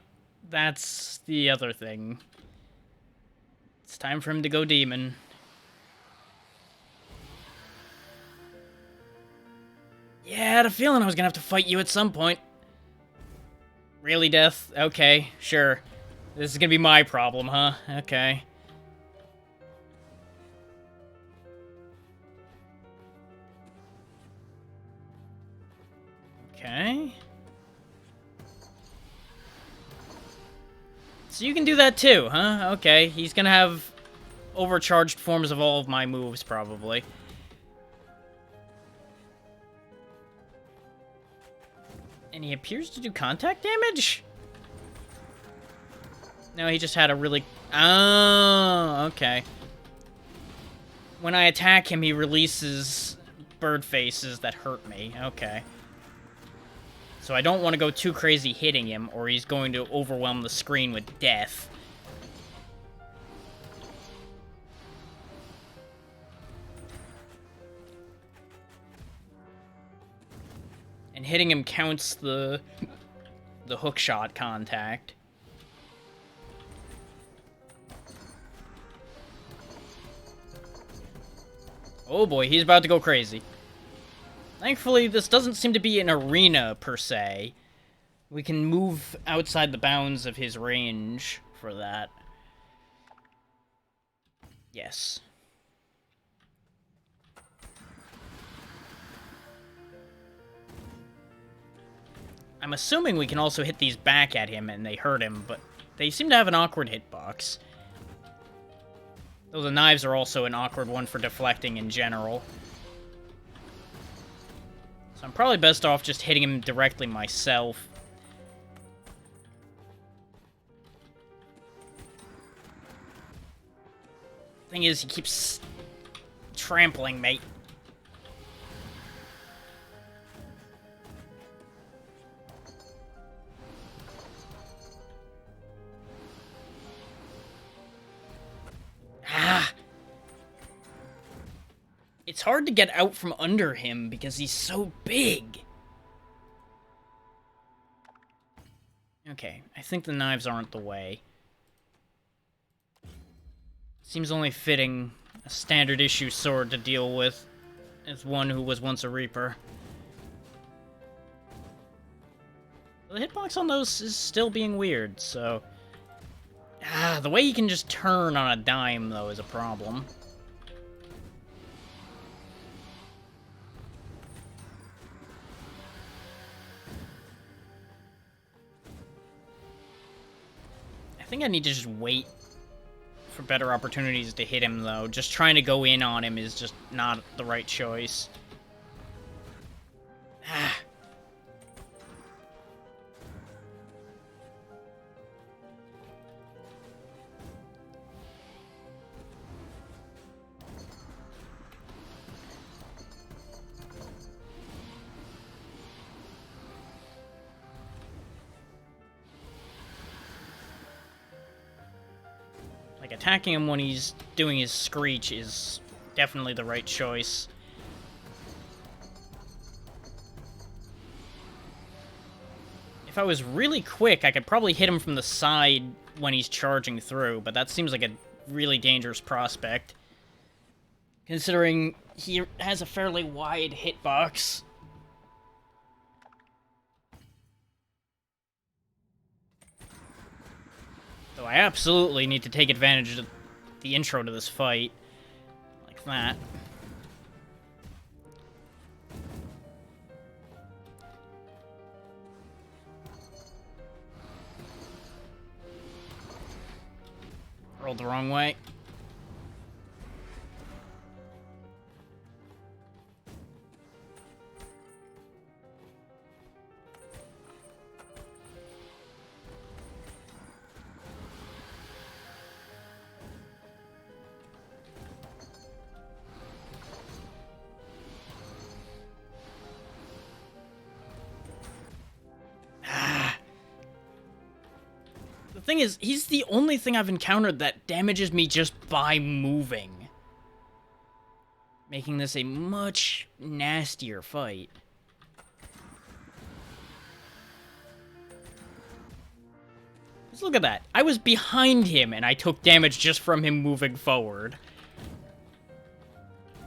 that's the other thing. It's time for him to go demon. Yeah, I had a feeling I was gonna have to fight you at some point. Really, Death? Okay, sure. This is gonna be my problem, huh? Okay. Okay. So you can do that too, huh? Okay, he's gonna have overcharged forms of all of my moves, probably. And he appears to do contact damage? No, he just had a really... Oh, okay. When I attack him, he releases bird faces that hurt me. Okay. So I don't want to go too crazy hitting him, or he's going to overwhelm the screen with death. And hitting him counts the hookshot contact. Oh boy, he's about to go crazy. Thankfully, this doesn't seem to be an arena, per se. We can move outside the bounds of his range for that. Yes. I'm assuming we can also hit these back at him and they hurt him, but they seem to have an awkward hitbox. Though the knives are also an awkward one for deflecting in general. So I'm probably best off just hitting him directly myself. Thing is, he keeps trampling me. Ah! It's hard to get out from under him because he's so big. Okay, I think the knives aren't the way. Seems only fitting a standard issue sword to deal with as one who was once a Reaper. The hitbox on those is still being weird, so... the way you can just turn on a dime, though, is a problem. I think I need to just wait for better opportunities to hit him, though. Just trying to go in on him is just not the right choice. Like, attacking him when he's doing his screech is definitely the right choice. If I was really quick, I could probably hit him from the side when he's charging through, but that seems like a really dangerous prospect. Considering he has a fairly wide hitbox. So I absolutely need to take advantage of the intro to this fight. Like that. Rolled the wrong way. The thing is, he's the only thing I've encountered that damages me just by moving. Making this a much nastier fight. Just look at that. I was behind him and I took damage just from him moving forward.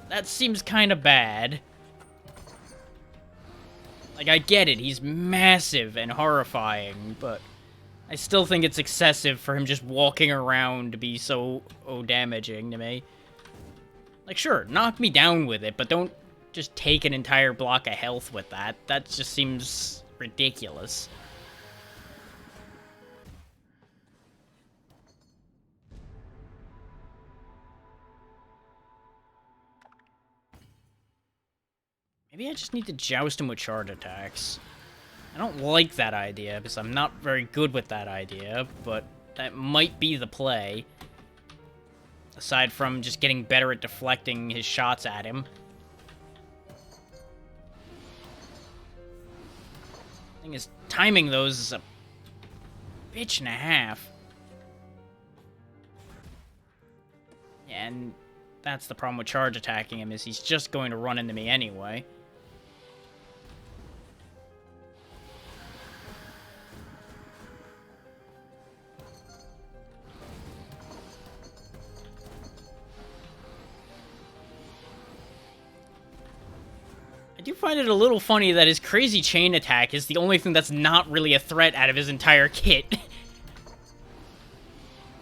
That seems kind of bad. Like, I get it, he's massive and horrifying, but I still think it's excessive for him just walking around to be so damaging to me. Like, sure, knock me down with it, but don't just take an entire block of health with that. That just seems ridiculous. Maybe I just need to joust him with charge attacks. I don't like that idea, because I'm not very good with that idea, but that might be the play. Aside from just getting better at deflecting his shots at him. Thing is, timing those is a bitch and a half. Yeah, and that's the problem with charge attacking him, is he's just going to run into me anyway. I do find it a little funny that his crazy chain attack is the only thing that's not really a threat out of his entire kit.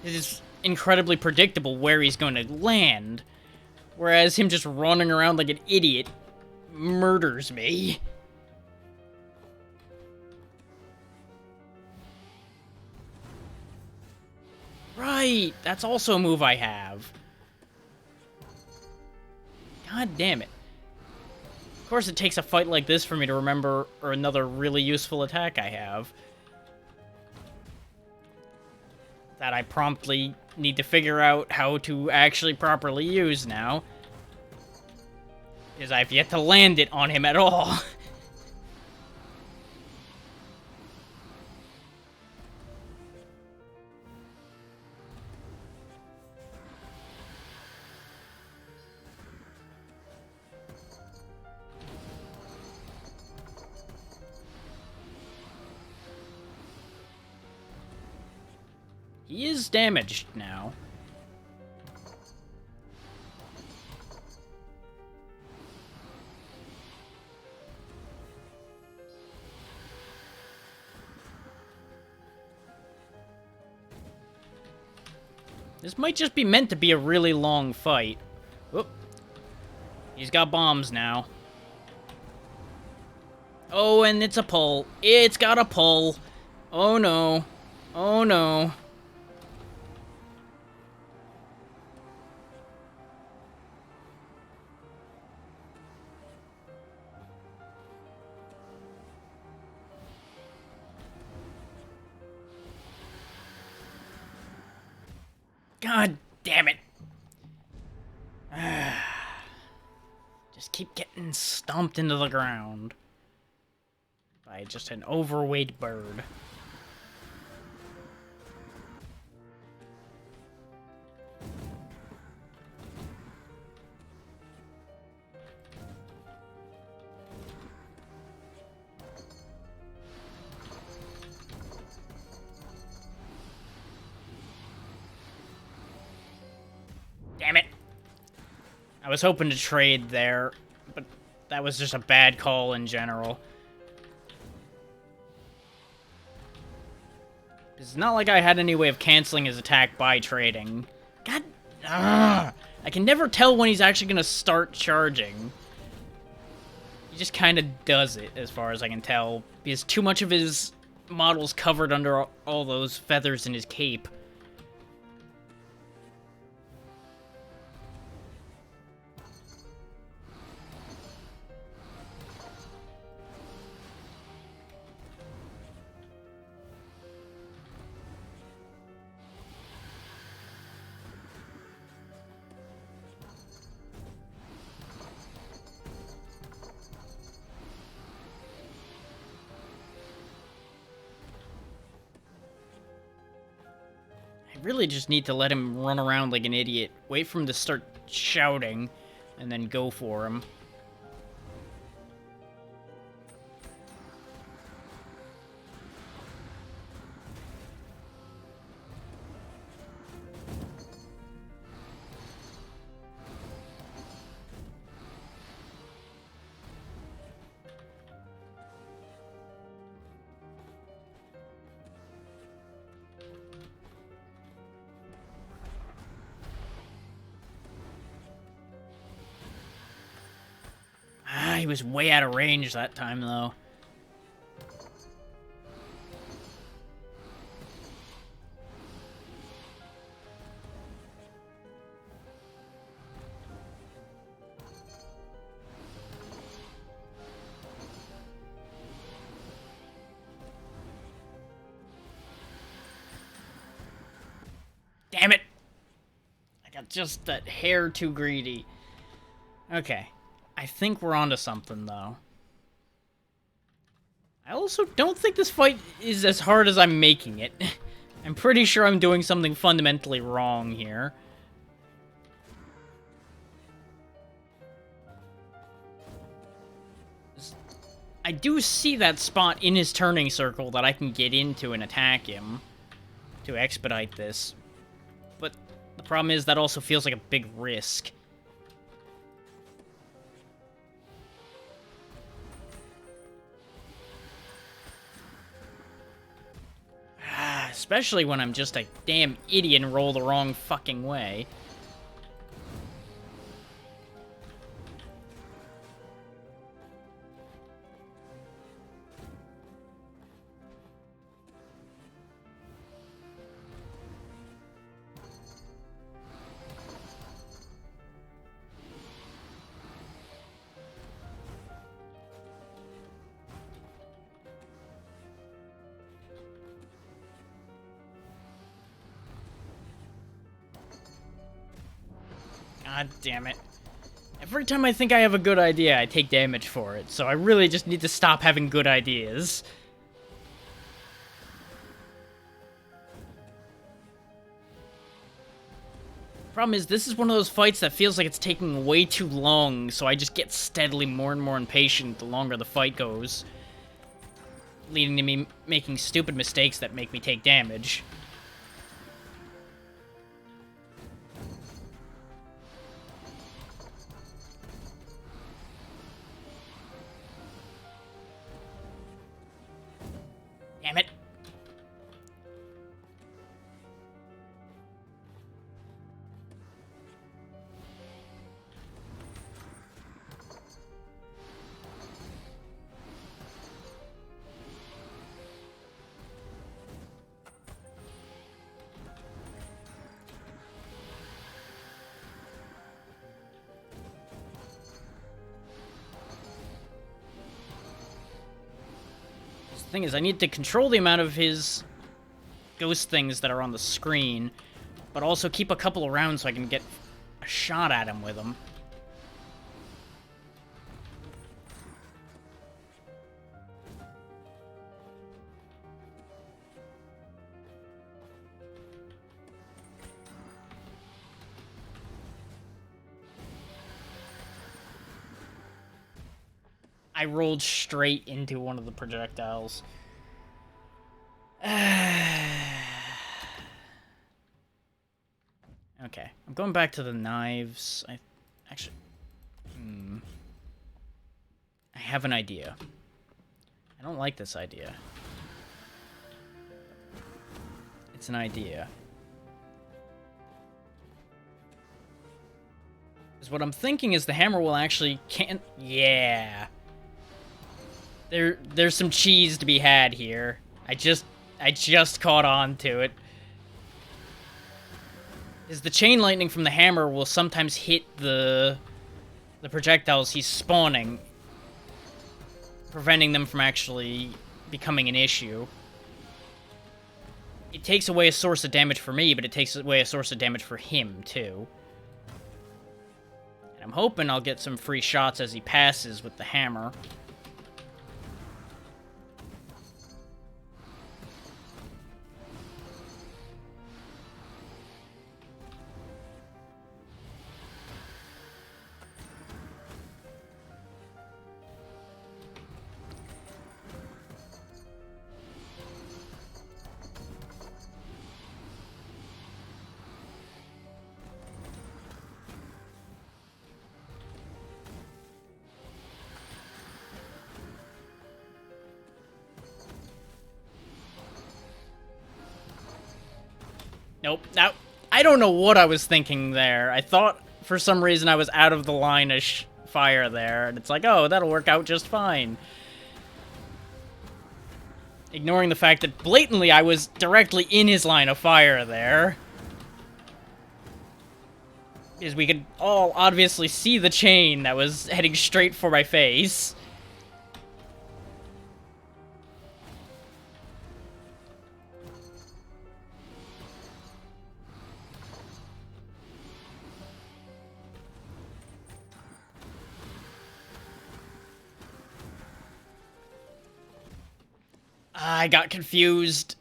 It is incredibly predictable where he's going to land, whereas him just running around like an idiot murders me. Right, that's also a move I have. God damn it. Of course, it takes a fight like this for me to remember or another really useful attack I have. That I promptly need to figure out how to actually properly use now. Because I've yet to land it on him at all. He is damaged now. This might just be meant to be a really long fight. Whoop. He's got bombs now. Oh, and it's a pull. It's got a pull. Oh no. Oh no. God damn it. Just keep getting stomped into the ground by just an overweight bird. Damn it. I was hoping to trade there, but that was just a bad call in general. It's not like I had any way of canceling his attack by trading. God, I can never tell when he's actually gonna start charging. He just kind of does it, as far as I can tell, because too much of his model's covered under all those feathers in his cape. I really just need to let him run around like an idiot, wait for him to start shouting, and then go for him. He was way out of range that time, though. Damn it! I got just that hair too greedy. Okay. I think we're onto something, though. I also don't think this fight is as hard as I'm making it. I'm pretty sure I'm doing something fundamentally wrong here. I do see that spot in his turning circle that I can get into and attack him to expedite this. But the problem is that also feels like a big risk. Especially when I'm just a damn idiot and roll the wrong fucking way. God damn it. Every time I think I have a good idea, I take damage for it, so I really just need to stop having good ideas. Problem is, this is one of those fights that feels like it's taking way too long, so I just get steadily more and more impatient the longer the fight goes, leading to me making stupid mistakes that make me take damage. Damn it. The thing is, I need to control the amount of his ghost things that are on the screen, but also keep a couple around so I can get a shot at him with them. I rolled straight into one of the projectiles. Okay, I'm going back to the knives. I have an idea. I don't like this idea. It's an idea. Because what I'm thinking is the hammer will actually can't... Yeah. There's some cheese to be had here. I just caught on to it. Is the chain lightning from the hammer will sometimes hit the projectiles he's spawning, preventing them from actually becoming an issue. It takes away a source of damage for me, but it takes away a source of damage for him, too. And I'm hoping I'll get some free shots as he passes with the hammer. Nope. I don't know what I was thinking there. I thought for some reason I was out of the line of fire there, and it's like, oh, that'll work out just fine. Ignoring the fact that blatantly I was directly in his line of fire there. Because we could all obviously see the chain that was heading straight for my face. I got confused.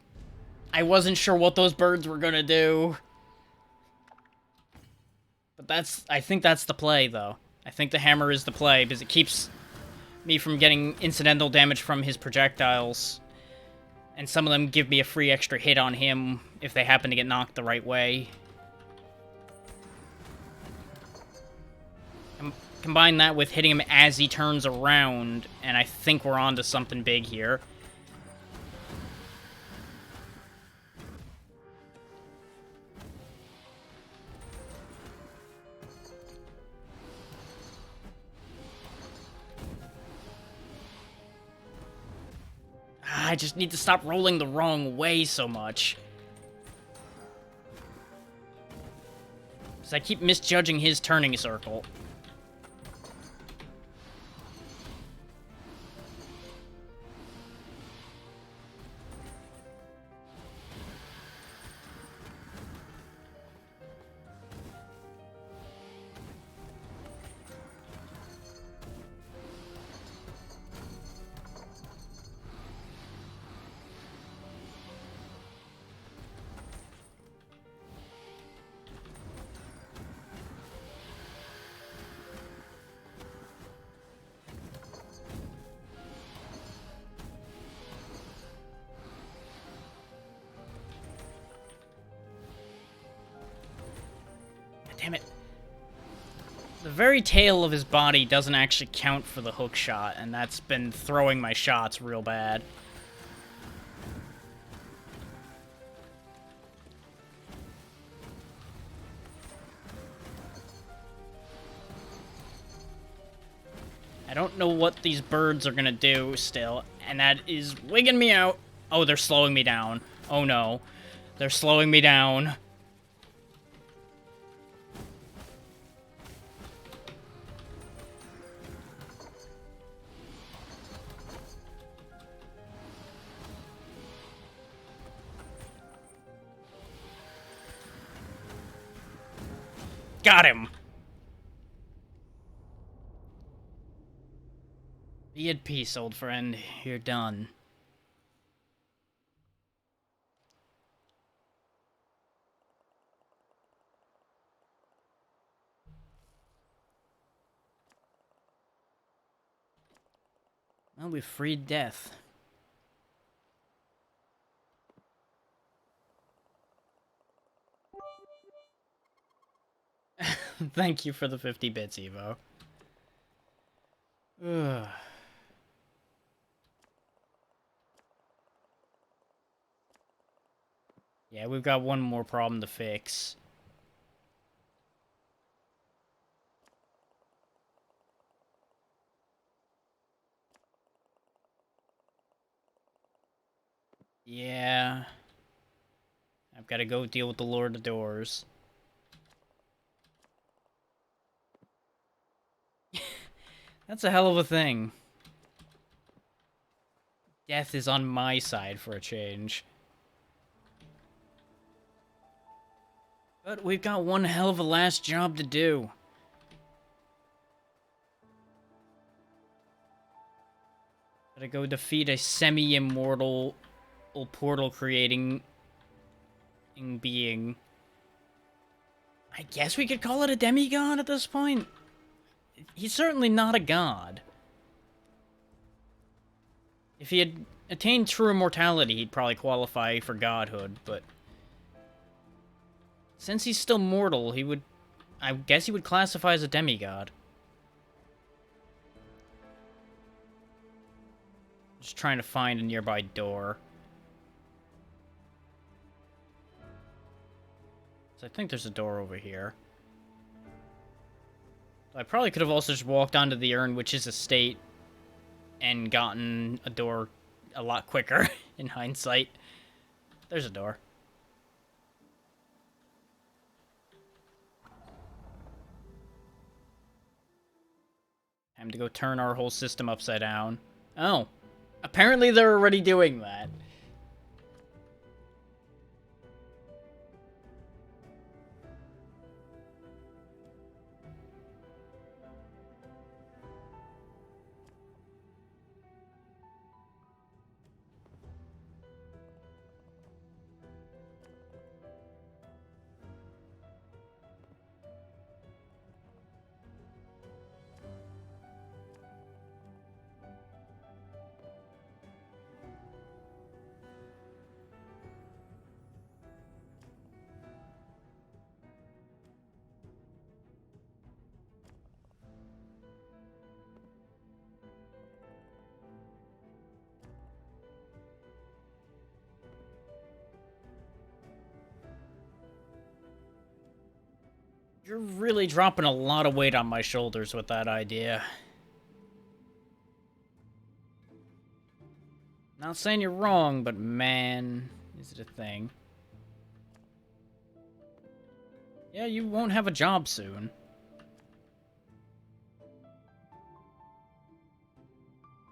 I wasn't sure what those birds were gonna do. But I think that's the play, though. I think the hammer is the play, because it keeps me from getting incidental damage from his projectiles. And some of them give me a free extra hit on him if they happen to get knocked the right way. Combine that with hitting him as he turns around, and I think we're on to something big here. I just need to stop rolling the wrong way so much. Because I keep misjudging his turning circle. Damn it. The very tail of his body doesn't actually count for the hook shot, and that's been throwing my shots real bad. I don't know what these birds are gonna do still, and that is wigging me out. Oh, they're slowing me down. Oh no. They're slowing me down. Got him! Be at peace, old friend. You're done. Well, we freed death. Thank you for the 50 bits, Evo. Ugh. Yeah, we've got one more problem to fix. Yeah. I've got to go deal with the Lord of Doors. That's a hell of a thing. Death is on my side for a change. But we've got one hell of a last job to do. Gotta go defeat a semi-immortal portal-creating being. I guess we could call it a demigod at this point. He's certainly not a god. If he had attained true immortality, he'd probably qualify for godhood, but since he's still mortal, I guess he would classify as a demigod. Just trying to find a nearby door. So I think there's a door over here. I probably could have also just walked onto the urn, which is a state, and gotten a door a lot quicker, in hindsight. There's a door. Time to go turn our whole system upside down. Oh. Apparently they're already doing that. You're really dropping a lot of weight on my shoulders with that idea. Not saying you're wrong, but man, is it a thing. Yeah, you won't have a job soon.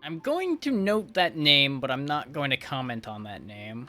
I'm going to note that name, but I'm not going to comment on that name.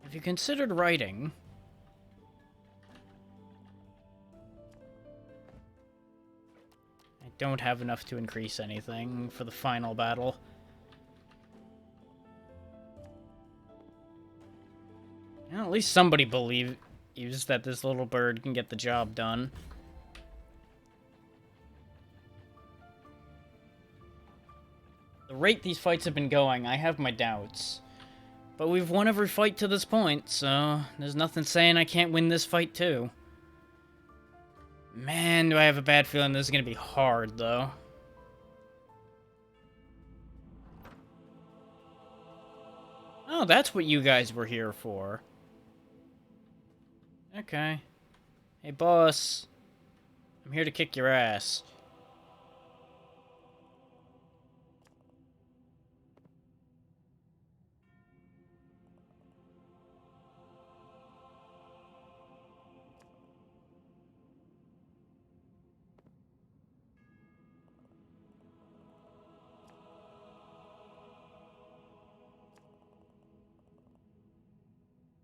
Have you considered writing? I don't have enough to increase anything for the final battle. Well, at least somebody believes that this little bird can get the job done. The rate these fights have been going, I have my doubts. But we've won every fight to this point, so there's nothing saying I can't win this fight too. Man, do I have a bad feeling this is gonna be hard, though. Oh, that's what you guys were here for. Okay. Hey, boss. I'm here to kick your ass.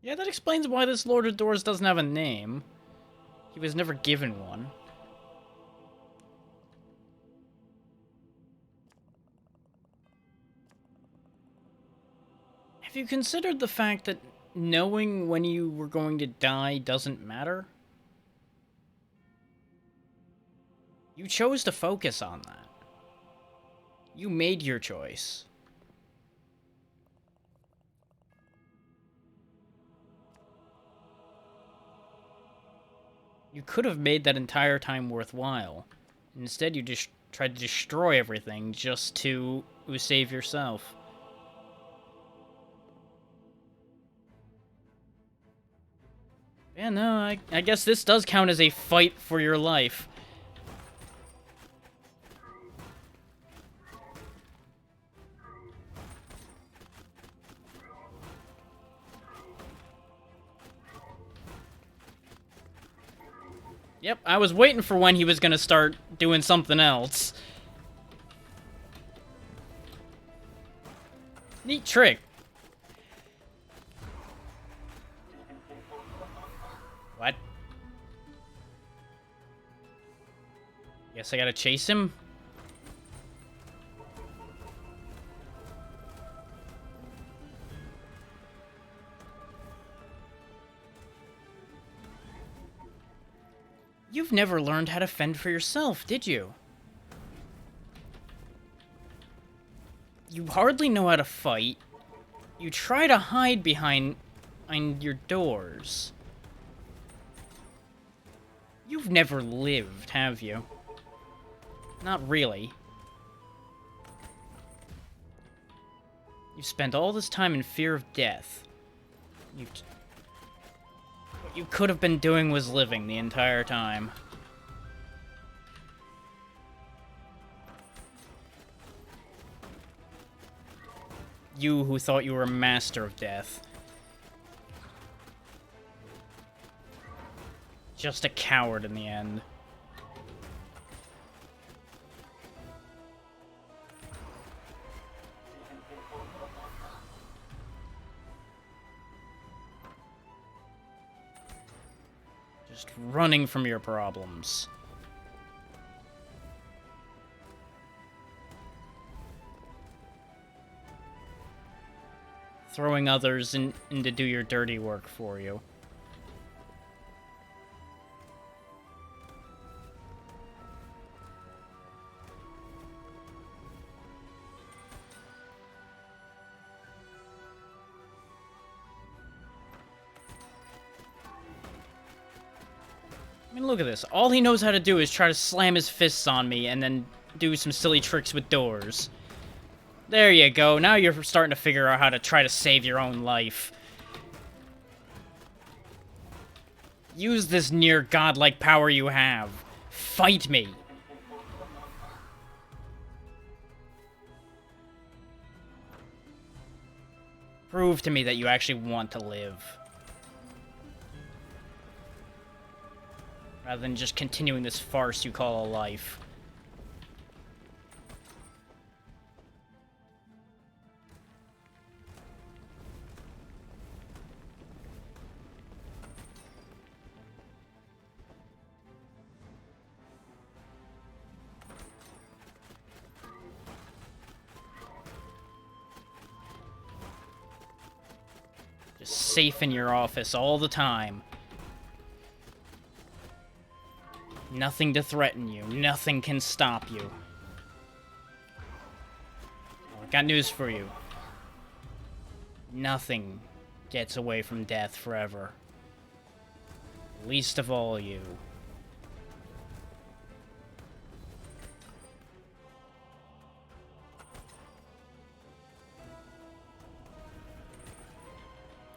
Yeah, that explains why this Lord of Doors doesn't have a name. He was never given one. Have you considered the fact that knowing when you were going to die doesn't matter? You chose to focus on that. You made your choice. You could have made that entire time worthwhile. Instead, you just tried to destroy everything just to save yourself. Yeah, no, I guess this does count as a fight for your life. Yep, I was waiting for when he was gonna start doing something else. Neat trick. What? Guess I gotta chase him? You've never learned how to fend for yourself, did you? You hardly know how to fight. You try to hide behind your doors. You've never lived, have you? Not really. You've spent all this time in fear of death. What you could have been doing was living the entire time. You who thought you were a master of death. Just a coward in the end. Just running from your problems. Throwing others in to do your dirty work for you. I mean, look at this. All he knows how to do is try to slam his fists on me and then do some silly tricks with doors. There you go. Now you're starting to figure out how to try to save your own life. Use this near godlike power you have. Fight me. Prove to me that you actually want to live. Rather than just continuing this farce you call a life. Just safe in your office all the time. Nothing to threaten you. Nothing can stop you. Well, I got news for you. Nothing gets away from death forever. Least of all you.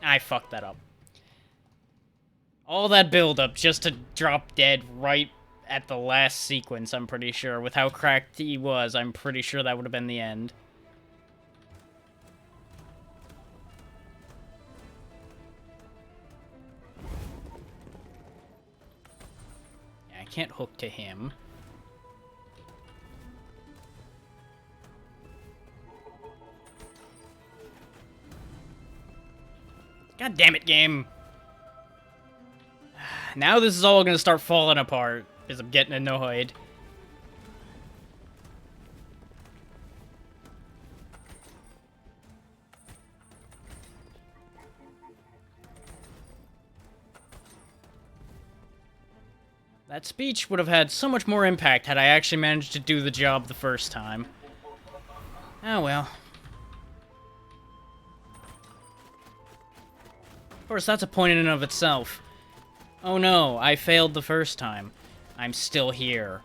I fucked that up. All that build-up just to drop dead right at the last sequence, I'm pretty sure. With how cracked he was, I'm pretty sure that would have been the end. Yeah, I can't hook to him. God damn it, game. Now this is all gonna start falling apart, because I'm getting annoyed. That speech would have had so much more impact had I actually managed to do the job the first time. Oh well. Of course, that's a point in and of itself. Oh no, I failed the first time. I'm still here.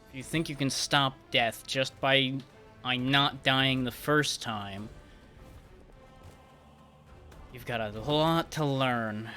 If you think you can stop death just by not dying the first time, you've got a lot to learn.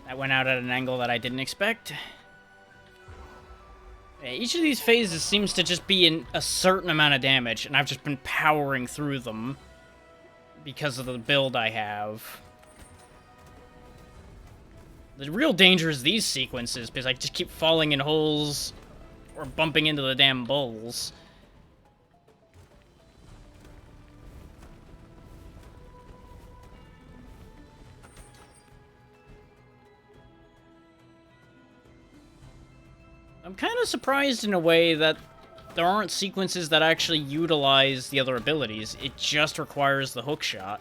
That went out at an angle that I didn't expect. Each of these phases seems to just be in a certain amount of damage, and I've just been powering through them. because of the build I have. The real danger is these sequences, because I just keep falling in holes or bumping into the damn bulls. I'm kind of surprised in a way that there aren't sequences that actually utilize the other abilities. It just requires the hookshot.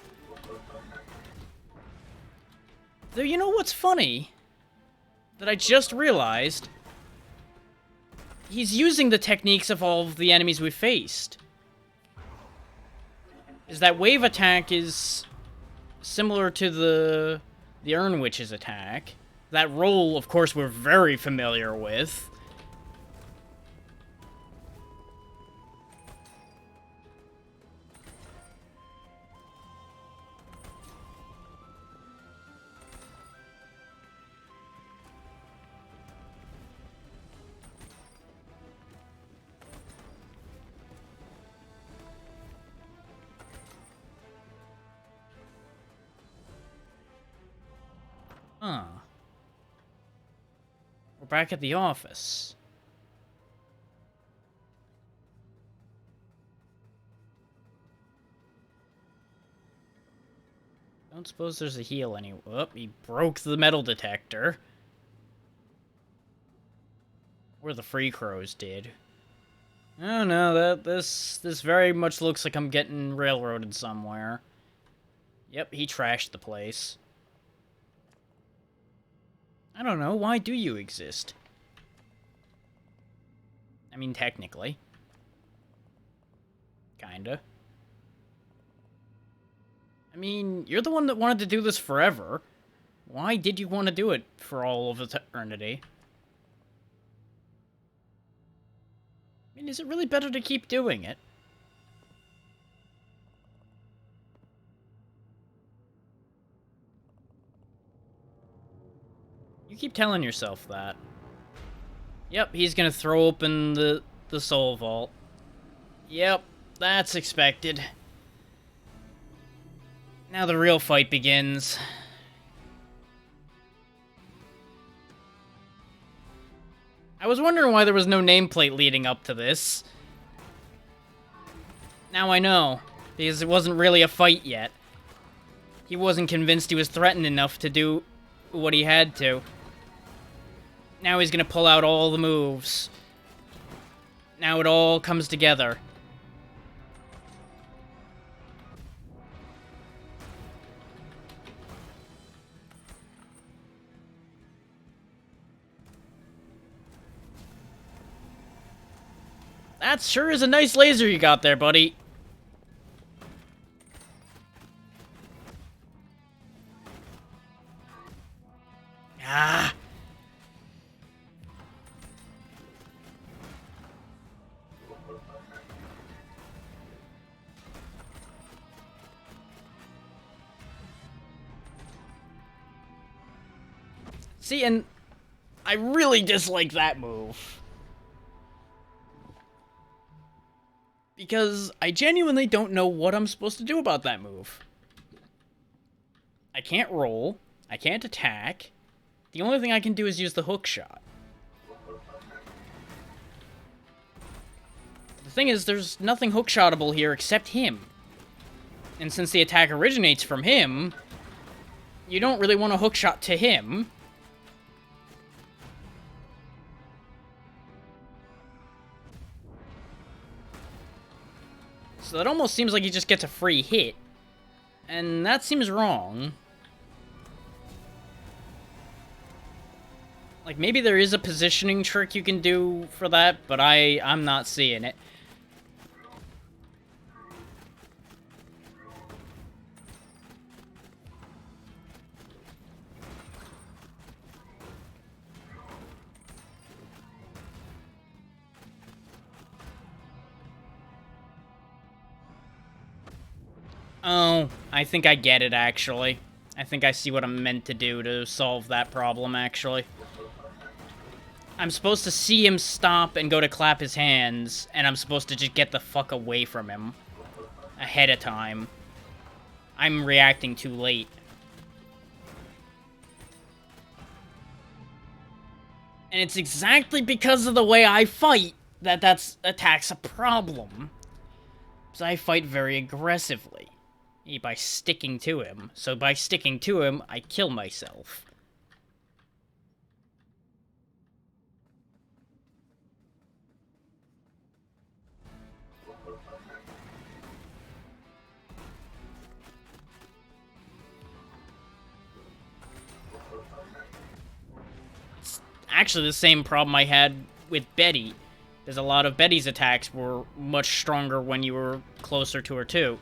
Though, you know what's funny? That I just realized? He's using the techniques of all of the enemies we faced. Is that wave attack is similar to the Urn Witch's attack. That roll, of course, we're very familiar with. Huh. We're back at the office. Don't suppose there's a heal anywhere. Oh, he broke the metal detector. Or the free crows did. Oh no, this very much looks like I'm getting railroaded somewhere. Yep, he trashed the place. I don't know, why do you exist? I mean, technically. Kinda. I mean, you're the one that wanted to do this forever. Why did you want to do it for all of eternity? I mean, is it really better to keep doing it? You keep telling yourself that. Yep, he's gonna throw open the soul vault. Yep, that's expected. Now the real fight begins. I was wondering why there was no nameplate leading up to this. Now I know, because it wasn't really a fight yet. He wasn't convinced he was threatened enough to do what he had to. Now he's gonna pull out all the moves. Now it all comes together. That sure is a nice laser you got there, buddy. Ah. See, and I really dislike that move. Because I genuinely don't know what I'm supposed to do about that move. I can't roll. I can't attack. The only thing I can do is use the hook shot. The thing is, there's nothing hookshotable here except him. And since the attack originates from him, you don't really want a hookshot to him. So that almost seems like he just gets a free hit. And that seems wrong. Like, maybe there is a positioning trick you can do for that, but I'm not seeing it. Oh, I think I get it, actually. I think I see what I'm meant to do to solve that problem, actually. I'm supposed to see him stop and go to clap his hands, and I'm supposed to just get the fuck away from him. Ahead of time. I'm reacting too late. And it's exactly because of the way I fight that attack's a problem. Because I fight very aggressively. By sticking to him. So by sticking to him, I kill myself. It's actually the same problem I had with Betty. Because a lot of Betty's attacks were much stronger when you were closer to her too.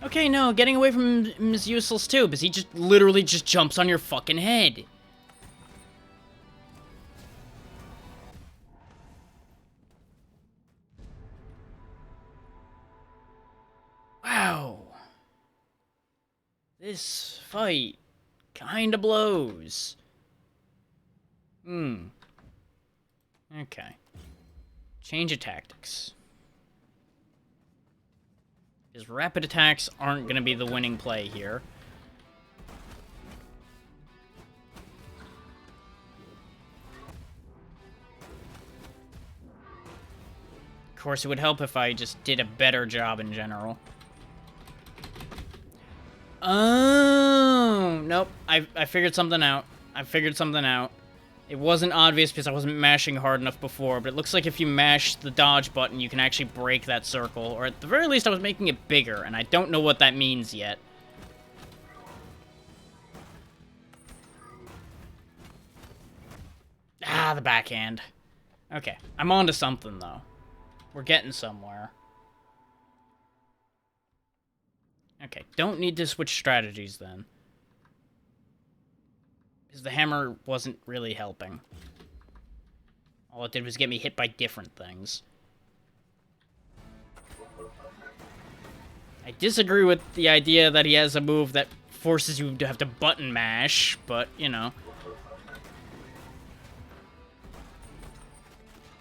Okay, no, getting away from him is useless too, because he just literally just jumps on your fucking head. Wow. This fight kinda blows. Okay. Change of tactics. His rapid attacks aren't going to be the winning play here. Of course, it would help if I just did a better job in general. Oh, nope. I figured something out. It wasn't obvious because I wasn't mashing hard enough before, but it looks like if you mash the dodge button, you can actually break that circle. Or at the very least, I was making it bigger, and I don't know what that means yet. Ah, the backhand. Okay, I'm on to something, though. We're getting somewhere. Okay, don't need to switch strategies, then. Because the hammer wasn't really helping. All it did was get me hit by different things. I disagree with the idea that he has a move that forces you to have to button mash, but, you know.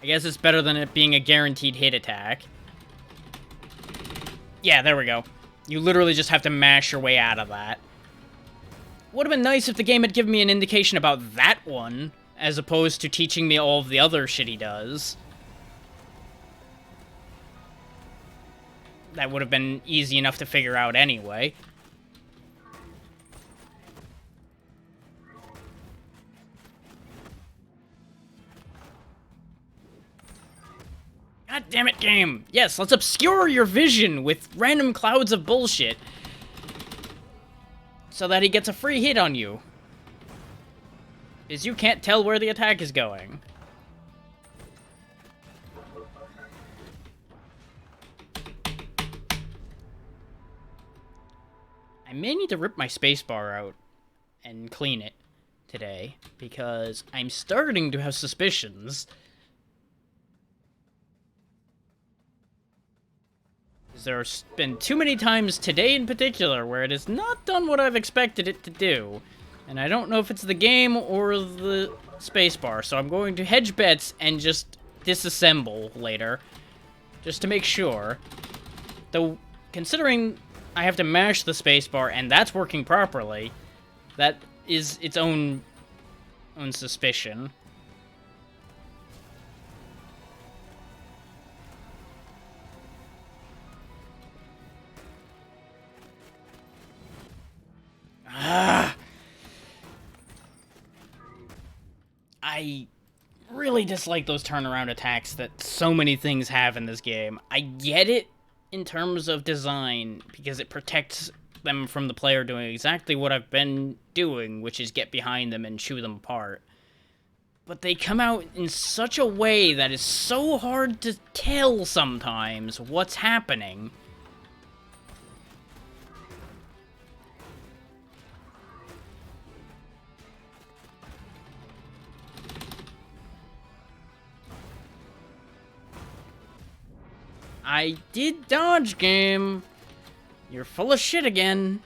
I guess it's better than it being a guaranteed hit attack. Yeah, there we go. You literally just have to mash your way out of that. Would have been nice if the game had given me an indication about that one, as opposed to teaching me all of the other shit he does. That would have been easy enough to figure out anyway. God damn it, game! Yes, let's obscure your vision with random clouds of bullshit. So that he gets a free hit on you. Because you can't tell where the attack is going. I may need to rip my spacebar out and clean it today, because I'm starting to have suspicions. There's been too many times today in particular where it has not done what I've expected it to do. And I don't know if it's the game or the spacebar, so I'm going to hedge bets and just disassemble later. Just to make sure. Though, considering I have to mash the spacebar and that's working properly, that is its own suspicion. I really dislike those turnaround attacks that so many things have in this game. I get it in terms of design, because it protects them from the player doing exactly what I've been doing, which is get behind them and chew them apart. But they come out in such a way that is so hard to tell sometimes what's happening. I did dodge, game. You're full of shit again.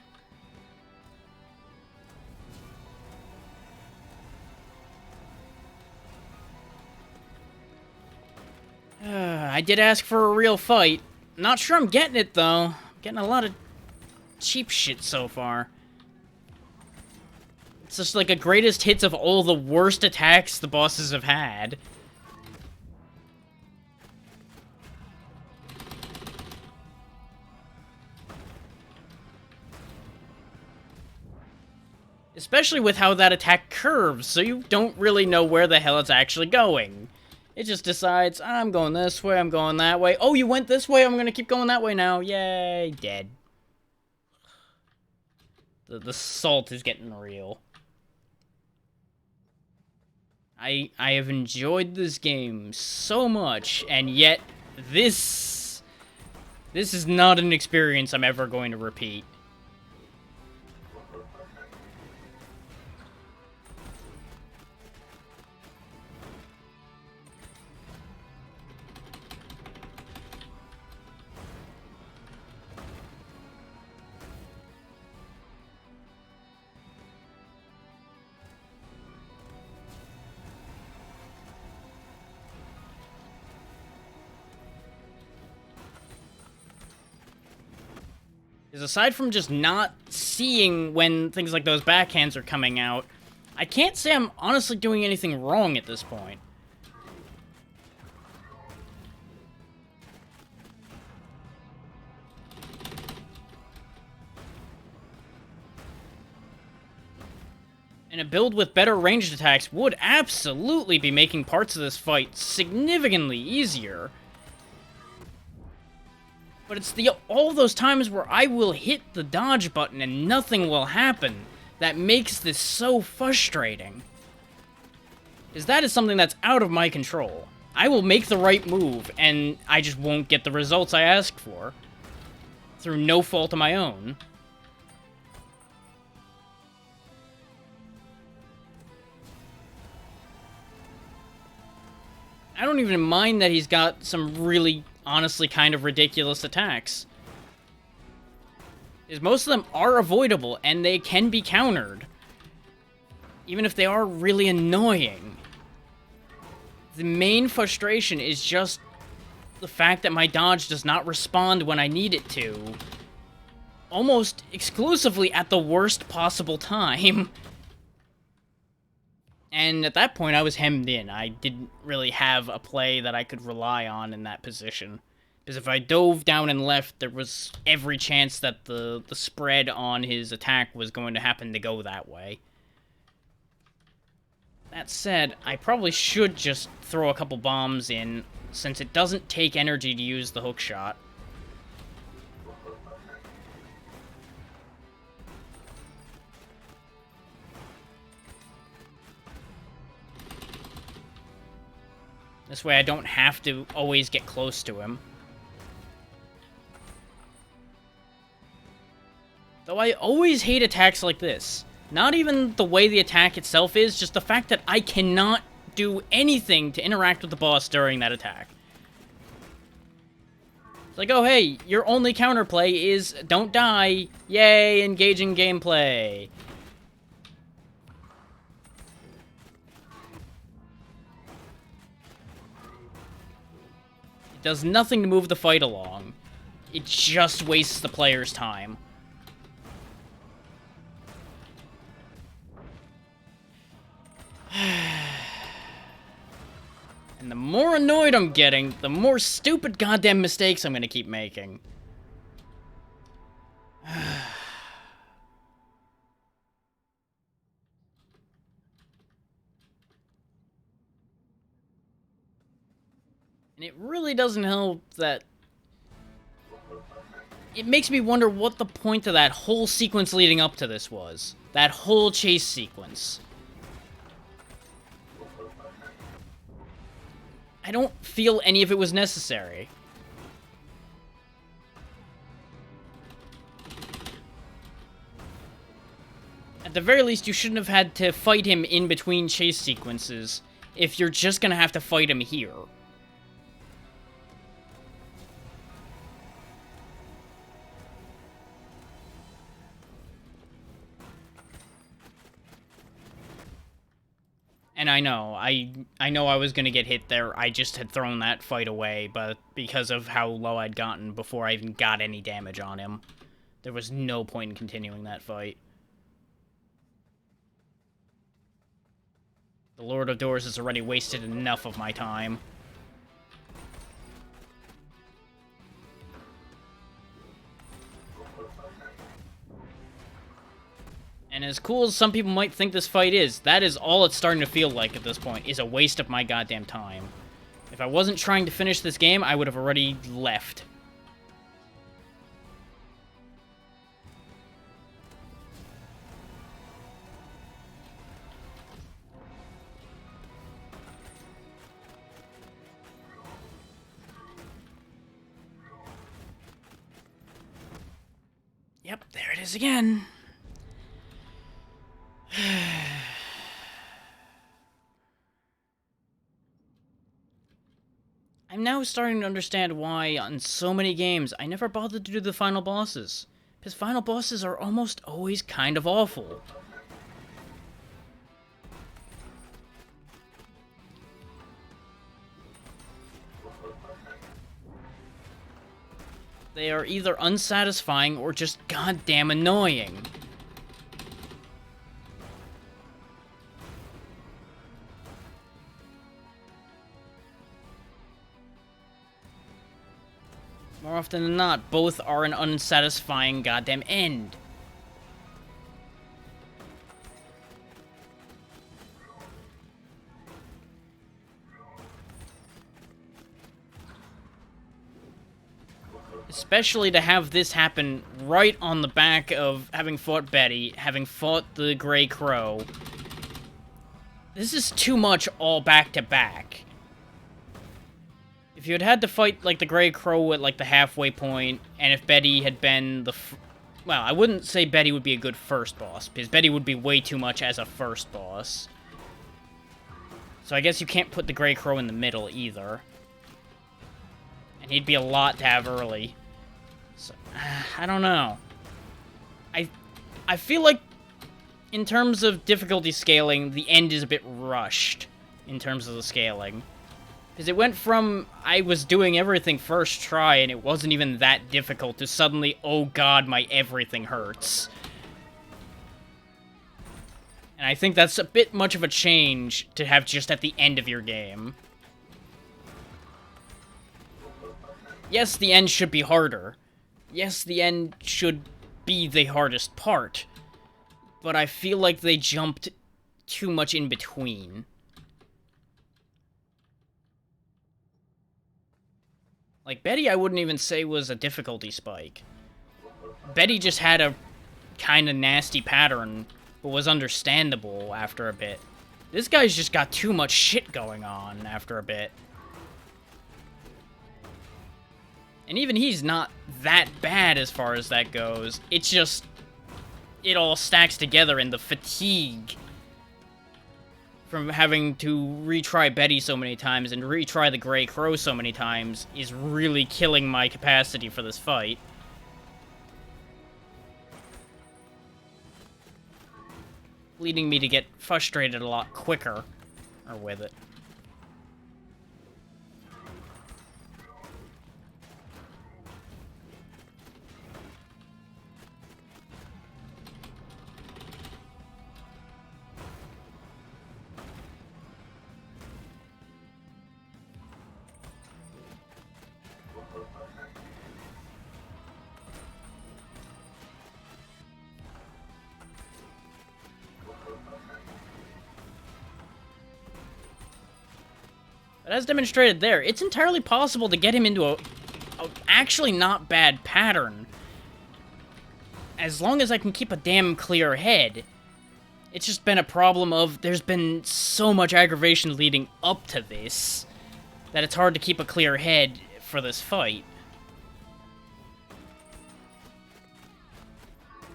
I did ask for a real fight. Not sure I'm getting it, though. I'm getting a lot of cheap shit so far. It's just like a greatest hits of all the worst attacks the bosses have had. Especially with how that attack curves, so you don't really know where the hell it's actually going. It just decides, I'm going this way, I'm going that way. Oh, you went this way, I'm gonna keep going that way now. Yay, dead. The salt is getting real. I have enjoyed this game so much, and yet this is not an experience I'm ever going to repeat. Is aside from just not seeing when things like those backhands are coming out, I can't say I'm honestly doing anything wrong at this point. And a build with better ranged attacks would absolutely be making parts of this fight significantly easier. But it's all those times where I will hit the dodge button and nothing will happen that makes this so frustrating. Because that is something that's out of my control. I will make the right move, and I just won't get the results I asked for. Through no fault of my own. I don't even mind that he's got some really honestly kind of ridiculous attacks. Is most of them are avoidable and they can be countered. Even if they are really annoying. The main frustration is just the fact that my dodge does not respond when I need it to. Almost exclusively at the worst possible time. And at that point, I was hemmed in. I didn't really have a play that I could rely on in that position. Because if I dove down and left, there was every chance that the spread on his attack was going to happen to go that way. That said, I probably should just throw a couple bombs in, since it doesn't take energy to use the hookshot. This way I don't have to always get close to him. Though I always hate attacks like this. Not even the way the attack itself is, just the fact that I cannot do anything to interact with the boss during that attack. It's like, oh hey, your only counterplay is don't die. Yay, engaging gameplay. It does nothing to move the fight along. It just wastes the player's time. And the more annoyed I'm getting, the more stupid goddamn mistakes I'm gonna keep making. And it really doesn't help that... It makes me wonder what the point of that whole sequence leading up to this was. That whole chase sequence. I don't feel any of it was necessary. At the very least, you shouldn't have had to fight him in between chase sequences if you're just gonna have to fight him here. And I know I was gonna get hit there. I just had thrown that fight away, but because of how low I'd gotten before I even got any damage on him. There was no point in continuing that fight. The Lord of Doors has already wasted enough of my time. And as cool as some people might think this fight is, that is all it's starting to feel like at this point, is a waste of my goddamn time. If I wasn't trying to finish this game, I would have already left. Yep, there it is again. I'm now starting to understand why, on so many games, I never bothered to do the final bosses. Because final bosses are almost always kind of awful. They are either unsatisfying or just goddamn annoying. More often than not, both are an unsatisfying goddamn end. Especially to have this happen right on the back of having fought Betty, having fought the Grey Crow. This is too much all back to back. If you had had to fight, like, the Grey Crow at, like, the halfway point, and if Betty had been the... well, I wouldn't say Betty would be a good first boss, because Betty would be way too much as a first boss. So I guess you can't put the Grey Crow in the middle, either. And he'd be a lot to have early. So, I don't know. I feel like, in terms of difficulty scaling, the end is a bit rushed, in terms of the scaling. Because it went from, I was doing everything first try, and it wasn't even that difficult, to suddenly, oh god, my everything hurts. And I think that's a bit much of a change to have just at the end of your game. Yes, the end should be harder. Yes, the end should be the hardest part. But I feel like they jumped too much in between. Like, Betty I wouldn't even say was a difficulty spike. Betty just had a kind of nasty pattern, but was understandable after a bit. This guy's just got too much shit going on after a bit. And even he's not that bad as far as that goes. It's just... it all stacks together, and the fatigue from having to retry Betty so many times and retry the Grey Crow so many times is really killing my capacity for this fight. Leading me to get frustrated a lot quicker with it. But as demonstrated there, it's entirely possible to get him into a actually not bad pattern. As long as I can keep a damn clear head. It's just been a problem of there's been so much aggravation leading up to this that it's hard to keep a clear head for this fight.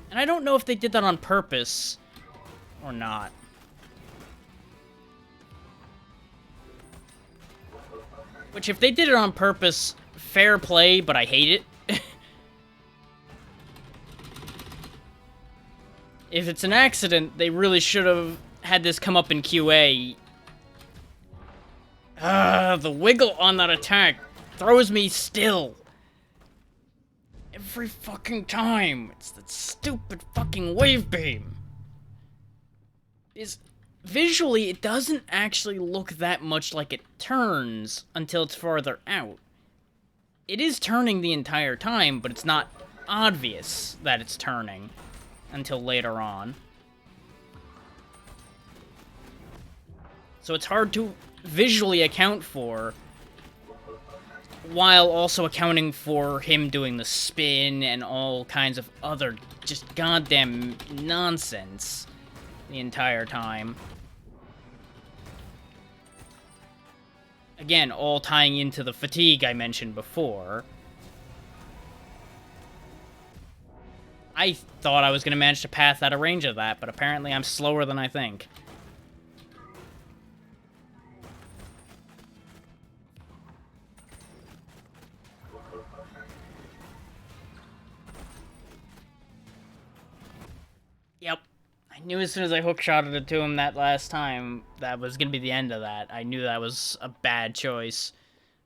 And I don't know if they did that on purpose or not. Which, if they did it on purpose, fair play, but I hate it. If it's an accident, they really should have had this come up in QA. The wiggle on that attack throws me still. every fucking time. It's that stupid fucking wave beam. Visually, it doesn't actually look that much like it turns until it's farther out. It is turning the entire time, but it's not obvious that it's turning until later on. So it's hard to visually account for, while also accounting for him doing the spin and all kinds of other just goddamn nonsense the entire time. Again, all tying into the fatigue I mentioned before. I thought I was going to manage to pass out of range of that, but apparently I'm slower than I think. Yep. I knew as soon as I hookshotted it to him that last time, that was going to be the end of that. I knew that was a bad choice.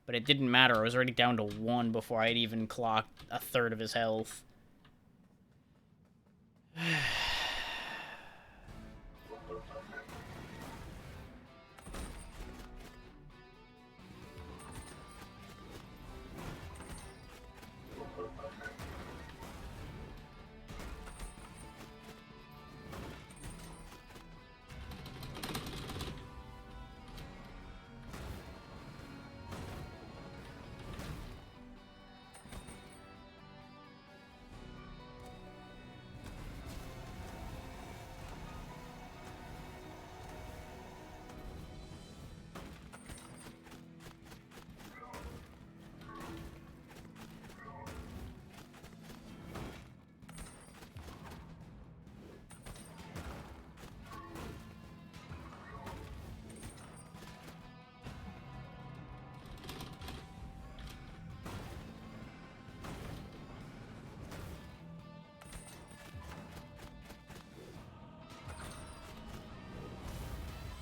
But it didn't matter. I was already down to 1 before I'd even clocked a third of his health.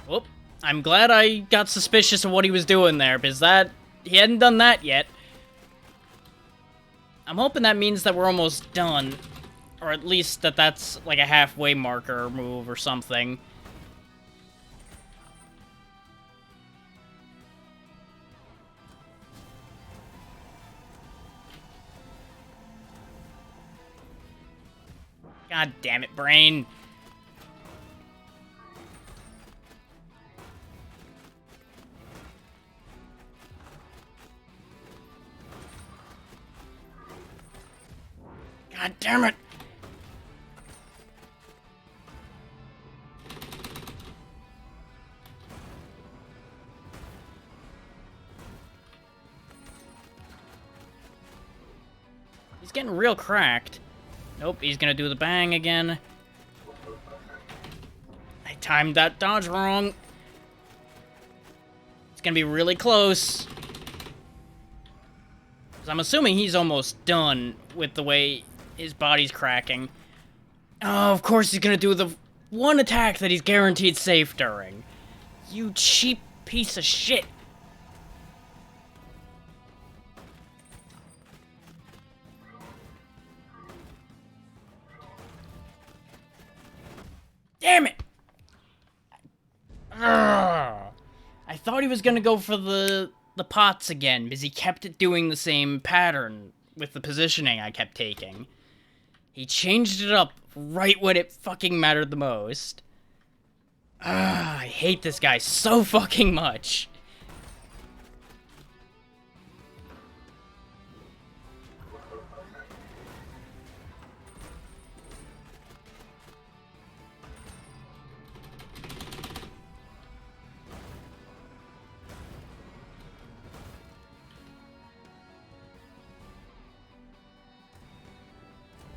Whoop. I'm glad I got suspicious of what he was doing there, because he hadn't done that yet. I'm hoping that means that we're almost done. Or at least that that's like a halfway marker move or something. God damn it, brain. God damn it! He's getting real cracked. Nope, he's gonna do the bang again. I timed that dodge wrong. It's gonna be really close. 'Cause I'm assuming he's almost done with the way his body's cracking. Oh, of course he's gonna do the one attack that he's guaranteed safe during. You cheap piece of shit. Damn it! Ugh. I thought he was gonna go for the pots again, because he kept it doing the same pattern with the positioning I kept taking. He changed it up right when it fucking mattered the most. I hate this guy so fucking much.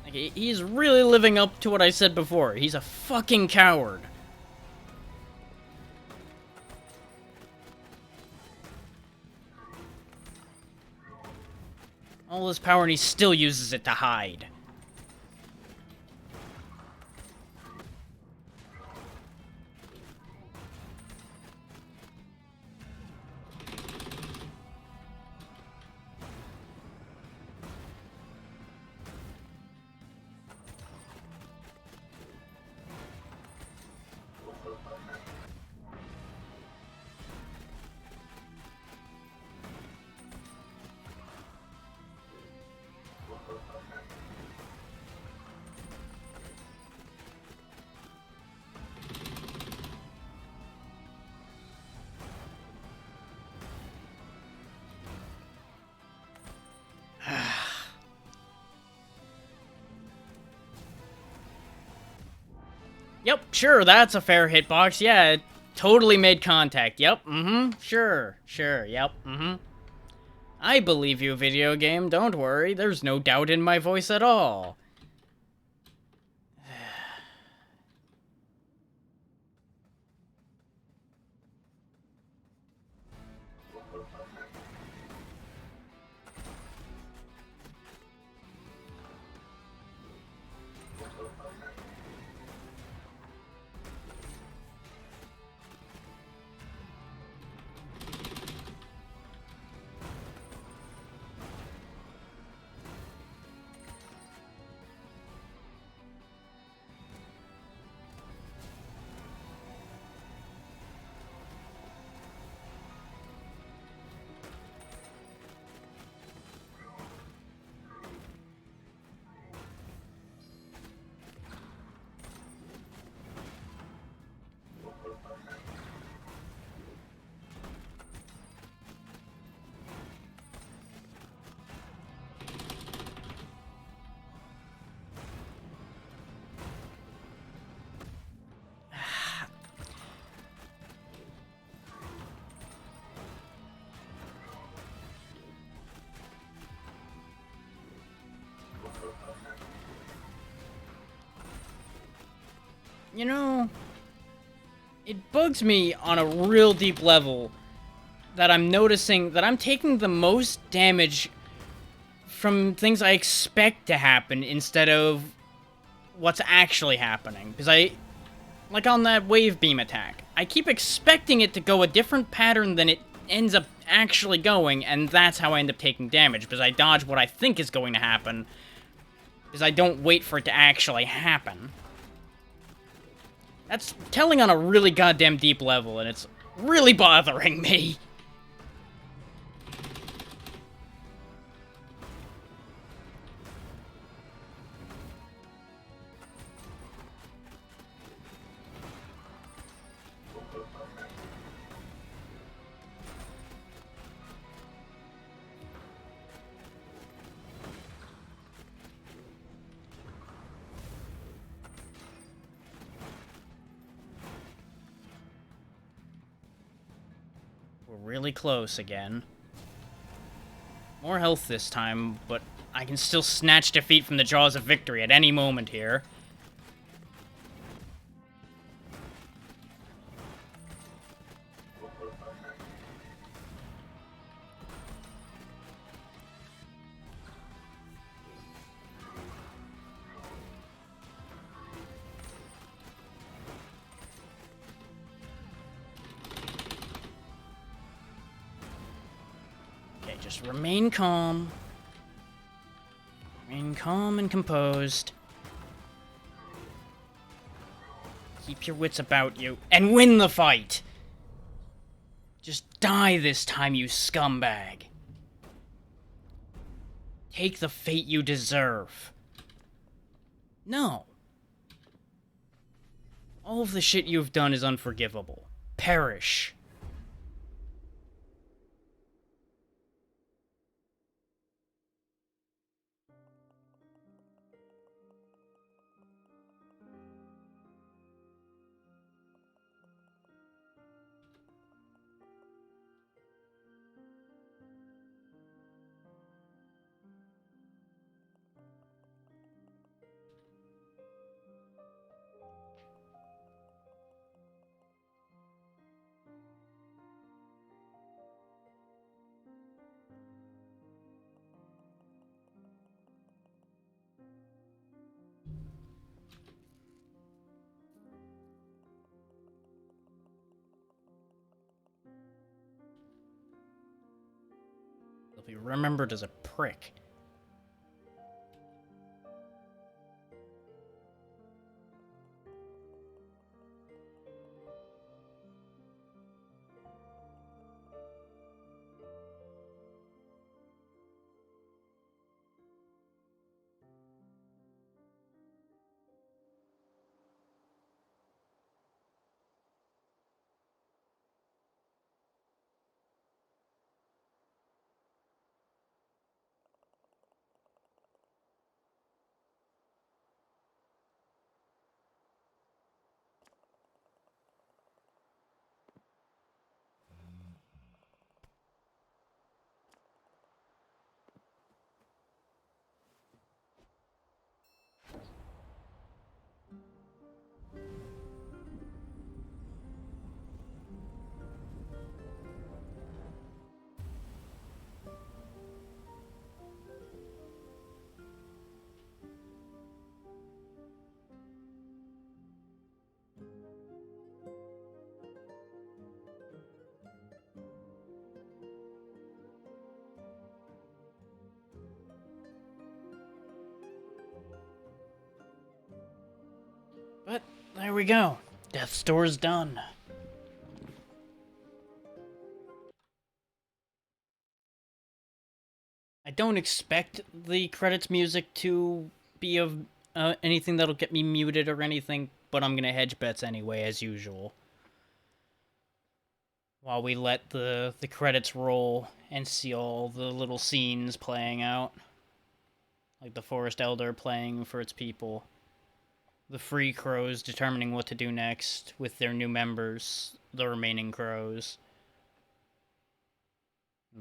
Like, he's really living up to what I said before. He's a fucking coward. All his power and he still uses it to hide. Yep, sure, that's a fair hitbox. Yeah, it totally made contact. Yep, sure, yep, I believe you, video game, don't worry. There's no doubt in my voice at all. You know, it bugs me on a real deep level that I'm noticing that I'm taking the most damage from things I expect to happen instead of what's actually happening. Because like on that wave beam attack, I keep expecting it to go a different pattern than it ends up actually going, and that's how I end up taking damage, because I dodge what I think is going to happen, because I don't wait for it to actually happen. That's telling on a really goddamn deep level, and it's really bothering me. We're really close again. More health this time, but I can still snatch defeat from the jaws of victory at any moment here. Okay, just remain calm. Remain calm and composed. Keep your wits about you, and win the fight! Just die this time, you scumbag. Take the fate you deserve. No. All of the shit you've done is unforgivable. Perish. They'll be remembered as a prick. there we go. Death's Door's done. I don't expect the credits music to be of anything that'll get me muted or anything, but I'm gonna hedge bets anyway, as usual. While we let the credits roll and see all the little scenes playing out. Like the Forest Elder playing for its people. The Free Crows determining what to do next with their new members, the remaining crows.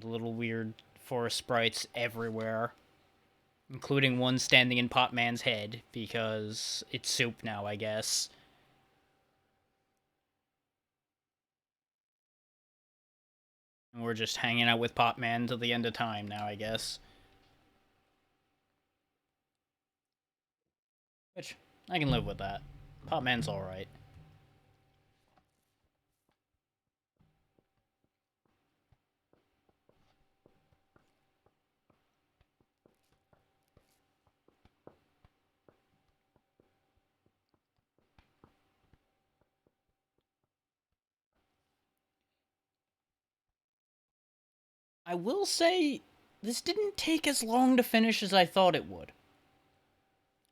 The little weird forest sprites everywhere. Including one standing in Potman's head, because it's soup now, I guess. And we're just hanging out with Potman till the end of time now, I guess. Which, I can live with that. Potman's alright. I will say, this didn't take as long to finish as I thought it would.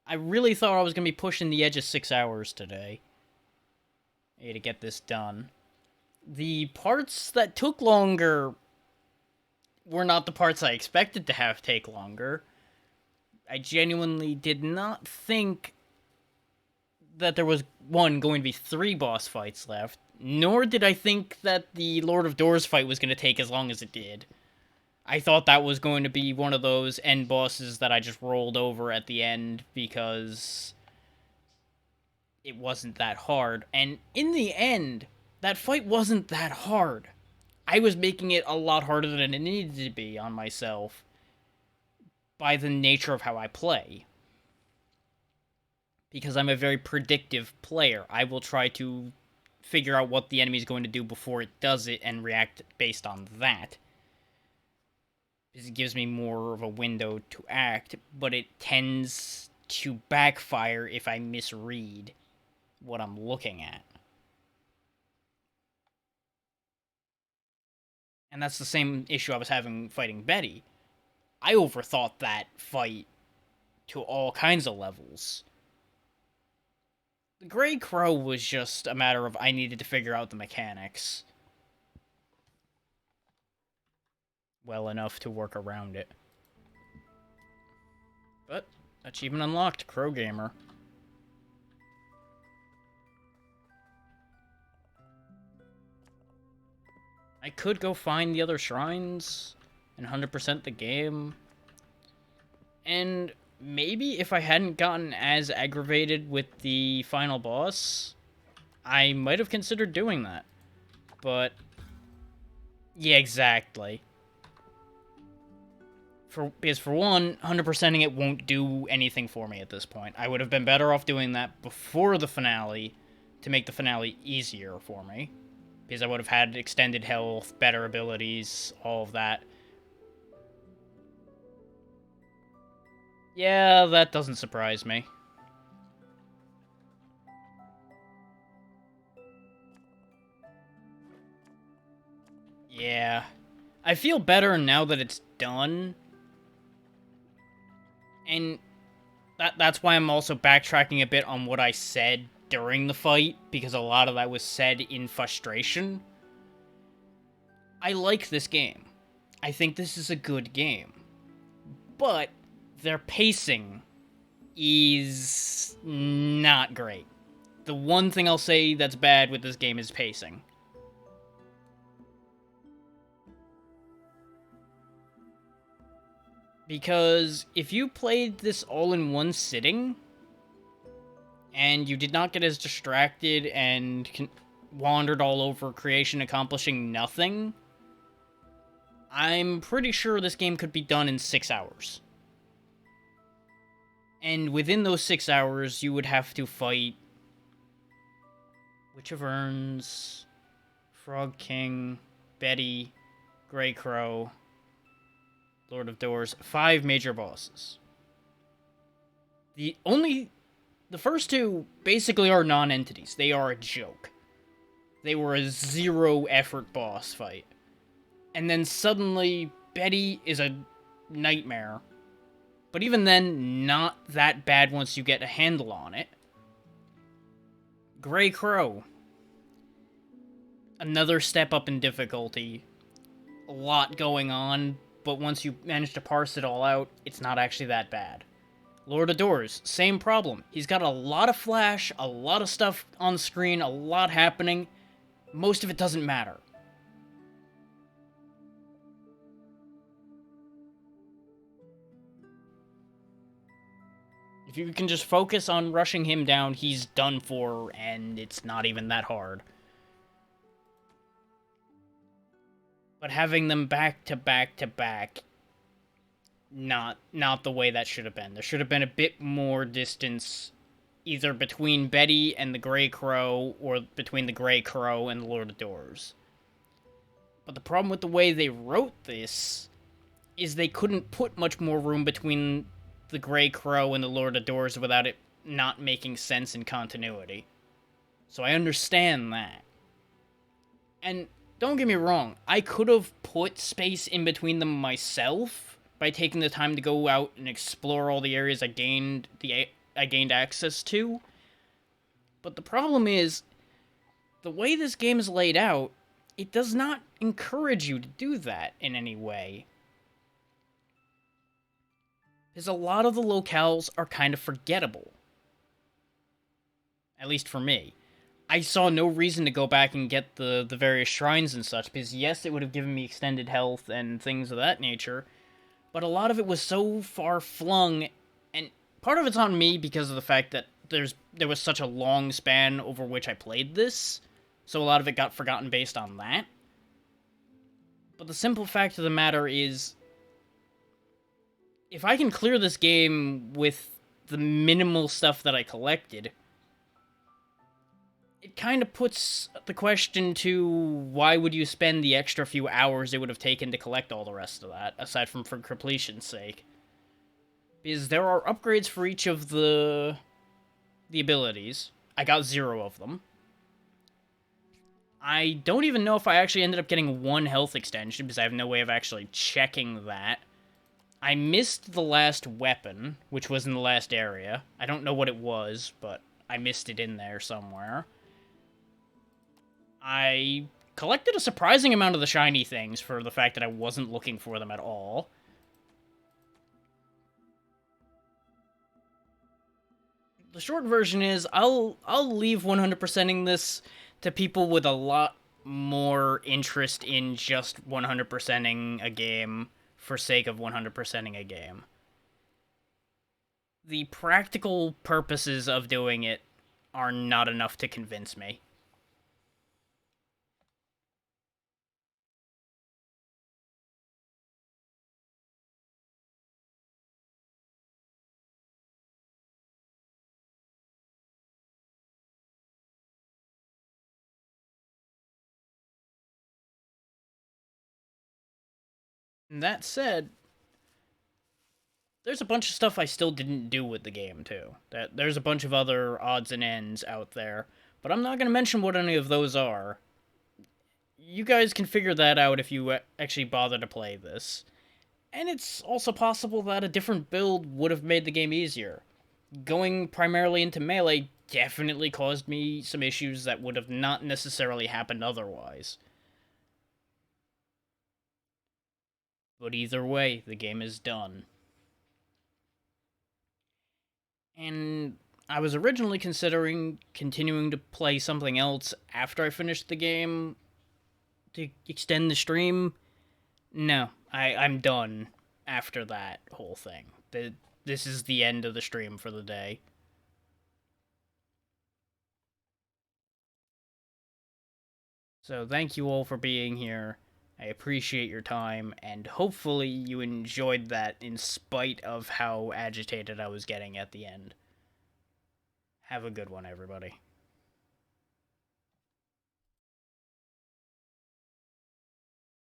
I really thought I was going to be pushing the edge of 6 hours today. To get this done. The parts that took longer were not the parts I expected to have take longer. I genuinely did not think that there was, one, going to be 3 boss fights left, nor did I think that the Lord of Doors fight was going to take as long as it did. I thought that was going to be one of those end bosses that I just rolled over at the end because it wasn't that hard. And in the end, that fight wasn't that hard. I was making it a lot harder than it needed to be on myself by the nature of how I play. Because I'm a very predictive player. I will try to figure out what the enemy's going to do before it does it and react based on that. It gives me more of a window to act, but it tends to backfire if I misread what I'm looking at. And that's the same issue I was having fighting Betty. I overthought that fight to all kinds of levels. The Grey Crow was just a matter of I needed to figure out the mechanics well enough to work around it. But, achievement unlocked, Crow Gamer. I could go find the other shrines and 100% the game. And maybe if I hadn't gotten as aggravated with the final boss, I might have considered doing that. But, yeah, exactly. Because for one, 100%ing it won't do anything for me at this point. I would have been better off doing that before the finale to make the finale easier for me. Because I would have had extended health, better abilities, all of that. Yeah, that doesn't surprise me. Yeah. I feel better now that it's done. And that's why I'm also backtracking a bit on what I said during the fight, because a lot of that was said in frustration. I like this game. I think this is a good game. But their pacing is not great. The one thing I'll say that's bad with this game is pacing. Because if you played this all in one sitting, and you did not get as distracted and wandered all over creation accomplishing nothing, I'm pretty sure this game could be done in 6 hours. And within those 6 hours, you would have to fight Witch of Urns, Frog King, Betty, Grey Crow, Lord of Doors, 5 major bosses. The only The first two basically are non-entities. They are a joke. They were a zero-effort boss fight. And then suddenly, Betty is a nightmare. But even then, not that bad once you get a handle on it. Grey Crow. Another step up in difficulty. A lot going on, but once you manage to parse it all out, it's not actually that bad. Lord of Doors, same problem. He's got a lot of flash, a lot of stuff on screen, a lot happening. Most of it doesn't matter. If you can just focus on rushing him down, he's done for, and it's not even that hard. But having them back to back to back, not the way that should have been. There should have been a bit more distance either between Betty and the Grey Crow or between the Grey Crow and the Lord of Doors. But the problem with the way they wrote this is they couldn't put much more room between the Grey Crow and the Lord of Doors without it not making sense in continuity. So I understand that. And don't get me wrong, I could have put space in between them myself by taking the time to go out and explore all the areas I gained access to. But the problem is, the way this game is laid out, it does not encourage you to do that in any way. Because a lot of the locales are kind of forgettable. At least for me. I saw no reason to go back and get the various shrines and such, because yes, it would have given me extended health and things of that nature, but a lot of it was so far flung, and part of it's on me because of the fact that there was such a long span over which I played this, so a lot of it got forgotten based on that. But the simple fact of the matter is, if I can clear this game with the minimal stuff that I collected, it kind of puts the question to why would you spend the extra few hours it would have taken to collect all the rest of that, aside from for completion's sake. Because there are upgrades for each of the abilities. I got 0 of them. I don't even know if I actually ended up getting 1 health extension, because I have no way of actually checking that. I missed the last weapon, which was in the last area. I don't know what it was, but I missed it in there somewhere. I collected a surprising amount of the shiny things for the fact that I wasn't looking for them at all. The short version is, I'll leave 100%ing this to people with a lot more interest in just 100%ing a game for sake of 100%ing a game. The practical purposes of doing it are not enough to convince me. That said, there's a bunch of stuff I still didn't do with the game, too. There's a bunch of other odds and ends out there, but I'm not going to mention what any of those are. You guys can figure that out if you actually bother to play this. And it's also possible that a different build would have made the game easier. Going primarily into melee definitely caused me some issues that would have not necessarily happened otherwise. But either way, the game is done. And I was originally considering continuing to play something else after I finished the game to extend the stream. No, I'm done after that whole thing. This is the end of the stream for the day. So thank you all for being here. I appreciate your time, and hopefully you enjoyed that in spite of how agitated I was getting at the end. Have a good one, everybody.